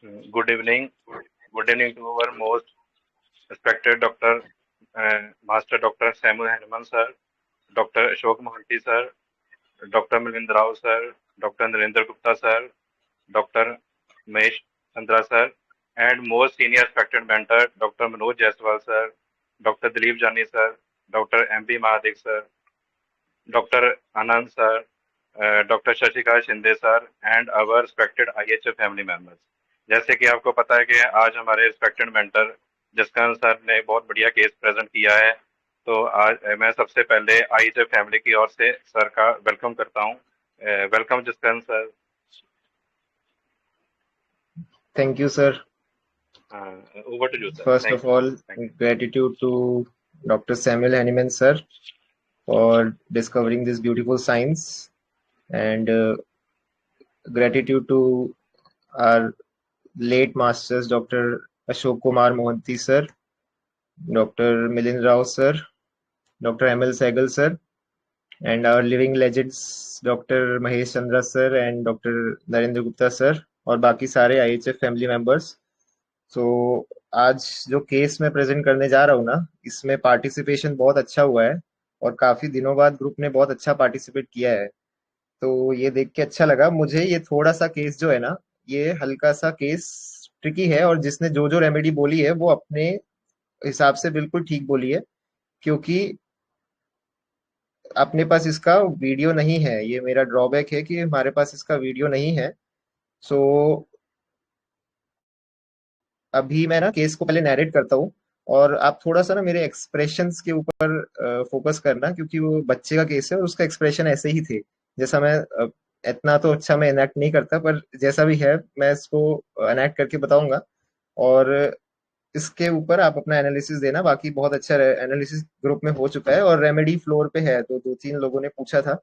Good evening. Good evening to our most respected Dr. Master Dr. Samuel Hanuman sir, Dr. Ashok Mohanty sir, Dr. Milind Rao sir, Dr. Narendra Gupta sir, Dr. Mahesh Chandra sir, and most senior respected mentor Dr. Manoj Jaiswal sir, Dr. Dilip Jani sir, Dr. M.B. Mahadik sir, Dr. Anand sir, doctor Shashikant Shinde sir and our respected IHF family members. जैसे कि आपको पता है कि आज हमारे respected mentor Jaskaran sir ने बहुत बढ़िया केस प्रेजेंट किया है, तो आज मैं सबसे पहले आईएचएफ फैमिली की ओर से सर का वेलकम करता हूं। Welcome Jaskaran sir. Thank you, sir. Over to you sir. First thank of all, you. gratitude to Dr. Samuel Hahnemann, sir, for discovering this beautiful science, and gratitude to our late masters, Dr. Ashok Kumar Mohanty, sir, Dr. Milind Rao, sir, Dr. ML Sehgal, sir, and our living legends, Dr. Mahesh Chandra, sir, and Dr. Narendra Gupta, sir, और बाकी सारे IHF family members. सो आज जो case मैं present करने जा रहा हूँ ना, इसमें पार्टिसिपेशन बहुत अच्छा हुआ है और काफी दिनों बाद ग्रुप ने बहुत अच्छा पार्टिसिपेट किया है, तो ये देख के अच्छा लगा मुझे। ये थोड़ा सा केस जो है ना, ये हल्का सा केस ट्रिकी है, और जिसने जो जो रेमेडी बोली है वो अपने हिसाब से बिल्कुल ठीक बोली है, क्योंकि अपने पास इसका वीडियो नहीं है। ये मेरा ड्रॉबैक है कि हमारे पास इसका वीडियो नहीं है। सो अभी मैं ना केस को पहले नैरेट करता हूँ, और आप थोड़ा सा ना मेरे एक्सप्रेशंस के ऊपर फोकस करना, क्योंकि वो बच्चे का केस है और उसका एक्सप्रेशन ऐसे ही थे जैसा मैं इतना तो अच्छा मैं एनैक्ट नहीं करता, पर जैसा भी है मैं इसको एनैक्ट करके बताऊंगा, और इसके ऊपर आप अपना एनालिसिस देना। बाकी बहुत अच्छा एनालिसिस ग्रुप में हो चुका है और रेमेडी फ्लोर पे है, तो दो तीन लोगों ने पूछा था।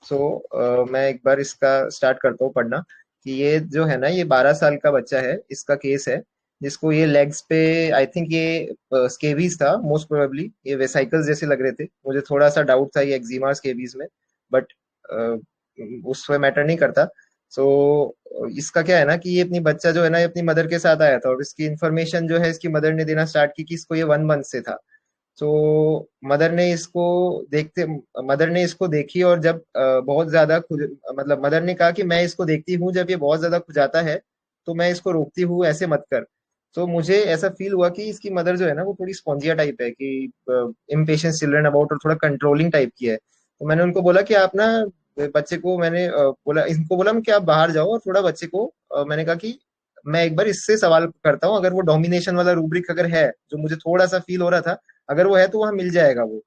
सो मैं एक बार इसका स्टार्ट करता हूँ पढ़ना, कि ये जो है ना, ये 12 साल का बच्चा है, इसका केस है, जिसको ये लेग्स पे, आई थिंक ये स्केबीज था मोस्ट प्रोबेबली, ये वेसाइकल्स जैसे लग रहे थे, मुझे थोड़ा सा डाउट था ये एक्जिमा स्केबीज में, बट उस पे मैटर नहीं करता। सो इसका क्या है ना, कि ये अपनी बच्चा जो है ना, ये अपनी मदर के साथ आया था, और इसकी इन्फॉर्मेशन जो है इसकी मदर ने देना स्टार्ट की कि इसको ये 1 मंथ से था। तो मदर ने इसको देखी, और जब बहुत ज्यादा मतलब मदर ने कहा कि मैं इसको देखती हूँ जब ये बहुत ज्यादा खुजाता है, तो मैं इसको रोकती हूँ, ऐसे मत कर। तो मुझे ऐसा फील हुआ कि इसकी मदर जो है ना, वो थोड़ी स्पॉन्जिया टाइप है, कि इम्पेशंस चिल्ड्रन अबाउट, और थोड़ा कंट्रोलिंग टाइप की है। तो मैंने उनको बोला कि आप ना बच्चे को, मैंने बोला, इनको बोला कि आप बाहर जाओ, और थोड़ा बच्चे को मैंने कहा कि मैं एक बार इससे सवाल करता हूँ, अगर वो डोमिनेशन वाला रूब्रिक अगर है, जो मुझे थोड़ा सा फील हो रहा था, अगर वो है तो वहां मिल जाएगा वो।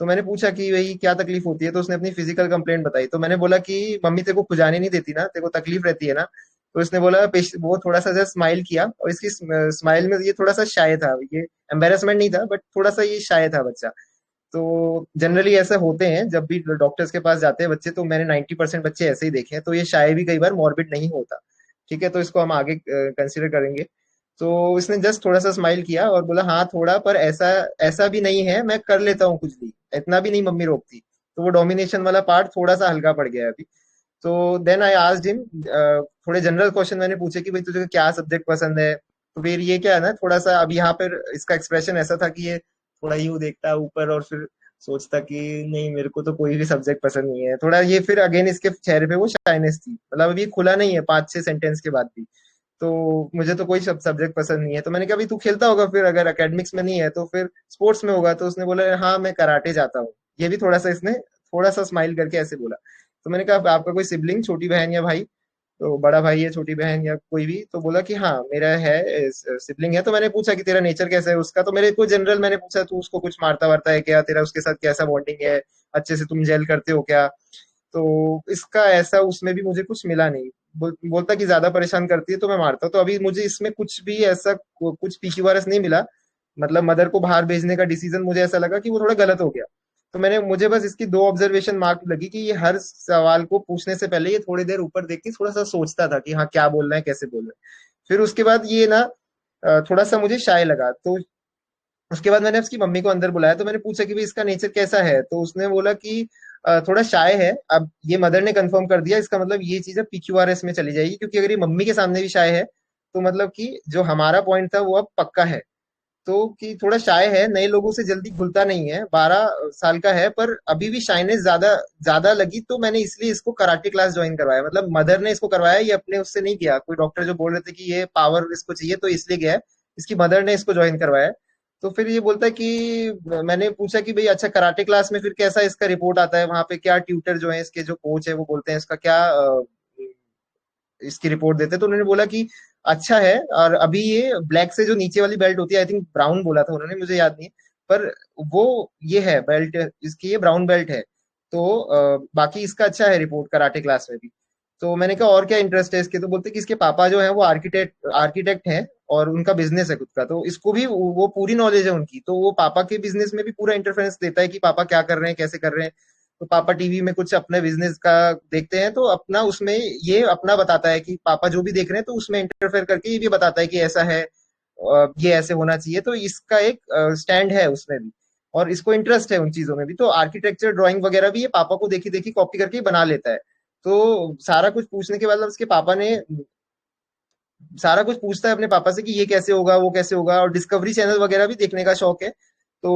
तो मैंने पूछा कि भाई क्या तकलीफ होती है, तो उसने अपनी फिजिकल कंप्लेंट बताई। तो मैंने बोला कि मम्मी तेरे को खुजाने नहीं देती ना, तेरे को तकलीफ रहती है ना? तो इसने बोला, वो थोड़ा सा जस्ट स्माइल किया, और इसकी स्माइल में ये थोड़ा सा शाय था, ये एम्बेरसमेंट नहीं था, बट थोड़ा सा ये शाय था बच्चा। तो जनरली ऐसे होते हैं जब भी डॉक्टर्स के पास जाते हैं बच्चे, तो मैंने 90% बच्चे ऐसे ही देखे हैं, तो ये शायद भी कई बार मॉर्बिड नहीं होता। ठीक है, तो इसको हम आगे कंसिडर करेंगे। तो इसने जस्ट थोड़ा सा स्माइल किया और बोला हाँ थोड़ा, पर ऐसा ऐसा भी नहीं है, मैं कर लेता हूँ कुछ भी, इतना भी नहीं मम्मी रोकती। तो वो डोमिनेशन वाला पार्ट थोड़ा सा हल्का पड़ गया है अभी। तो देन आई आस्क्ड हिम, थोड़े जनरल क्वेश्चन मैंने पूछे कि भाई तुझे क्या सब्जेक्ट पसंद है। तो फिर ये क्या है ना, थोड़ा सा अब यहाँ पर इसका एक्सप्रेशन ऐसा था कि ये थोड़ा यूं देखता ऊपर, और फिर सोचता कि नहीं मेरे को तो कोई भी सब्जेक्ट पसंद नहीं है। थोड़ा ये फिर अगेन इसके चेहरे पे वो शाइनेस थी, मतलब अभी खुला नहीं है 5-6 सेंटेंस के बाद भी। तो मुझे तो कोई सब्जेक्ट पसंद नहीं है। तो मैंने कहा भाई तू खेलता होगा फिर, अगर एकेडमिक्स में नहीं है तो फिर स्पोर्ट्स में होगा। तो उसने बोला हाँ मैं कराटे जाता हूँ। ये भी थोड़ा सा इसने थोड़ा सा स्माइल करके ऐसे बोला। तो मैंने कहा आपका कोई सिबलिंग, छोटी बहन या भाई? तो बड़ा भाई है, छोटी बहन या कोई भी? तो बोला कि हाँ मेरा है, सिबलिंग है। तो मैंने पूछा कि तेरा नेचर कैसा है उसका? तो मेरे को जनरल मैंने पूछा, तू उसको कुछ मारता वारता है क्या, तेरा उसके साथ कैसा बॉन्डिंग है, अच्छे से तुम जेल करते हो क्या? तो इसका ऐसा उसमें भी मुझे कुछ मिला नहीं। बोलता कि ज्यादा परेशान करती है तो मैं मारता हूँ। तो अभी मुझे इसमें कुछ भी ऐसा कुछ पीक्यूआरएस नहीं मिला। मतलब मदर को बाहर भेजने का डिसीजन मुझे ऐसा लगा कि वो थोड़ा गलत हो गया। तो मुझे बस इसकी दो ऑब्जर्वेशन मार्क लगी, कि ये हर सवाल को पूछने से पहले ये थोड़ी देर ऊपर देख के थोड़ा सा सोचता था कि हाँ क्या बोलना है, कैसे बोलना है। फिर उसके बाद ये ना थोड़ा सा मुझे शाय लगा। तो उसके बाद मैंने उसकी मम्मी को अंदर बुलाया, तो मैंने पूछा कि भाई इसका नेचर कैसा है? तो उसने बोला कि थोड़ा शाय है। अब ये मदर ने कंफर्म कर दिया, इसका मतलब ये चीज अब पीक्यूआरएस में चली जाएगी, क्योंकि अगर ये मम्मी के सामने भी शाय है तो मतलब कि जो हमारा पॉइंट था वो अब पक्का है। तो कि थोड़ा शाय है, नए लोगों से जल्दी घुलता नहीं है, 12 साल का है, पर अभी भी शाइनेस ज्यादा ज्यादा लगी, तो मैंने इसलिए इसको कराटे क्लास ज्वाइन करवाया। मतलब मदर ने इसको करवाया, ये अपने उससे नहीं किया। कोई डॉक्टर जो बोल रहे थे कि ये पावर इसको चाहिए तो इसलिए गया है, इसकी मदर ने इसको ज्वाइन करवाया है। तो फिर ये बोलता है कि मैंने पूछा कि भाई अच्छा कराटे क्लास में फिर कैसा इसका रिपोर्ट आता है, वहां पे क्या ट्यूटर जो है इसके जो कोच है वो बोलते हैं इसका क्या इसकी रिपोर्ट देते, तो उन्होंने बोला कि अच्छा है। और अभी ये ब्लैक से जो नीचे वाली बेल्ट होती है, आई थिंक ब्राउन बोला था उन्होंने, मुझे याद नहीं है, पर वो ये है बेल्ट इसकी, ये ब्राउन बेल्ट है। तो बाकी इसका अच्छा है रिपोर्ट कराटे क्लास में भी। तो मैंने कहा और क्या इंटरेस्ट है इसके, तो बोलते कि इसके पापा जो है वो आर्किटेक्ट आर्किटेक्ट हैं और उनका बिजनेस है खुद का, तो इसको भी वो पूरी नॉलेज है उनकी, तो वो पापा के बिजनेस में भी पूरा इंटरफेरेंस देता है कि पापा क्या कर रहे हैं कैसे कर रहे हैं। तो पापा टीवी में कुछ अपने बिजनेस का देखते हैं, तो अपना उसमें ये अपना बताता है कि पापा जो भी देख रहे हैं, तो उसमें इंटरफेयर करके ये भी बताता है कि ऐसा है, ये ऐसे होना चाहिए। तो इसका एक स्टैंड है उसमें भी, और इसको इंटरेस्ट है उन चीजों में भी। तो आर्किटेक्चर ड्राइंग वगैरह भी ये पापा को देखी देखी कॉपी करके ही बना लेता है। तो सारा कुछ पूछने के बाद उसके पापा ने सारा कुछ पूछता है अपने पापा से कि ये कैसे होगा वो कैसे होगा, और डिस्कवरी चैनल वगैरह भी देखने का शौक है। तो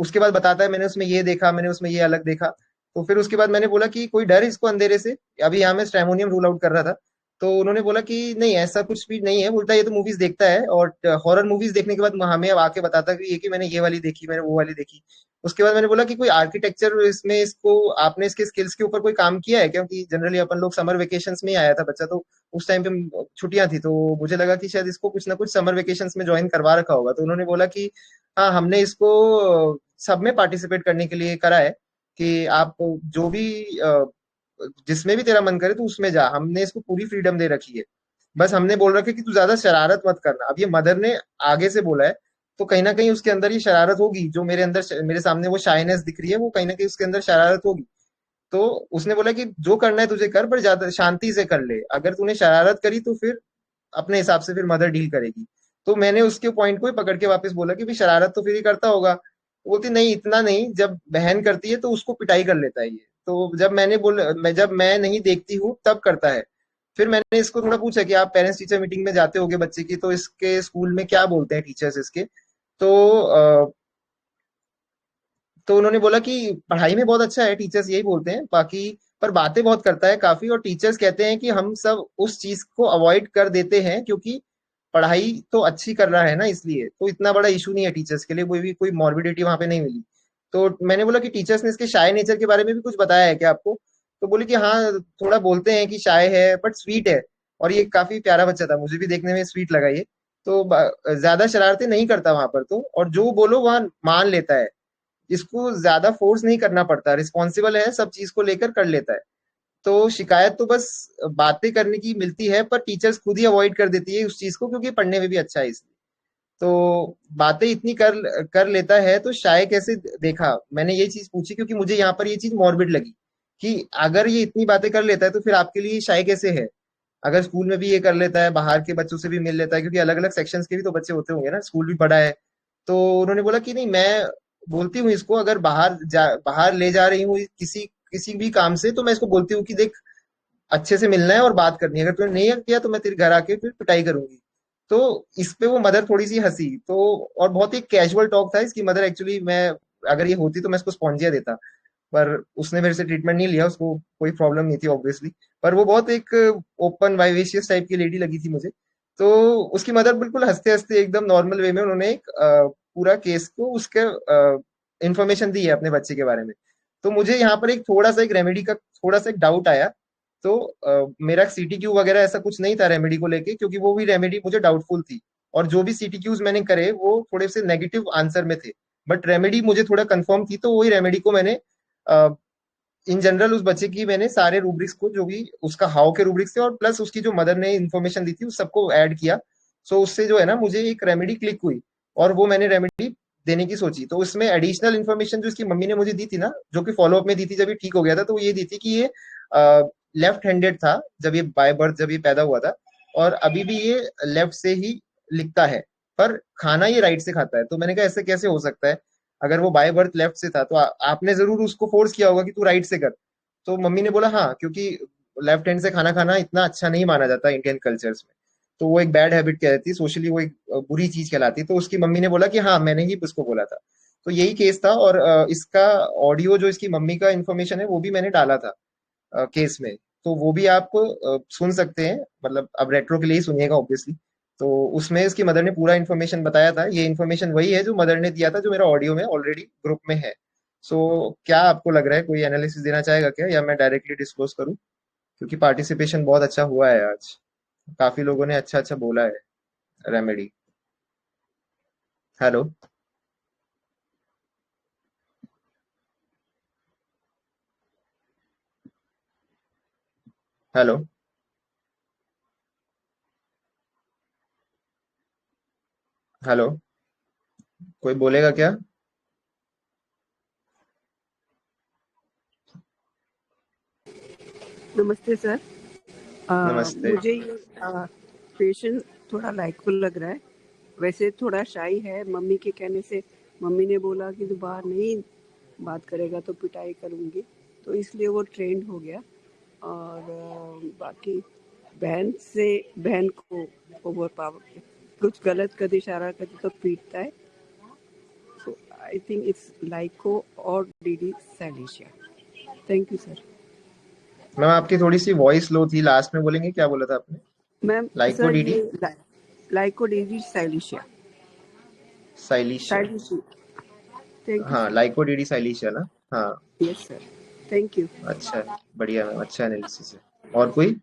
उसके बाद बताता है मैंने उसमें ये देखा, मैंने उसमें ये अलग देखा। तो फिर उसके बाद मैंने बोला कि कोई डर है इसको अंधेरे से, अभी यहाँ मैं स्ट्रेमोनियम रूल आउट कर रहा था। तो उन्होंने बोला कि नहीं ऐसा कुछ भी नहीं है, उल्टा ये तो मूवीज देखता है, और हॉरर मूवीज देखने के बाद हमें अब आके बताता कि ये कि मैंने ये वाली देखी, मैंने वो वाली देखी। उसके बाद मैंने बोला कि कोई आर्किटेक्चर इसमें इसको आपने इसके स्किल्स के ऊपर कोई काम किया है, क्योंकि जनरली अपन लोग समर वेकेशंस में ही आया था बच्चा, तो उस टाइम पे छुट्टियां थी, तो मुझे लगा कि शायद इसको कुछ ना कुछ समर वेकेशंस में ज्वाइन करवा रखा होगा। तो उन्होंने बोला कि हाँ हमने इसको सब में पार्टिसिपेट करने के लिए करा है, कि आप जो भी जिसमें भी तेरा मन करे तो उसमें जा, हमने इसको पूरी फ्रीडम दे रखी है। बस हमने बोल रखा है कि तू ज्यादा शरारत मत करना। अब ये मदर ने आगे से बोला है, तो कहीं ना कहीं उसके अंदर ये शरारत होगी, जो मेरे अंदर मेरे सामने वो शाइनेस दिख रही है, वो कहीं ना कहीं उसके अंदर शरारत होगी। तो उसने बोला कि जो करना है तुझे कर, पर ज्यादा शांति से कर ले, अगर तूने शरारत करी तो फिर अपने हिसाब से फिर मदर डील करेगी। तो मैंने उसके पॉइंट को ही पकड़ के वापस बोला कि भी शरारत तो फिर ही करता होगा। वो बोलती नहीं इतना नहीं, जब बहन करती है तो उसको पिटाई कर लेता है ये, तो जब मैं नहीं देखती हूँ तब करता है। फिर मैंने इसको थोड़ा पूछा कि आप पेरेंट्स टीचर मीटिंग में जाते होगे बच्चे की, तो इसके स्कूल में क्या बोलते हैं टीचर्स इसके। तो तो उन्होंने बोला कि पढ़ाई में बहुत अच्छा है, टीचर्स यही बोलते हैं बाकी, पर बातें बहुत करता है काफी, और टीचर्स कहते हैं कि हम सब उस चीज को अवॉइड कर देते हैं क्योंकि पढ़ाई तो अच्छी कर रहा है ना, इसलिए तो इतना बड़ा इशू नहीं है टीचर्स के लिए, कोई भी कोई मॉर्बिडिटी वहां पे नहीं मिली। तो मैंने बोला कि टीचर्स ने इसके शाय नेचर के बारे में भी कुछ बताया है क्या आपको। तो बोले कि हाँ थोड़ा बोलते हैं कि शाय है बट स्वीट है, और ये काफी प्यारा बच्चा था, मुझे भी देखने में स्वीट लगा ये। तो ज्यादा शरारतें नहीं करता वहां पर, तो और जो बोलो वहां मान लेता है, इसको ज्यादा फोर्स नहीं करना पड़ता, रिस्पॉन्सिबल है, सब चीज को लेकर कर लेता है। तो शिकायत तो बस बातें करने की मिलती है, पर टीचर्स खुद ही अवॉइड कर देती है उस चीज को, क्योंकि पढ़ने में भी अच्छा है इसलिए। तो बातें इतनी कर कर लेता है, तो शाय कैसे देखा, मैंने ये चीज पूछी क्योंकि मुझे यहाँ पर ये चीज मॉर्बिड लगी कि अगर ये इतनी बातें कर लेता है तो फिर आपके लिए शाय कैसे है। अगर स्कूल में भी ये कर लेता है, बाहर के बच्चों से भी मिल लेता है, क्योंकि अलग अलग सेक्शंस के भी तो बच्चे होते होंगे ना, स्कूल भी बड़ा है। तो उन्होंने बोला कि नहीं मैं बोलती हूँ इसको, अगर बाहर ले जा रही हूँ किसी किसी भी काम से, तो मैं इसको बोलती हूँ कि देख अच्छे से मिलना है और बात करनी है, अगर तूने नहीं किया तो मैं तेरे घर आके फिर पिटाई करूंगी। तो इस पे वो मदर थोड़ी सी हंसी, तो और बहुत ही कैजुअल टॉक था इसकी मदर, एक्चुअली मैं अगर ये होती तो मैं इसको स्पॉन्जिया देता, पर उसने मेरे से ट्रीटमेंट नहीं लिया, उसको कोई प्रॉब्लम नहीं थी ऑब्वियसली। पर वो बहुत एक ओपन वाइवेशियस टाइप की लेडी लगी थी मुझे। तो उसकी मदर बिल्कुल हंसते हंसते एकदम नॉर्मल वे में उन्होंने एक पूरा केस को उसके इंफॉर्मेशन दी है अपने बच्चे के बारे में। तो मुझे यहाँ पर एक थोड़ा सा एक रेमेडी का थोड़ा सा एक डाउट आया। तो मेरा सीटीक्यू वगैरह ऐसा कुछ नहीं था रेमेडी को लेके, क्योंकि वो भी रेमेडी मुझे डाउटफुल थी, और जो भी सीटीक्यूज मैंने करे वो थोड़े से नेगेटिव आंसर में थे। बट रेमेडी मुझे थोड़ा कंफर्म थी, तो वही रेमेडी को मैंने इन जनरल उस बच्चे की मैंने सारे रूब्रिक्स को जो भी उसका हाउ के रूब्रिक्स थे, और प्लस उसकी जो मदर ने इन्फॉर्मेशन दी थी उस सबको ऐड किया। सो उससे जो है ना मुझे एक रेमेडी क्लिक हुई, और वो मैंने रेमेडी देने की सोची। तो उसमें एडिशनल इन्फॉर्मेशन जो इसकी मम्मी ने मुझे दी थी ना, जो कि फॉलोअप में दी थी जब ये ठीक हो गया था, तो वो ये दी थी कि ये लेफ्ट हैंडेड था जब ये बाय बर्थ जब ये पैदा हुआ था, और अभी भी ये लेफ्ट से ही लिखता है, पर खाना ये राइट से खाता है। तो मैंने कहा ऐसे कैसे हो सकता है, अगर वो बाय बर्थ लेफ्ट से था तो आपने जरूर उसको फोर्स किया होगा कि तू राइट से कर। तो मम्मी ने बोला हाँ, क्योंकि लेफ्ट हैंड से खाना खाना इतना अच्छा नहीं माना जाता इंडियन कल्चर्स में। तो वो एक बैड हैबिट कहलाती, सोशली वो एक बुरी चीज कहलाती। तो उसकी मम्मी ने बोला कि हाँ मैंने ही उसको बोला था। तो यही केस था, और इसका ऑडियो जो इसकी मम्मी का इन्फॉर्मेशन है वो भी मैंने डाला था केस में। तो वो भी आप सुन सकते हैं, मतलब अब रेट्रो के लिए ही सुनिएगा ऑब्वियसली। तो उसमें इसकी मदर ने पूरा इन्फॉर्मेशन बताया था। ये इन्फॉर्मेशन वही है जो मदर ने दिया था, जो मेरा ऑडियो में ऑलरेडी ग्रुप में है। सो क्या आपको लग रहा है, कोई एनालिसिस देना चाहेगा क्या, या मैं डायरेक्टली डिस्क्लोज करूं? क्योंकि पार्टिसिपेशन बहुत अच्छा हुआ है आज, काफी लोगों ने अच्छा अच्छा बोला है। रेमेडी। हेलो। हेलो। हेलो। कोई बोलेगा क्या? नमस्ते सर। नमस्ते। मुझे ये पेशेंट थोड़ा लाइकफुल लग रहा है। वैसे थोड़ा शाई है, मम्मी के कहने से मम्मी ने बोला कि तू बाहर नहीं बात करेगा तो पिटाई करूँगी, तो इसलिए वो ट्रेंड हो गया। और बाकी बहन को ओवर पावर कुछ गलत कर इशारा करते तो पीटता है। सो आई थिंक इट्स लाइको और DD silicea. Thank you sir. Ma'am आपकी थोड़ी सी वॉइस लो थी, लास्ट में बोलेंगे क्या बोला था आपने? मैम लाइको सर डीडी ये लाइको डीडी सैलिशिया। साइलिशिया। सैलिशिया। थैंक यू हाँ, सर। लाइको डीडी साइलिशिया ना। हाँ। Yes sir. Thank you. अच्छा है, बढ़िया मैम, अच्छा एनालिसिस है। और कोई?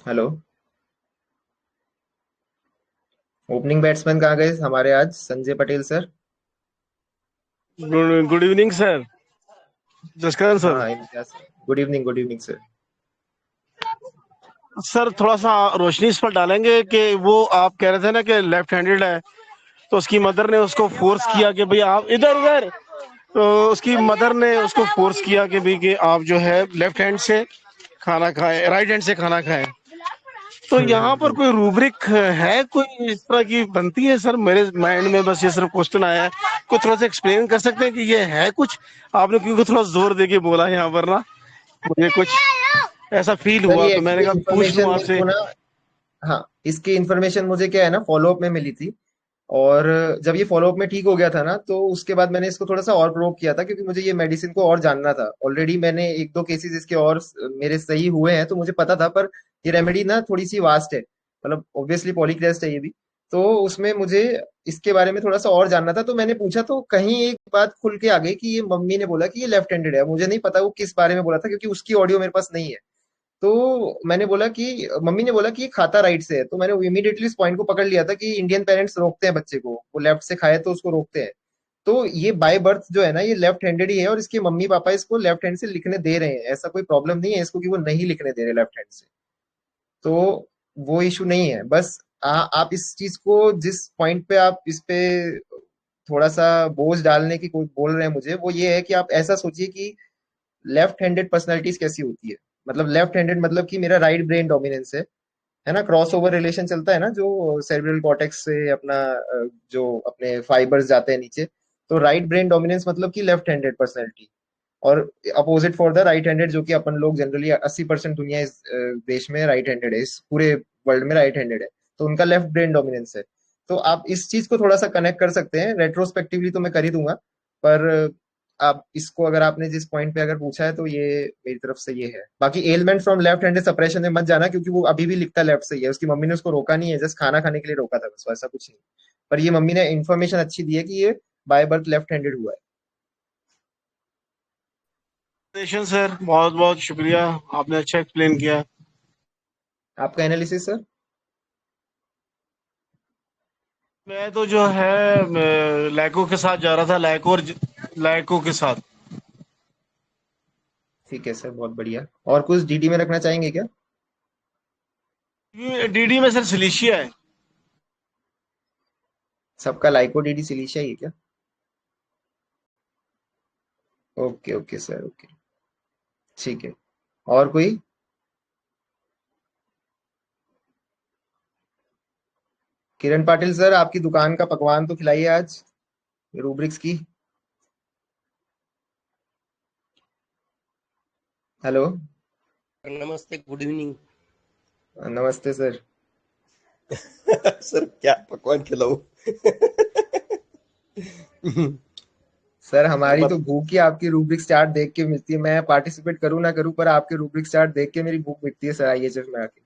हेलो। ओपनिंग बैट्समैन कहाँ गए हमारे आज, Sanjay Patel sir? Good evening sir. Jaskaran sir. हाँ Imtiaz sir, good evening, good evening sir. Sir थोड़ा सा रोशनी इस पर डालेंगे कि वो आप कह रहे थे ना कि लेफ्ट हैंडेड है, तो उसकी मदर ने उसको फोर्स किया कि भाई आप इधर उधर, तो उसकी मदर ने उसको फोर्स किया कि भाई कि आप जो है लेफ्ट हैंड से खाना खाएं, राइट हैंड से खाना खाएं। तो यहाँ पर हम्म। कोई रूब्रिक है, कोई इस तरह की बनती है सर? मेरे माइंड में बस ये सिर्फ क्वेश्चन आया है, को थोड़ा सा एक्सप्लेन कर सकते हैं कि ये है कुछ? आपने क्योंकि थोड़ा जोर दे के बोला यहाँ पर ना, मुझे कुछ ऐसा फील सर हुआ, ये तो मैंने एक्चुअली कहा पूछ इन्फॉर्मेशन लूं मेरे आपसे। को ना, हाँ, इसकी इन्फॉर्मेशन मुझे क्या है ना, फॉलोअप में मिली थी। और जब ये फॉलोअप में ठीक हो गया था ना, तो उसके बाद मैंने इसको थोड़ा सा और प्रोब किया था, क्योंकि मुझे ये मेडिसिन को और जानना था। ऑलरेडी मैंने एक दो केसेस इसके और मेरे सही हुए हैं, तो मुझे पता था। पर ये रेमेडी ना थोड़ी सी वास्ट है, मतलब ऑब्वियसली पॉलीक्रेस्ट है ये भी। तो उसमें मुझे इसके बारे में थोड़ा सा और जानना था, तो मैंने पूछा, तो कहीं एक बात खुल के आ गई कि ये मम्मी ने बोला कि ये लेफ्ट हैंडेड है। मुझे नहीं पता वो किस बारे में बोला था, क्योंकि उसकी ऑडियो मेरे पास नहीं है। तो मैंने बोला कि मम्मी ने बोला कि ये खाता राइट से है, तो मैंने इमीडिएटली इस पॉइंट को पकड़ लिया था कि इंडियन पेरेंट्स रोकते हैं बच्चे को, वो लेफ्ट से खाए तो उसको रोकते हैं। तो ये बाय बर्थ जो है ना, ये लेफ्ट हैंडेड ही है, और इसके मम्मी पापा इसको लेफ्ट हैंड से लिखने दे रहे हैं। ऐसा कोई प्रॉब्लम नहीं है इसको कि वो नहीं लिखने दे रहे लेफ्ट हैंड से। तो वो इशू नहीं है। बस आप इस चीज को, जिस पॉइंट पे आप इस पे थोड़ा सा बोझ डालने की कोई बोल रहे हैं मुझे, वो ये है कि आप ऐसा सोचिए कि लेफ्ट हैंडेड पर्सनैलिटीज कैसी होती है। मतलब लेफ्ट हैंडेड मतलब कि मेरा राइट ब्रेन डोमिनेंस है ना, क्रॉस ओवर रिलेशन चलता है ना, जो सेरेब्रल कॉर्टेक्स से अपना जो अपने फाइबर्स जाते हैं नीचे। तो राइट ब्रेन डोमिनेंस मतलब कि लेफ्ट हैंडेड पर्सनैलिटी। और opposite for the right handed, जो कि अपन लोग जनरली 80% दुनिया इस देश में राइट हैंडेड है, इस पूरे वर्ल्ड में राइट हैंडेड है। तो उनका लेफ्ट ब्रेन डोमिनेंस है। तो आप इस चीज को थोड़ा सा कनेक्ट कर सकते हैं, रेट्रोस्पेक्टिवली तो मैं कर ही दूंगा। पर आप इसको, अगर आपने जिस पॉइंट पे अगर पूछा है, तो ये मेरी तरफ से ये है। बाकी element from left handed suppression में मत जाना, क्योंकि वो अभी भी लिखता लेफ्ट से ही है। उसकी मम्मी ने उसको रोका नहीं है, जस्ट खाना खाने के लिए रोका था बस, ऐसा कुछ नहीं। पर ये मम्मी ने इन्फॉर्मेशन अच्छी दी है कि ये बाय बर्थ लेफ्ट हैंडेड हुआ है। सर बहुत बहुत शुक्रिया, आपने अच्छा एक्सप्लेन किया। आपका एनालिसिस सर? मैं तो जो है लाइको के साथ जा रहा था, लाइको और लाइको के साथ। ठीक है सर, बहुत बढ़िया। और कुछ डीडी में रखना चाहेंगे क्या? डीडी में सर सिलिशिया है। सबका लाइको डीडी सिलीशिया ही है क्या? Okay okay sir, okay. ठीक है। और कोई? किरण पाटिल सर, आपकी दुकान का पकवान तो खिलाइए आज, रूब्रिक्स की। हेलो। नमस्ते, गुड इवनिंग। नमस्ते सर। सर क्या पकवान खिलाऊं? सर हमारी तो बत, भूख ही आपकी रूब्रिक चार्ट देख के मिलती है। मैं पार्टिसिपेट करूं ना करूं, पर आपके रूब्रिक चार्ट देख के मेरी भूख मिटती है सर, आईएचएफ में आके।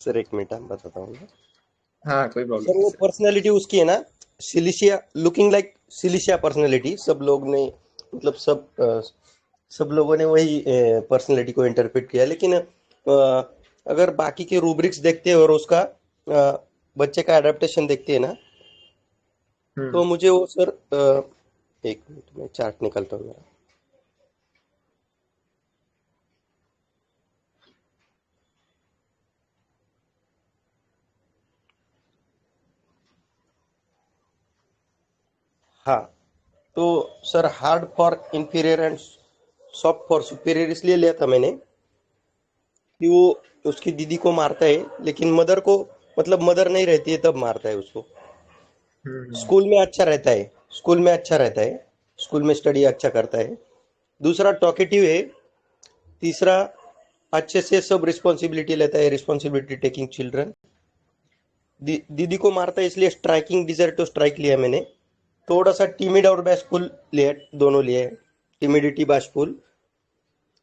सर एक मिनट हम बताता हूँ। हाँ कोई प्रॉब्लम सर नहीं वो सर। पर्सनैलिटी उसकी है ना, सिलिशिया, लुकिंग लाइक सिलिशिया पर्सनैलिटी। सब लोग ने मतलब सब लोगों ने वही पर्सनैलिटी को इंटरप्रेट किया, लेकिन अगर बाकी के रूब्रिक्स देखते हैं और उसका बच्चे का एडेप्टेशन देखते हैं ना, तो हम्म। मुझे वो सर एक मिनट में चार्ट निकलता हूँ मेरा। हाँ, तो sir hard for inferior and soft for superior इसलिए लिया था मैंने कि वो उसकी दीदी को मारता है, लेकिन मदर को, मतलब मदर नहीं रहती है तब मारता है उसको। हम्म। स्कूल में अच्छा रहता है, स्कूल में अच्छा रहता है, स्कूल में स्टडी अच्छा करता है। दूसरा टॉकेटिव है। तीसरा अच्छे से सब रिस्पॉन्सिबिलिटी लेता है, रिस्पॉन्सिबिलिटी टेकिंग चिल्ड्रन। दीदी को मारता है इसलिए स्ट्राइकिंग डिजायर टू स्ट्राइक लिया मैंने। थोड़ा सा टिमिड और बैशफुल लिया, दोनों लिए। Timidity bashful.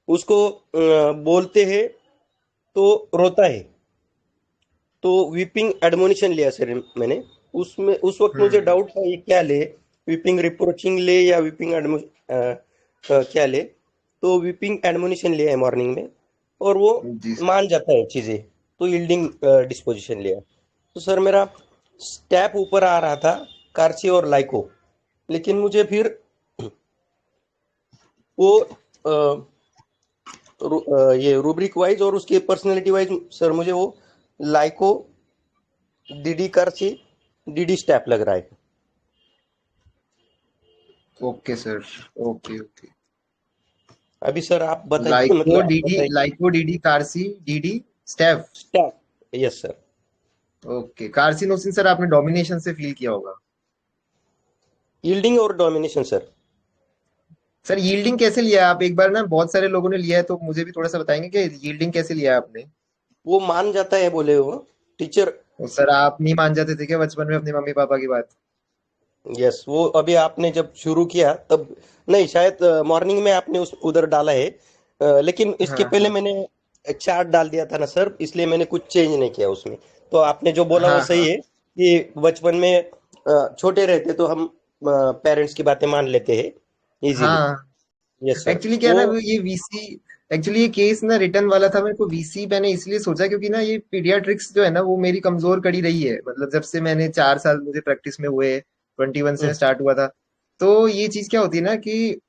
उसको बोलते हैं तो रोता है, तो वीपिंग एडमोनिशन लिया सर मैंने। उसमें उस वक्त मुझे हम्म। डाउट था ये क्या ले, वीपिंग रिप्रोचिंग ले या वीपिंग क्या ले। तो वीपिंग एडमोनिशन लिया है मॉर्निंग में, और वो जी सर। मान जाता है चीजें, तो यील्डिंग डिस्पोजिशन लिया। तो सर मेरा स्टैप ऊपर आ रहा था, कार्ची और लाइको, लेकिन मुझे फिर वो ये रूब्रिक वाइज और उसके पर्सनैलिटी वाइज सर मुझे वो lyco, DD carci, DD staph लग रहा है। Okay sir. Okay okay. अभी सर आप बताइए, मतलब आप बताइए। Lyco DD carci DD staph. Staph, yes sir. Okay, carcinosin sir आपने डोमिनेशन से फील किया होगा। यील्डिंग और डोमिनेशन सर। सर यील्डिंग कैसे लिया है आप? एक बार ना बहुत सारे लोगों ने लिया है, तो मुझे भी थोड़ा सा बताएंगे कि यील्डिंग कैसे लिया है आपने? वो मान जाता है बोले वो टीचर। तो सर आप नहीं मान जाते थे क्या बचपन में अपने मम्मी पापा की बात? यस, वो अभी आपने जब शुरू किया तब नहीं, शायद मॉर्निंग में आपने उस उधर डाला है। लेकिन इसके हाँ पहले हाँ। मैंने चार्ट डाल दिया था ना सर, इसलिए मैंने कुछ चेंज नहीं किया उसमें। तो आपने जो बोला वो हाँ सही हाँ। है कि बचपन में छोटे रहते तो हम पेरेंट्स की बातें मान लेते हैं इजीली। हाँ। यस सर, एक्चुअली क्या है वो ना, ये वीसी, एक्चुअली ये केस ना रिटर्न वाला था। मेरे को वीसी मैंने इसलिए सोचा क्योंकि ना ये पीडियाट्रिक्स जो है ना, वो मेरी कमजोर कड़ी रही है। मतलब जब से मैंने 4 साल मुझे प्रैक्टिस में हुए, 21 से स्टार्ट हुआ था। तो ये चीज क्या होती है ना कि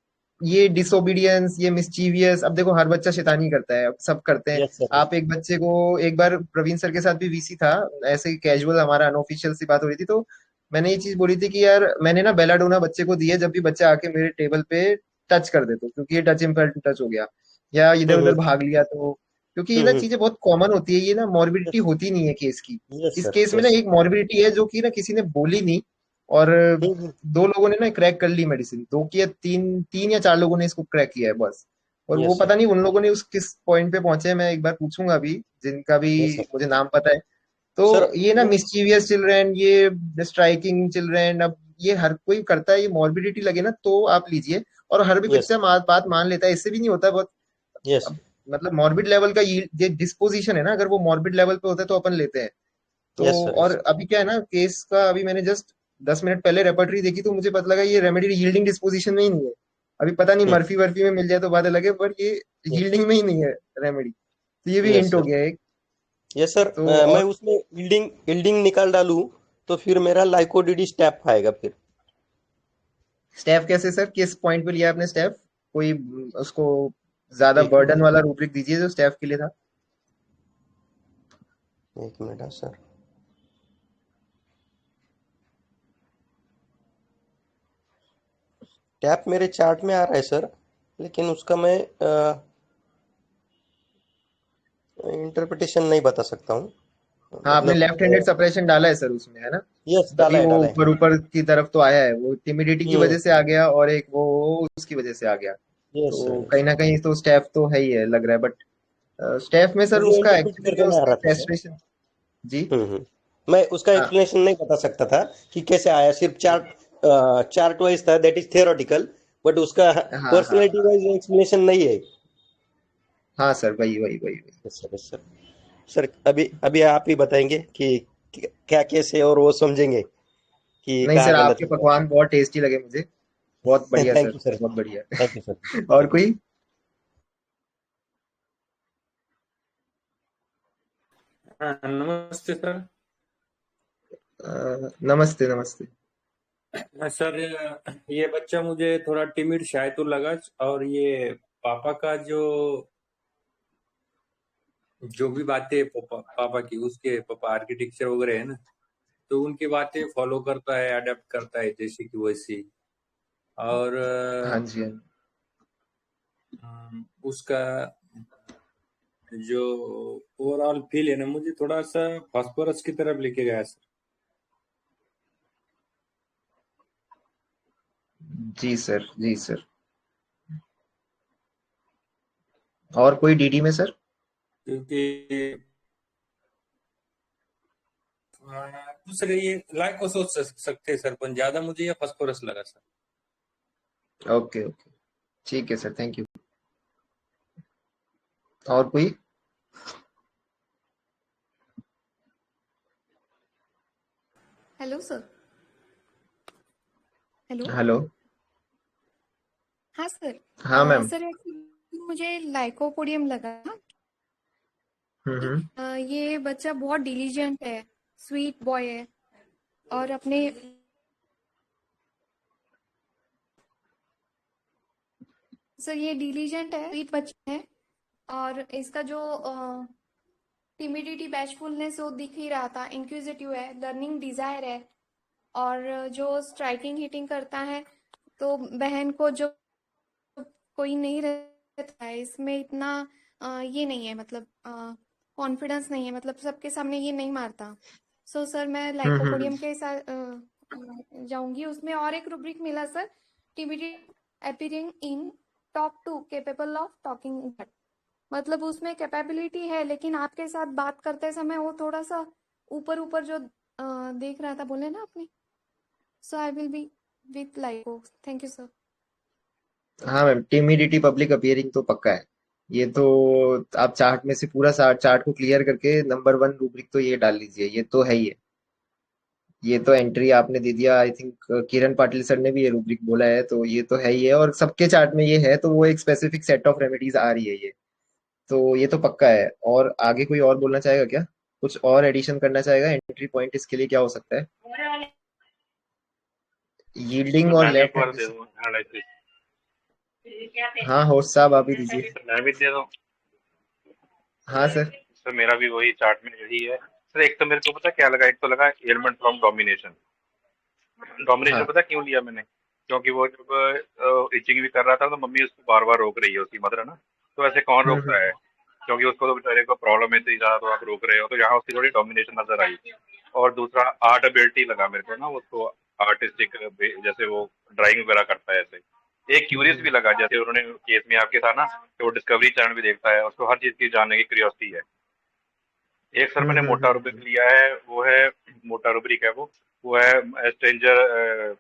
ये डिसोबीडियंस, ये मिस्चीवियस, अब देखो हर बच्चा शैतानी करता है, अब सब करते हैं। Yes sir. आप एक बच्चे को, एक बार प्रवीण सर के साथ भी वीसी था, ऐसे कैजुअल हमारा अनऑफिशियल सी बात हो रही थी, तो मैंने ये चीज बोली थी कि यार मैंने ना बेलाडोना बच्चे को दी है, जब भी बच्चा आके मेरे टेबल पे टच कर दे तो, क्योंकि ये टच इम्पैक्ट टच हो गया या इधर उधर हम्म भाग लिया तो, क्योंकि ये ना हम्म। चीजें बहुत कॉमन होती है। ये ना मॉर्बिडिटी होती नहीं है केस की। यस इस सर, केस में ना यस। एक मॉर्बिडिटी है जो कि ना किसी ने बोली नहीं, और हम्म। 2 लोगों ने ना क्रैक कर ली मेडिसिन, 2 या 3 या 4 लोगों ने इसको क्रैक किया है बस। और वो यस सर, पता नहीं उन लोगों ने उस किस पॉइंट पे पहुंचे हैं, मैं एक बार पूछूंगा अभी, जिनका भी यस सर। मुझे नाम पता है। तो सर ये ना वो, मिस्चीवियस चिल्ड्रेन, ये स्ट्राइकिंग चिल्ड्रेन, अब ये हर कोई करता है। ये मॉर्बिडिटी लगे ना तो आप लीजिए। और हर भी यस बच्चा बात मान लेता है, इससे भी नहीं होता बहुत। यस। अब मतलब मॉर्बिड लेवल का ये डिस्पोजिशन है ना, अगर वो मॉर्बिड लेवल पे होता है तो अपन लेते हैं। तो यस सर, और यस। अभी क्या है ना केस का, अभी मैंने जस्ट 10 मिनट पहले रेपर्टरी देखी तो मुझे पता लगा ये रेमेडी यील्डिंग डिस्पोजिशन में ही नहीं है। अभी पता नहीं हम्म। मर्फी वर्फी में मिल जाए तो बात अलग है, पर ये यस यील्डिंग में ही नहीं है रेमेडी। तो ये भी यस हिंट हो सर। गया एक। यस सर, तो मैं और उसमें बिल्डिंग निकाल डालूं तो फिर मेरा लाइकोडीडी स्टेप आएगा फिर। स्टेफ कैसे सर, किस पॉइंट पे लिया आपने स्टेफ? कोई उसको ज्यादा एक बर्डन मिनट, वाला रूब्रिक दीजिए जो स्टेफ के लिए था। एक मिनट हाँ सर। टैप मेरे चार्ट में आ रहा है सर, लेकिन उसका मैं इंटरप्रिटेशन नहीं बता सकता हूँ, हाँ आपने मतलब लेफ्ट हैंडेड सपरेशन डाला है सर उसमें, है ना? यस, डाला तभी है, वो डाला है। ऊपर ऊपर की तरफ तो आया है, वो टिमिडिटी की हम्म। वजह से आ गया और एक वो उसकी वजह से आ गया। यस सर, तो यस कहीं ना कहीं तो स्टेफ तो है ही है लग रहा है, बट स्टेफ में सर मुझे उसका इंटरप्रेट एक्चुअली करके में नहीं आ उसकी रहा था सर। फ्रस्ट्रेशन। जी। मैं उसका हाँ एक्सप्लेनेशन नहीं बता सकता था कि कैसे आया, सिर्फ चार्ट वाइज था, दैट इज थियोरेटिकल, बट उसका हाँ हाँ पर्सनैलिटी हाँ। वाइज एक्सप्लेनेशन नहीं है। हाँ सर, वही वही वही वही। Yes sir, yes sir. Sir अभी अभी आप ही बताएंगे कि क्या कैसे, और वो समझेंगे कि नहीं कहाँ सर, गलत आपके हो पकवान बहुत टेस्टी लगे मुझे। बहुत गया। बढ़िया थैंक सर, यू सर, बहुत बढ़िया। थैंक यू सर, और थैंक यू कोई? सर। हाँ, नमस्ते सर। नमस्ते नमस्ते। सर, ये बच्चा मुझे थोड़ा टिमिड शाय तो लगा, और ये पापा का जो जो भी बातें पापा की, उसके पापा आर्किटेक्चर वगैरह है ना, तो उनकी बातें फॉलो करता है, अडेप्ट करता है जैसे कि वैसी। और हाँ जी हाँ जी। उसका जो ओवरऑल फील है ना, मुझे थोड़ा सा फास्फोरस की तरफ लेके गया सर। जी सर, जी सर। और कोई डीडी में सर? क्योंकि दूसरे ये लाइक को सोच सकते हैं सर, पर ज्यादा मुझे ये फास्फोरस लगा सर। ओके ओके, ठीक है सर, थैंक यू। और कोई? Hello sir. हेलो। हेलो। हाँ सर। हाँ मैम। सर एक्चुअली मुझे लाइकोपोडियम लगा कि हम्म। ये बच्चा बहुत डिलीजेंट है, स्वीट बॉय है, और अपने सर ये डिलीजेंट है, स्वीट बच्चा है, और इसका जो टिमिडिटी, बैशफुलनेस वो दिख ही रहा था, इंक्विजिटिव है, लर्निंग डिजायर है, और जो स्ट्राइकिंग हिटिंग करता है तो बहन को जो कोई नहीं रहता है इसमें इतना ये नहीं है, मतलब कॉन्फिडेंस नहीं है, मतलब सबके सामने ये नहीं मारता। सो सर मैं हम्म। लाइकोपोडियम के साथ जाऊंगी। उसमें और एक रुब्रिक मिला sir, TBT appearing in top 2 capable of talking, मतलब उसमें कैपेबिलिटी है, लेकिन आपके साथ बात करते समय वो थोड़ा सा ऊपर ऊपर जो देख रहा था, बोले ना आपने। So I will be with lyco. Thank you sir. हाँ मैम, टिमिडिटी पब्लिक अपियरिंग तो पक्का है। ये तो आप चार्ट में से पूरा चार्ट को क्लियर करके नंबर 1 रूब्रिक तो ये डाल लीजिए, ये तो है ही है। ये तो एंट्री आपने दे दिया, I think Kiran Patil sir ने भी ये रूब्रिक बोला है, तो ये तो है ही है, और सबके चार्ट में ये है, तो वो एक स्पेसिफिक सेट ऑफ रेमेडीज आ रही है ये। तो ये तो पक्का है। और आगे कोई और बोलना चाहेगा क्या? कुछ और एडिशन करना चाहेगा? एंट्री पॉइंट इसके लिए क्या हो सकता है? यील्डिंग सर और मैं भी एक लेफ्ट बार हैंड। दे दूँ एनालिसिस। हाँ होस्ट साहब, आप ही दीजिए। सर मैं भी दे दूँ। हाँ सर। सर मेरा भी वही चार्ट में यही है सर। एक तो मेरे को पता क्या लगा, एक तो लगा एलिमेंट फ्रॉम डोमिनेशन। डोमिनेशन हाँ। पता क्यों लिया मैंने? क्योंकि वो जब इचिंग भी कर रहा था तो मम्मी उसको बार बार रोक रही है, उसकी मदर है ना। तो ऐसे कौन रोकता है? हम्म। क्योंकि उसको तो बेचारे को प्रॉब्लम है, इतनी ज्यादा, तो आप रोक रहे हो, तो यहाँ उसकी थोड़ी डोमिनेशन नजर आई। और दूसरा आर्ट एबिलिटी लगा मेरे को ना, उसको आर्टिस्टिक, जैसे वो ड्राइंग वगैरह करता है ऐसे। एक क्यूरियस भी हम्म। लगा, जैसे उन्होंने केस में आपके था ना कि वो डिस्कवरी चैनल भी देखता है, उसको हर चीज की जानने की क्यूरियोसिटी है। एक सर मैंने मोटा रूब्रिक हम्म। लिया है, वो है मोटा रूब्रिक है वो है स्ट्रेंजर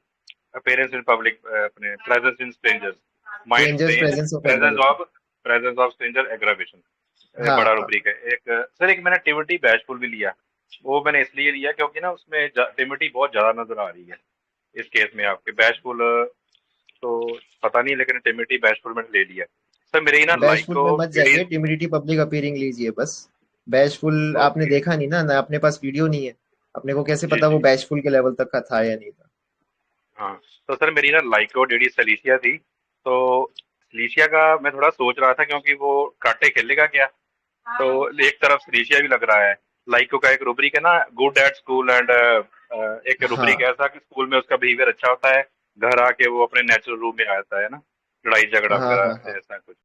appearance in public, अपने presence in strangers, mind strangers strain, presence of presence aggravation. of presence of stranger aggravation। हाँ बड़ा हाँ। रूब्रिक है एक। सर एक मैंने टिमिटी बैशफुल भी लिया। वो मैंने इसलिए लिया क्योंकि ना उसमें टिमिटी बहुत ज्यादा नजर आ रही है इस केस में। आपके बैशफुल तो पता नहीं, लेकिन टिमिटी बैशफुल मैंने ले लिया। सर मेरे ही ना बैशफुल लाइको में मत जेडी। जाइए, टिमिडिटी पब्लिक अपीयरिंग लीजिए बस। बैशफुल आपने ओके। देखा नहीं ना, ना अपने पास वीडियो नहीं है। अपने को कैसे जी पता वो जी। बैशफुल के लेवल तक का था या नहीं था? हाँ। तो सर मेरी ना लाइको डेडी सलीसिया थी। तो सलीसिया का मैं थोड़ा सोच रहा था, क्योंकि वो कांटे खेलेगा क्या। तो एक तरफ सलीसिया भी लग रहा है। लाइको का एक रूब्रिक है ना, गुड एट स्कूल एंड एक रूब्रिक हाँ ऐसा कि स्कूल में उसका बिहेवियर अच्छा होता है, घर आके वो अपने नेचुरल रूप में आ जाता है ना, लड़ाई झगड़ा हाँ हाँ वगैरह हाँ। ऐसा कुछ।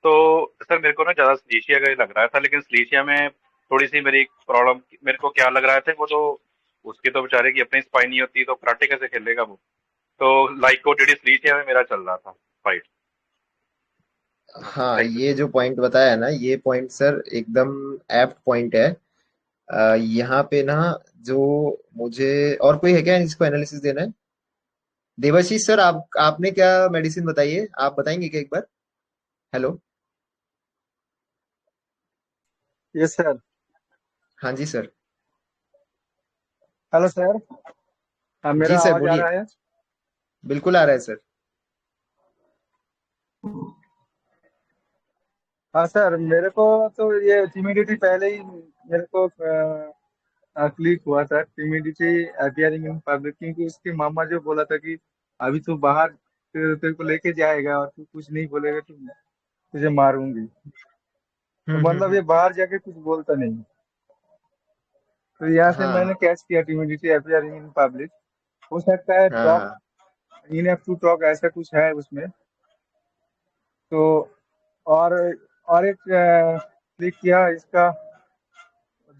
तो सर मेरे को ना ज्यादा सलीसिया का ही लग रहा था, लेकिन सलीसिया में थोड़ी सी मेरी प्रॉब्लम, मेरे को क्या लग रहा था, वो तो उसकी तो बेचारे की अपनी स्पाइन नहीं होती, तो कराटे कैसे खेलेगा वो। तो लाइको डेडी सलीसिया में मेरा चल रहा था फाइट। हाँ, थैंक यू। ये जो पॉइंट बताया ना, ये पॉइंट सर एकदम एप्ट पॉइंट है। यहाँ पे ना, जो मुझे और कोई है क्या इसको एनालिसिस देना है? देवाशीष सर, आपने क्या मेडिसिन बताई है, आप बताएंगे क्या एक बार? हेलो। Yes sir. हाँ जी सर। Hello sir. हाँ, जी मेरा सर, आवाज आ बोलिए। रहा है? बिल्कुल आ रहा है सर। हाँ सर, मेरे को तो ये टिमिडिटी पहले ही मेरे को क्लिक हुआ था। टिमिडिटी अपियरिंग इन पब्लिक, क्योंकि उसकी मामा जो बोला था कि अभी तू बाहर तेरे को लेके जाएगा और तू कुछ नहीं बोलेगा तो तुझे मारूंगी। तो मतलब हम्म। ये बाहर जाके कुछ बोलता नहीं। तो यहाँ से मैंने हाँ कैच किया टिमिडिटी अपियरिंग इन पब्लिक। हो सकता है हाँ टॉक, हाँ। इनएफ टू टॉक, ऐसा कुछ है उसमें। तो और और एक क्लिक किया इसका,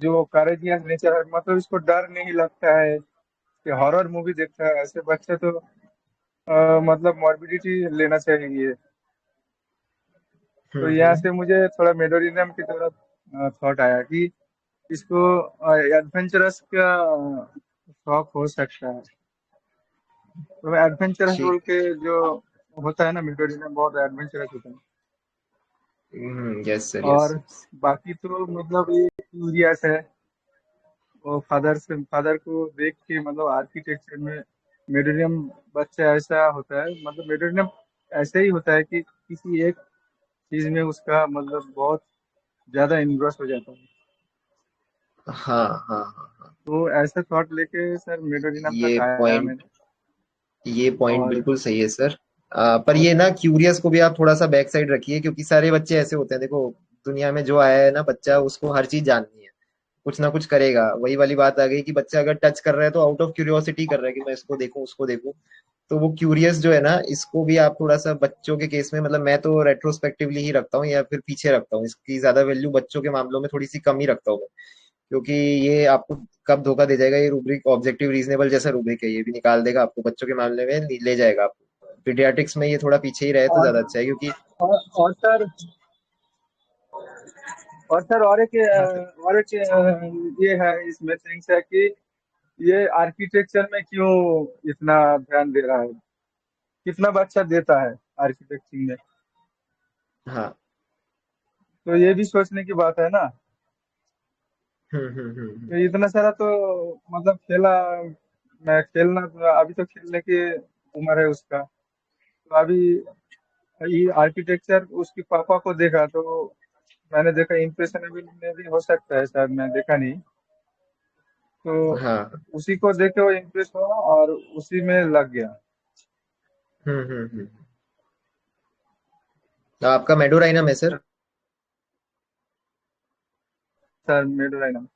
जो करेजियस नेचर है, मतलब इसको डर नहीं लगता है कि हॉरर मूवी देखता है। ऐसे बच्चे तो मतलब मॉर्बिडिटी लेना चाहिए। तो यहाँ हम्म। से मुझे थोड़ा मेडोरिज्म की तरफ थॉट आया कि इसको एडवेंचरस का शौक हो सकता है। तो एडवेंचरस बोल ठीक। के जो होता है ना, मेडोरिज्म बहुत एडवेंचरस होता है। Yes sir, yes. और बाकी तो मतलब ये क्यूरियस है। वो फादर को देख के, मतलब आर्किटेक्चर में मेडोरियम बच्चा ऐसा होता है, मतलब मेडोरियम ऐसे ही होता है कि किसी एक चीज में उसका मतलब बहुत ज्यादा इन्ग्रस हो जाता है। हाँ हाँ हाँ हाँ। तो ऐसा थॉट लेके सर मेडोरियम ये तक आया पॉइंट मैंने। ये पॉइंट और बिल्कुल सही है सर। पर और ये ना, क्यूरियस को भी आप थोड़ा सा बैक साइड रखिए, क्योंकि सारे बच्चे ऐसे होते हैं। देखो, दुनिया में जो आया है ना बच्चा, उसको हर चीज जाननी है, कुछ ना कुछ करेगा। वही वाली बात आ गई कि बच्चा अगर टच कर रहा है तो आउट ऑफ क्यूरियोसिटी कर रहा है कि मैं इसको देखूं, उसको देखूं। तो वो क्यूरियस जो है ना, इसको भी आप थोड़ा सा बच्चों के केस में, मतलब मैं तो रेट्रोस्पेक्टिवली ही रखता हूँ या फिर पीछे रखता हूँ, इसकी ज्यादा वैल्यू बच्चों के मामलों में थोड़ी सी कम ही रखता हूँ मैं। क्योंकि ये आपको कब धोखा दे जाएगा, ये रूब्रिक ऑब्जेक्टिव रीजनेबल जैसा रूब्रिक है, ये भी निकाल देगा आपको, बच्चों के मामले में ले जाएगा आपको। पीडियाट्रिक्स में ये थोड़ा पीछे ही रहे तो और ज्यादा अच्छा है, क्योंकि और सर, हाँ सर। और एक ये है इसमें थिंग्स है कि ये आर्किटेक्चर में क्यों इतना ध्यान दे रहा है, कितना बच्चा देता है आर्किटेक्चर में। हाँ। तो ये भी सोचने की बात है ना। हम्म। तो इतना सारा तो मतलब मैं खेलना तो अभी तो खेलने की उम्र है उसका। तो अभी ये आर्किटेक्चर उसके पापा को देखा तो मैंने देखा इम्प्रेशन अभी में भी हो सकता है, शायद मैं देखा नहीं। तो हाँ। उसी को देख के वो इम्प्रेस हुआ और उसी में लग गया। हम्म। तो आपका मेडोराइनम है sir? Sir Medorrhinum.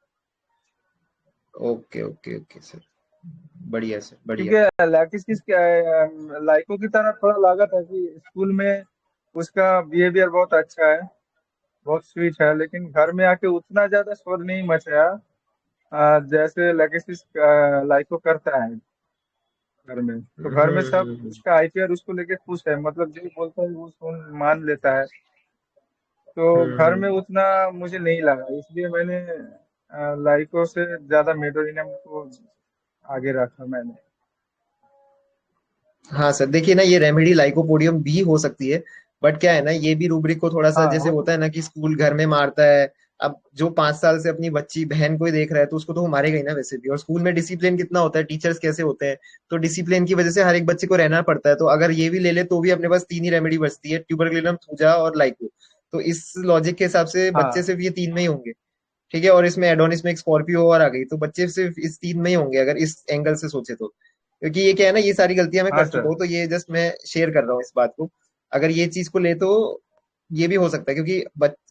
Okay okay okay sir. बढ़िया सर, बढ़िया। क्योंकि लैटिस किस लाइको की तरह थोड़ा लगा था कि स्कूल में उसका बिहेवियर बहुत अच्छा है, बहुत स्वीट है, लेकिन घर में आके उतना ज्यादा शोर नहीं मचाया जैसे लेगेसिस लाइको करता है घर में। तो घर में सब हम्म। उसका आईपीआर उसको लेके खुश है, मतलब जो बोलता है वो सुन मान लेता है। तो घर में हम्म। उतना मुझे नहीं लगा, इसलिए मैंने लाइको से ज्यादा मेडोरिनम को आगे रखा मैंने। हाँ सर, देखिए ना, ये रेमेडी लाइकोपोडियम भी हो सकती है। बट क्या है ना, ये भी रूब्रिक को थोड़ा सा, हाँ जैसे हो होता है ना कि स्कूल घर में मारता है। अब जो 5 साल से अपनी बच्ची बहन को ही देख रहा है, तो उसको तो वो मारेगा ही ना वैसे भी। और स्कूल में डिसिप्लिन कितना होता है, टीचर्स कैसे होते हैं, तो डिसिप्लिन की वजह से हर एक बच्चे को रहना पड़ता है। तो अगर ये भी ले ले तो भी अपने पास तीन ही रेमेडी बचती है, ट्यूबरकुलिनम, थूजा और लाइको। तो इस लॉजिक के हिसाब से बच्चे हाँ सिर्फ ये तीन में ही होंगे। ठीक है, और इसमें एडोनिस में एक स्कॉर्पियो और आ गई, तो बच्चे सिर्फ इस तीन में ही होंगे अगर इस एंगल से सोचे तो। क्योंकि ये क्या है ना, ये सारी गलतियां मैं हाँ कर चुका सर। हूँ, तो ये जस्ट मैं शेयर कर रहा हूँ इस बात को। अगर ये चीज को ले तो ये भी हो सकता है, क्योंकि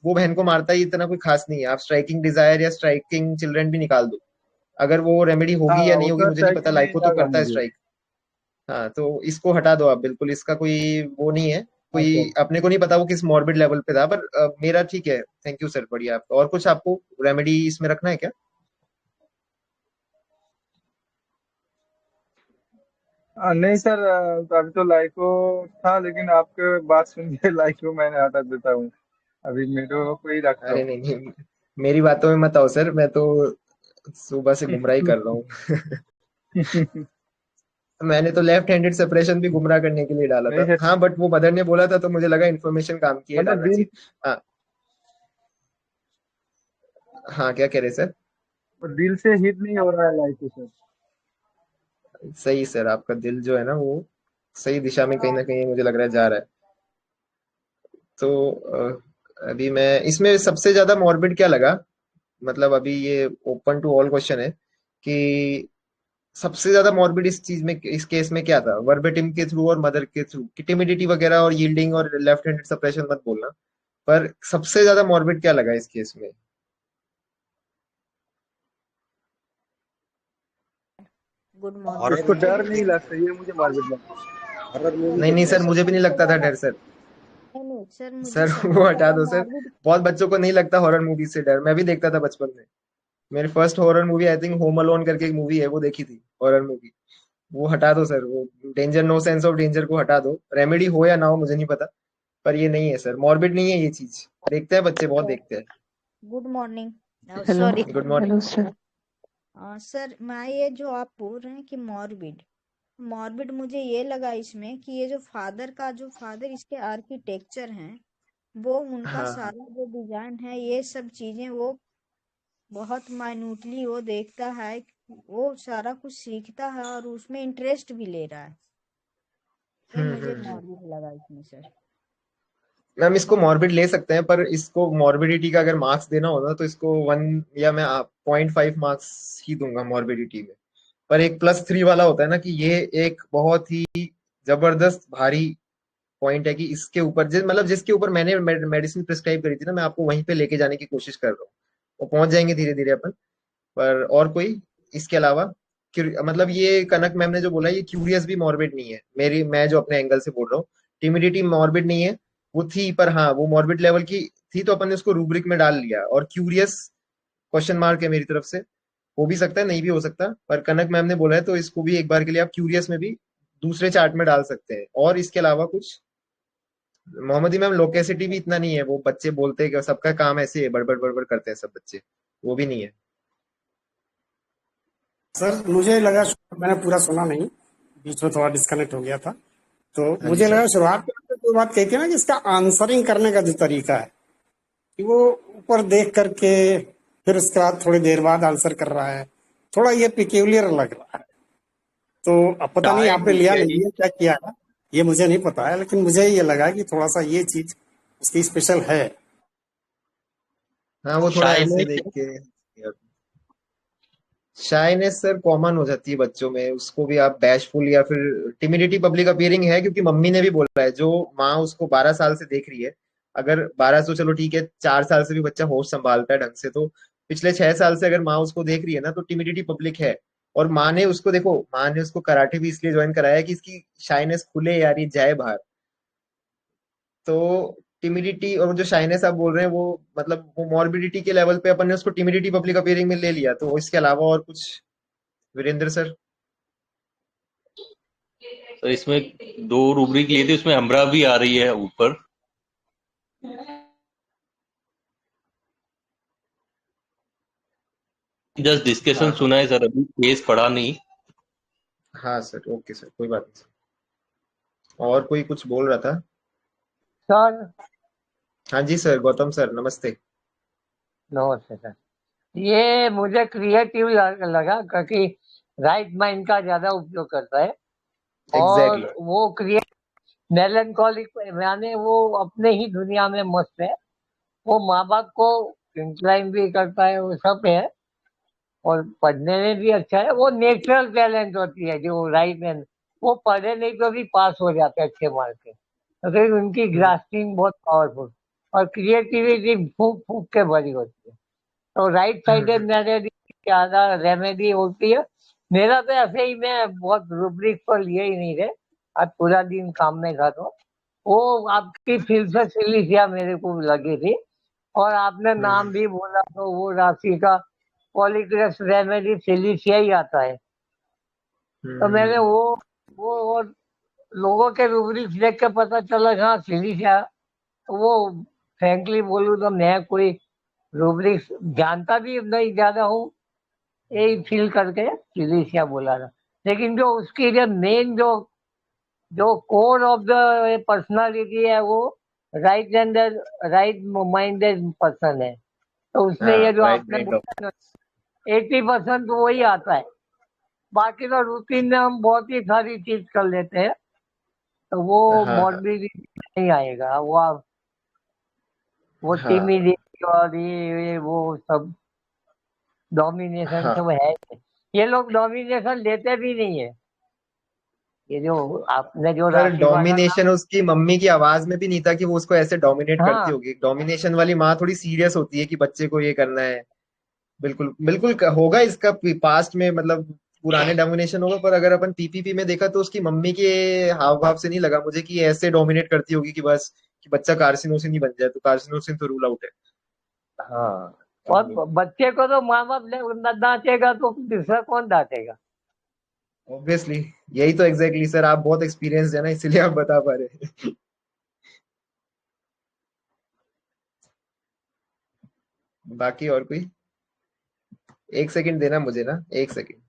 वो बहन को मारता ही इतना कोई खास नहीं है। आप स्ट्राइकिंग डिजायर या स्ट्राइकिंग चिल्ड्रन भी निकाल दो, अगर वो रेमेडी हाँ होगी या नहीं होगी उतना मुझे नहीं पता, स्ट्राइकिंग नहीं लाइको तो लगा करता है मुझे। स्ट्राइक। हाँ, तो इसको हटा दो आप बिल्कुल, इसका कोई वो नहीं है। अच्छा। कोई अपने को नहीं पता वो किस मॉर्बिड लेवल पे था, पर मेरा ठीक है। थैंक यू सर, बढ़िया। आपका और कुछ आपको रेमेडी इसमें रखना है क्या? नहीं सर, अभी तो लाइको था, लेकिन आपके बात सुन के लाइको मैंने हटा देता हूँ। अभी मेरे को ही रखता अरे हूँ। नहीं नहीं, मेरी बातों में मत आओ सर, मैं तो सुबह से गुमराही कर रहा हूँ। मैंने तो लेफ्ट हैंडेड सेपरेशन भी गुमराह करने के लिए डाला नहीं था। सर, हाँ, बट वो मदर ने बोला था तो मुझे लगा इन्फॉर्मेशन काम की है, मतलब डालना दिल, चाहिए। हाँ। हाँ, क्या कह रहे सर? दिल से हिट नहीं हो रहा है लाइको सर। सही सर, आपका दिल जो है ना वो सही दिशा में कहीं ना कहीं मुझे लग रहा है जा रहा है। तो अभी मैं इसमें सबसे ज्यादा मॉर्बिड क्या लगा, मतलब अभी ये ओपन टू ऑल क्वेश्चन है कि सबसे ज्यादा मॉर्बिड इस चीज में, इस केस में क्या था, वर्बेटिम के थ्रू और मदर के थ्रू की टिमिडिटी वगैरह और यील्डिंग और लेफ्ट हैंडेड सप्रेशन मत बोलना, पर सबसे ज्यादा मॉर्बिड क्या लगा इस केस में? Good horror morning. उसको मूवी डर नहीं नहीं देखना लगता, ये मुझे मालूम लगा। हॉरर मूवी नहीं नहीं देखना है सर, मुझे भी सर। नहीं सबसे लगता था ज्यादा डर सर। नहीं नहीं सर, मुझे सर सबसे वो हटा ज्यादा दो सर। मॉर्बिड। बहुत बच्चों को नहीं लगता हॉरर मूवी से डर, मैं भी देखता था बचपन में। मेरी first horror movie I think home alone करके एक मूवी है, वो देखी थी हॉरर मूवी। वो हटा दो सर, वो danger, no sense of danger को हटा दो, रेमेडी हो या ना हो मुझे नहीं पता, पर ये नहीं है सर, मॉर्बिड नहीं है ये चीज। देखते हैं बच्चे, बहुत सर देखते हैं। Good morning. Hello. Sorry. Good morning. Hello sir. Sir मैं ये जो आप बोल रहे हैं कि मॉर्बिड, मॉर्बिड मुझे ये लगा इसमें कि ये जो फादर इसके आर्किटेक्चर हैं, वो उनका हाँ हाँ। सारा जो डिजाइन है, ये सब चीजें वो बहुत माइन्यूटली वो देखता है, वो सारा कुछ सीखता है और उसमें इंटरेस्ट भी ले रहा है। ये मुझे हम्म। मॉर्बिड लगा इसमें सर। मैम इसको मॉर्बिड ले सकते हैं, पर इसको मॉर्बिडिटी का अगर मार्क्स देना हो ना तो इसको 1 या मैं 0.5 मार्क्स ही दूंगा मॉर्बिडिटी में। पर एक +3 वाला होता है ना कि ये एक बहुत ही जबरदस्त भारी पॉइंट है कि इसके ऊपर मतलब जिसके ऊपर मैंने मेडिसिन प्रिस्क्राइब करी थी ना, मैं आपको वहीं पे लेके जाने की कोशिश कर रहा हूँ। वो पहुंच जाएंगे धीरे धीरे अपन। पर और कोई इसके अलावा मतलब ये कनक मैम ने जो बोला ये क्यूरियस भी मॉर्बिड नहीं है, मैं जो अपने एंगल से बोल रहा हूँ। टिमिडिटी मॉर्बिड नहीं है, वो थी, पर हाँ वो मॉर्बिड लेवल की थी तो अपन ने उसको रूब्रिक में डाल लिया। और क्यूरियस क्वेश्चन मार्क है मेरी तरफ से, हो भी सकता है नहीं भी हो सकता, पर कनक मैम ने बोला है तो इसको भी एक बार के लिए आप क्यूरियस में भी दूसरे चार्ट में डाल सकते हैं। और इसके अलावा कुछ, मोहम्मदी मैम लोकेसिटी भी इतना नहीं है, वो बच्चे बोलते हैं कि सबका काम ऐसे है, बड़बड़ बड़बड़ करते हैं सब बच्चे, वो भी नहीं है। सर मुझे लगा, मैंने पूरा सुना नहीं, बीच में थोड़ा डिस्कनेक्ट हो गया था। तो हाँ जी मुझे लगा सर। शुरुआत में जो बात कही थी ना कि इसका आंसरिंग करने का जो तरीका है कि वो ऊपर देख करके फिर उसके बाद थोड़ी देर बाद आंसर कर रहा है, थोड़ा ये पिक्यूलियर लग रहा है। तो अब पता नहीं शायद आपने लिया ये नहीं लिया क्या किया है, ये मुझे नहीं पता है, लेकिन मुझे ये लगा कि थोड़ा सा ये चीज उसकी स्पेशल है। हाँ वो थोड़ा शायद ऐसे देख के, शाइनेस सर कॉमन हो जाती है बच्चों में, उसको भी आप बैशफुल या फिर टिमिडिटी पब्लिक अपीयरिंग है, क्योंकि मम्मी ने भी बोला है, जो माँ उसको 12 साल से देख रही है, अगर 12 तो चलो ठीक है, 4 साल से भी बच्चा होश संभालता है ढंग से, तो पिछले 6 साल से अगर माँ उसको देख रही है ना तो टिमिडिटी पब्लिक है। और माँ ने उसको, देखो माँ ने उसको कराटे भी इसलिए ज्वाइन कराया कि इसकी शाइनेस खुले यार, ये जाए बाहर। तो टिमिडिटी और जो शाइनेस आप बोल रहे हैं वो मतलब वो मॉर्बिडिटी के लेवल पे अपन ने उसको टिमिडिटी पब्लिक अपीयरिंग में ले लिया, तो इसके अलावा और कुछ वीरेंद्र सर? तो इसमें 2 रूब्रिक लिए थे, उसमें अम्ब्रा भी आ रही है ऊपर। जस्ट डिस्कशन हाँ सुना है सर, अभी केस पढ़ा नहीं। हाँ सर, ओके सर, कोई बात नहीं सर। और कोई कुछ बोल रहा था? सर हाँ जी सर, गौतम सर नमस्ते। नमस्ते सर। ये मुझे क्रिएटिव लगा क्योंकि राइट माइंड का ज्यादा उपयोग करता है और एग्जैक्टली। वो क्रिएट मेलनकॉलिक यानी वो अपने ही दुनिया में मस्त है। वो माँ बाप को इंक्लाइन भी करता है, वो सब है और पढ़ने में भी अच्छा है। वो नेचुरल टैलेंट होती है जो राइट मैन, वो पढ़े नहीं तो भी पास हो जाते हैं अच्छे मार्क के, तो फिर उनकी ग्रास्पिंग बहुत पावरफुल और क्रिएटिविटी फूक फूक के भरी होती है। तो राइट साइडेड मेथड ज्यादा रेमेडी होती है। मेरा तो ऐसे ही, मैं बहुत रूब्रिक पर लिए ही नहीं थे, आज पूरा दिन काम में था, तो वो आपकी फिर से सिलिसिया मेरे को लगी थी। और आपने नाम भी बोला तो वो राशि का पॉलीग्रेस रेमेडी सिलिसिया ही आता है। तो मैंने वो वो और लोगों के रूबरिक्स देख के पता चला हाँ सिलिशिया। तो वो फ्रैंकली बोलूँ तो मैं कोई रूबरिक्स जानता भी नहीं ज्यादा हूँ, यही फील करके सिलिशिया बोला था। लेकिन जो उसकी जो मेन जो जो कोर ऑफ द पर्सनालिटी है वो right handed right minded person है। तो उसमें हाँ, ये जो राइट आपने ब्रेन बोला डॉक्टर। ना 80% तो वही आता है। बाकी तो रूटीन में हम बहुत ही सारी चीज कर लेते हैं, तो वो हाँ हाँ मॉर्बिडिटी नहीं आएगा। वो हाँ टिमिडिटी और ये वो सब डोमिनेशन हाँ। सब है। ये लोग डोमिनेशन लेते भी नहीं है। ये जो आपने जो सर राशि वाला डोमिनेशन उसकी मम्मी की आवाज में भी नहीं था कि वो उसको ऐसे डोमिनेट करती हाँ होगी। डोमिनेशन वाली माँ थोड़ी सीरियस होती है कि बच्चे को ये करना है। बिल्कुल बिल्कुल होगा इसका पास्ट में, मतलब पुराने डोमिनेशन होगा, पर अगर अपन पीपीपी में देखा तो उसकी मम्मी के हाव भाव से नहीं लगा मुझे कि ये ऐसे डोमिनेट करती होगी कि बस कि बच्चा कार्सिनोसिन ही बन जाए। तो कार्सिनोसिन तो रूल आउट है। हाँ। और अब बच्चे को तो माँ बाप डांटेगा तो दूसरा कौन डांटेगा। ऑब्वियसली यही तो एग्जैक्टली सर, आप बहुत एक्सपीरियंस है ना, इसीलिए आप बता पा रहे हैं। बाकी और कोई? एक सेकंड देना मुझे ना, एक सेकंड।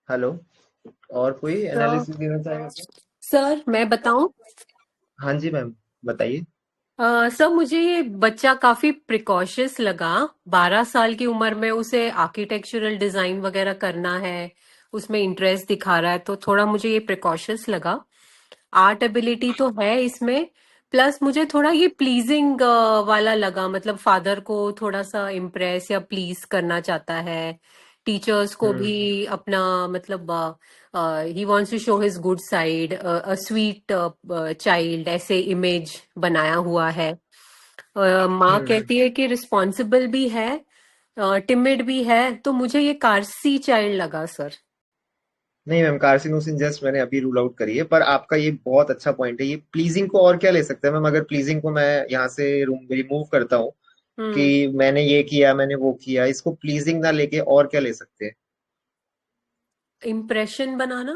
हेलो, और कोई सर एनालिसिस देना चाहेगा सर? सर मैं बताऊं। हाँ जी मैम, बताइए। सर मुझे ये बच्चा काफी प्रिकॉशियस लगा। 12 साल की उम्र में उसे आर्किटेक्चरल डिजाइन वगैरह करना है, उसमें इंटरेस्ट दिखा रहा है, तो थोड़ा मुझे ये प्रिकॉशियस लगा। आर्ट एबिलिटी तो है इसमें, प्लस मुझे थोड़ा ये प्लीजिंग वाला लगा, मतलब फादर को थोड़ा सा इम्प्रेस या प्लीज करना चाहता है, टीचर्स को भी हम्म अपना, मतलब ही wants to show his good side, a sweet child, ऐसे इमेज बनाया हुआ है। माँ हम्म। कहती है कि रिस्पॉन्सिबल भी है, टिमिड भी है, तो मुझे ये कारसी चाइल्ड लगा सर। नहीं मैम, कार्सिनोसिन जस्ट मैंने अभी रूल आउट करी है, पर आपका ये बहुत अच्छा पॉइंट है। ये प्लीजिंग को और क्या ले सकते हैं मैम? अगर प्लीजिंग को मैं यहाँ से रिमूव करता हूँ हम्म। कि मैंने ये किया मैंने वो किया, इसको प्लीजिंग ना लेके और क्या ले सकते हैं? इम्प्रेशन बनाना।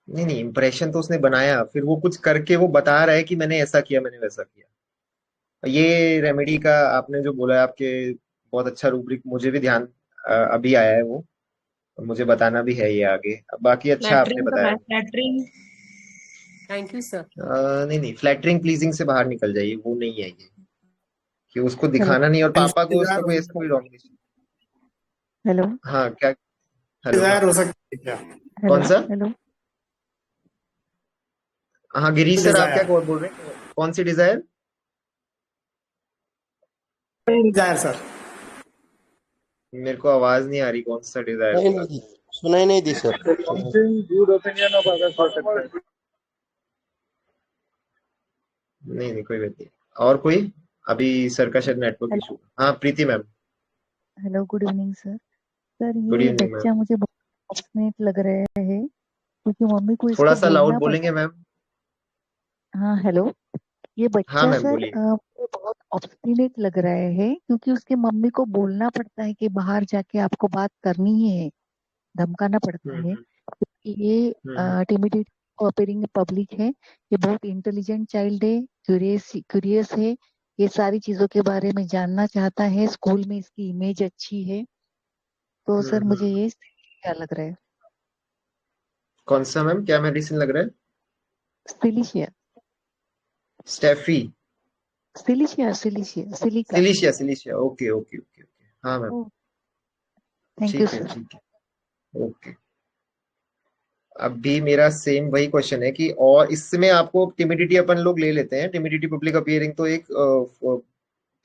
नहीं नहीं, इंप्रेशन तो उसने बनाया, फिर वो कुछ करके वो बता रहा है कि मैंने ऐसा किया मैंने वैसा किया। ये रेमेडी का आपने जो बोला है आपके, बहुत अच्छा रूब्रिक, मुझे भी ध्यान अभी आया है वो, और मुझे बताना भी है ये आगे। बाकी अच्छा आपने फ्लैटरिंग तो बताया। है, फ्लैटरिंग। Thank you sir. नहीं नहीं, फ्लैटरिंग प्लीजिंग से बाहर निकल जाइए, वो नहीं है ये, कि उसको हेलो, दिखाना नहीं, और पापा को डिजायर उसका हो कोई ऐसा सकता कोई डोमिनेशन। हेलो हाँ क्या? हेलो, हाँ। डिजायर हो सकती है क्या? कौन हेलो सा? हेलो। हाँ गिरीश सर, आप क्या डिजायर, बोल रहे हैं? कौन सी डिजायर? Dzire sir. मेरे को आवाज नहीं आ रही, कौन सा डिजायर नहीं बोला? नहीं दी, सुनाई नहीं दी sir. Something good opinion of others हो सकता है। नहीं नहीं, कोई बात नहीं। और कोई? अभी सर का शायद नेटवर्क हेलो इशू। हाँ Preeti ma'am. Hello, good evening sir. Sir good ये इवनिंग मैम। बच्चा मुझे बहुत ऑब्स्टिनेट लग रहा है, क्योंकि मम्मी को थोड़ा इसको सा लाउड बोलना बोलेंगे पड़ता मैम? है। हाँ हेलो। ये हाँ बच्चा मैम सर बोलिए। मुझे बहुत ऑब्स्टिनेट लग रहा है, क्योंकि उसके मम्मी को बोलना पड़ता है कि बाहर जाके आपको बात करनी ही है, धमकाना पड़ता है। हम्म क्योंकि ये हम्म टिमिडेट अपीयरिंग पब्लिक है, ये बहुत इंटेलिजेंट चाइल्ड है, क्यूरियस है, ये सारी चीजों के बारे में जानना चाहता है, स्कूल में इसकी इमेज अच्छी है। तो सर मुझे हम्म। ये क्या लग रहा है? कौन सा मैम, क्या मेडिसिन लग रहा है? Silicea staphy? Silicea silicea silica. Silicea silicea, okay okay okay okay, हाँ मैम। ओ, थैंक यू ठीक है सर। ठीक है, ओके। अभी मेरा सेम वही क्वेश्चन है कि, और इसमें आपको टिमिडिटी अपन लोग ले लेते हैं, टिमिडिटी पब्लिक अपीयरिंग तो एक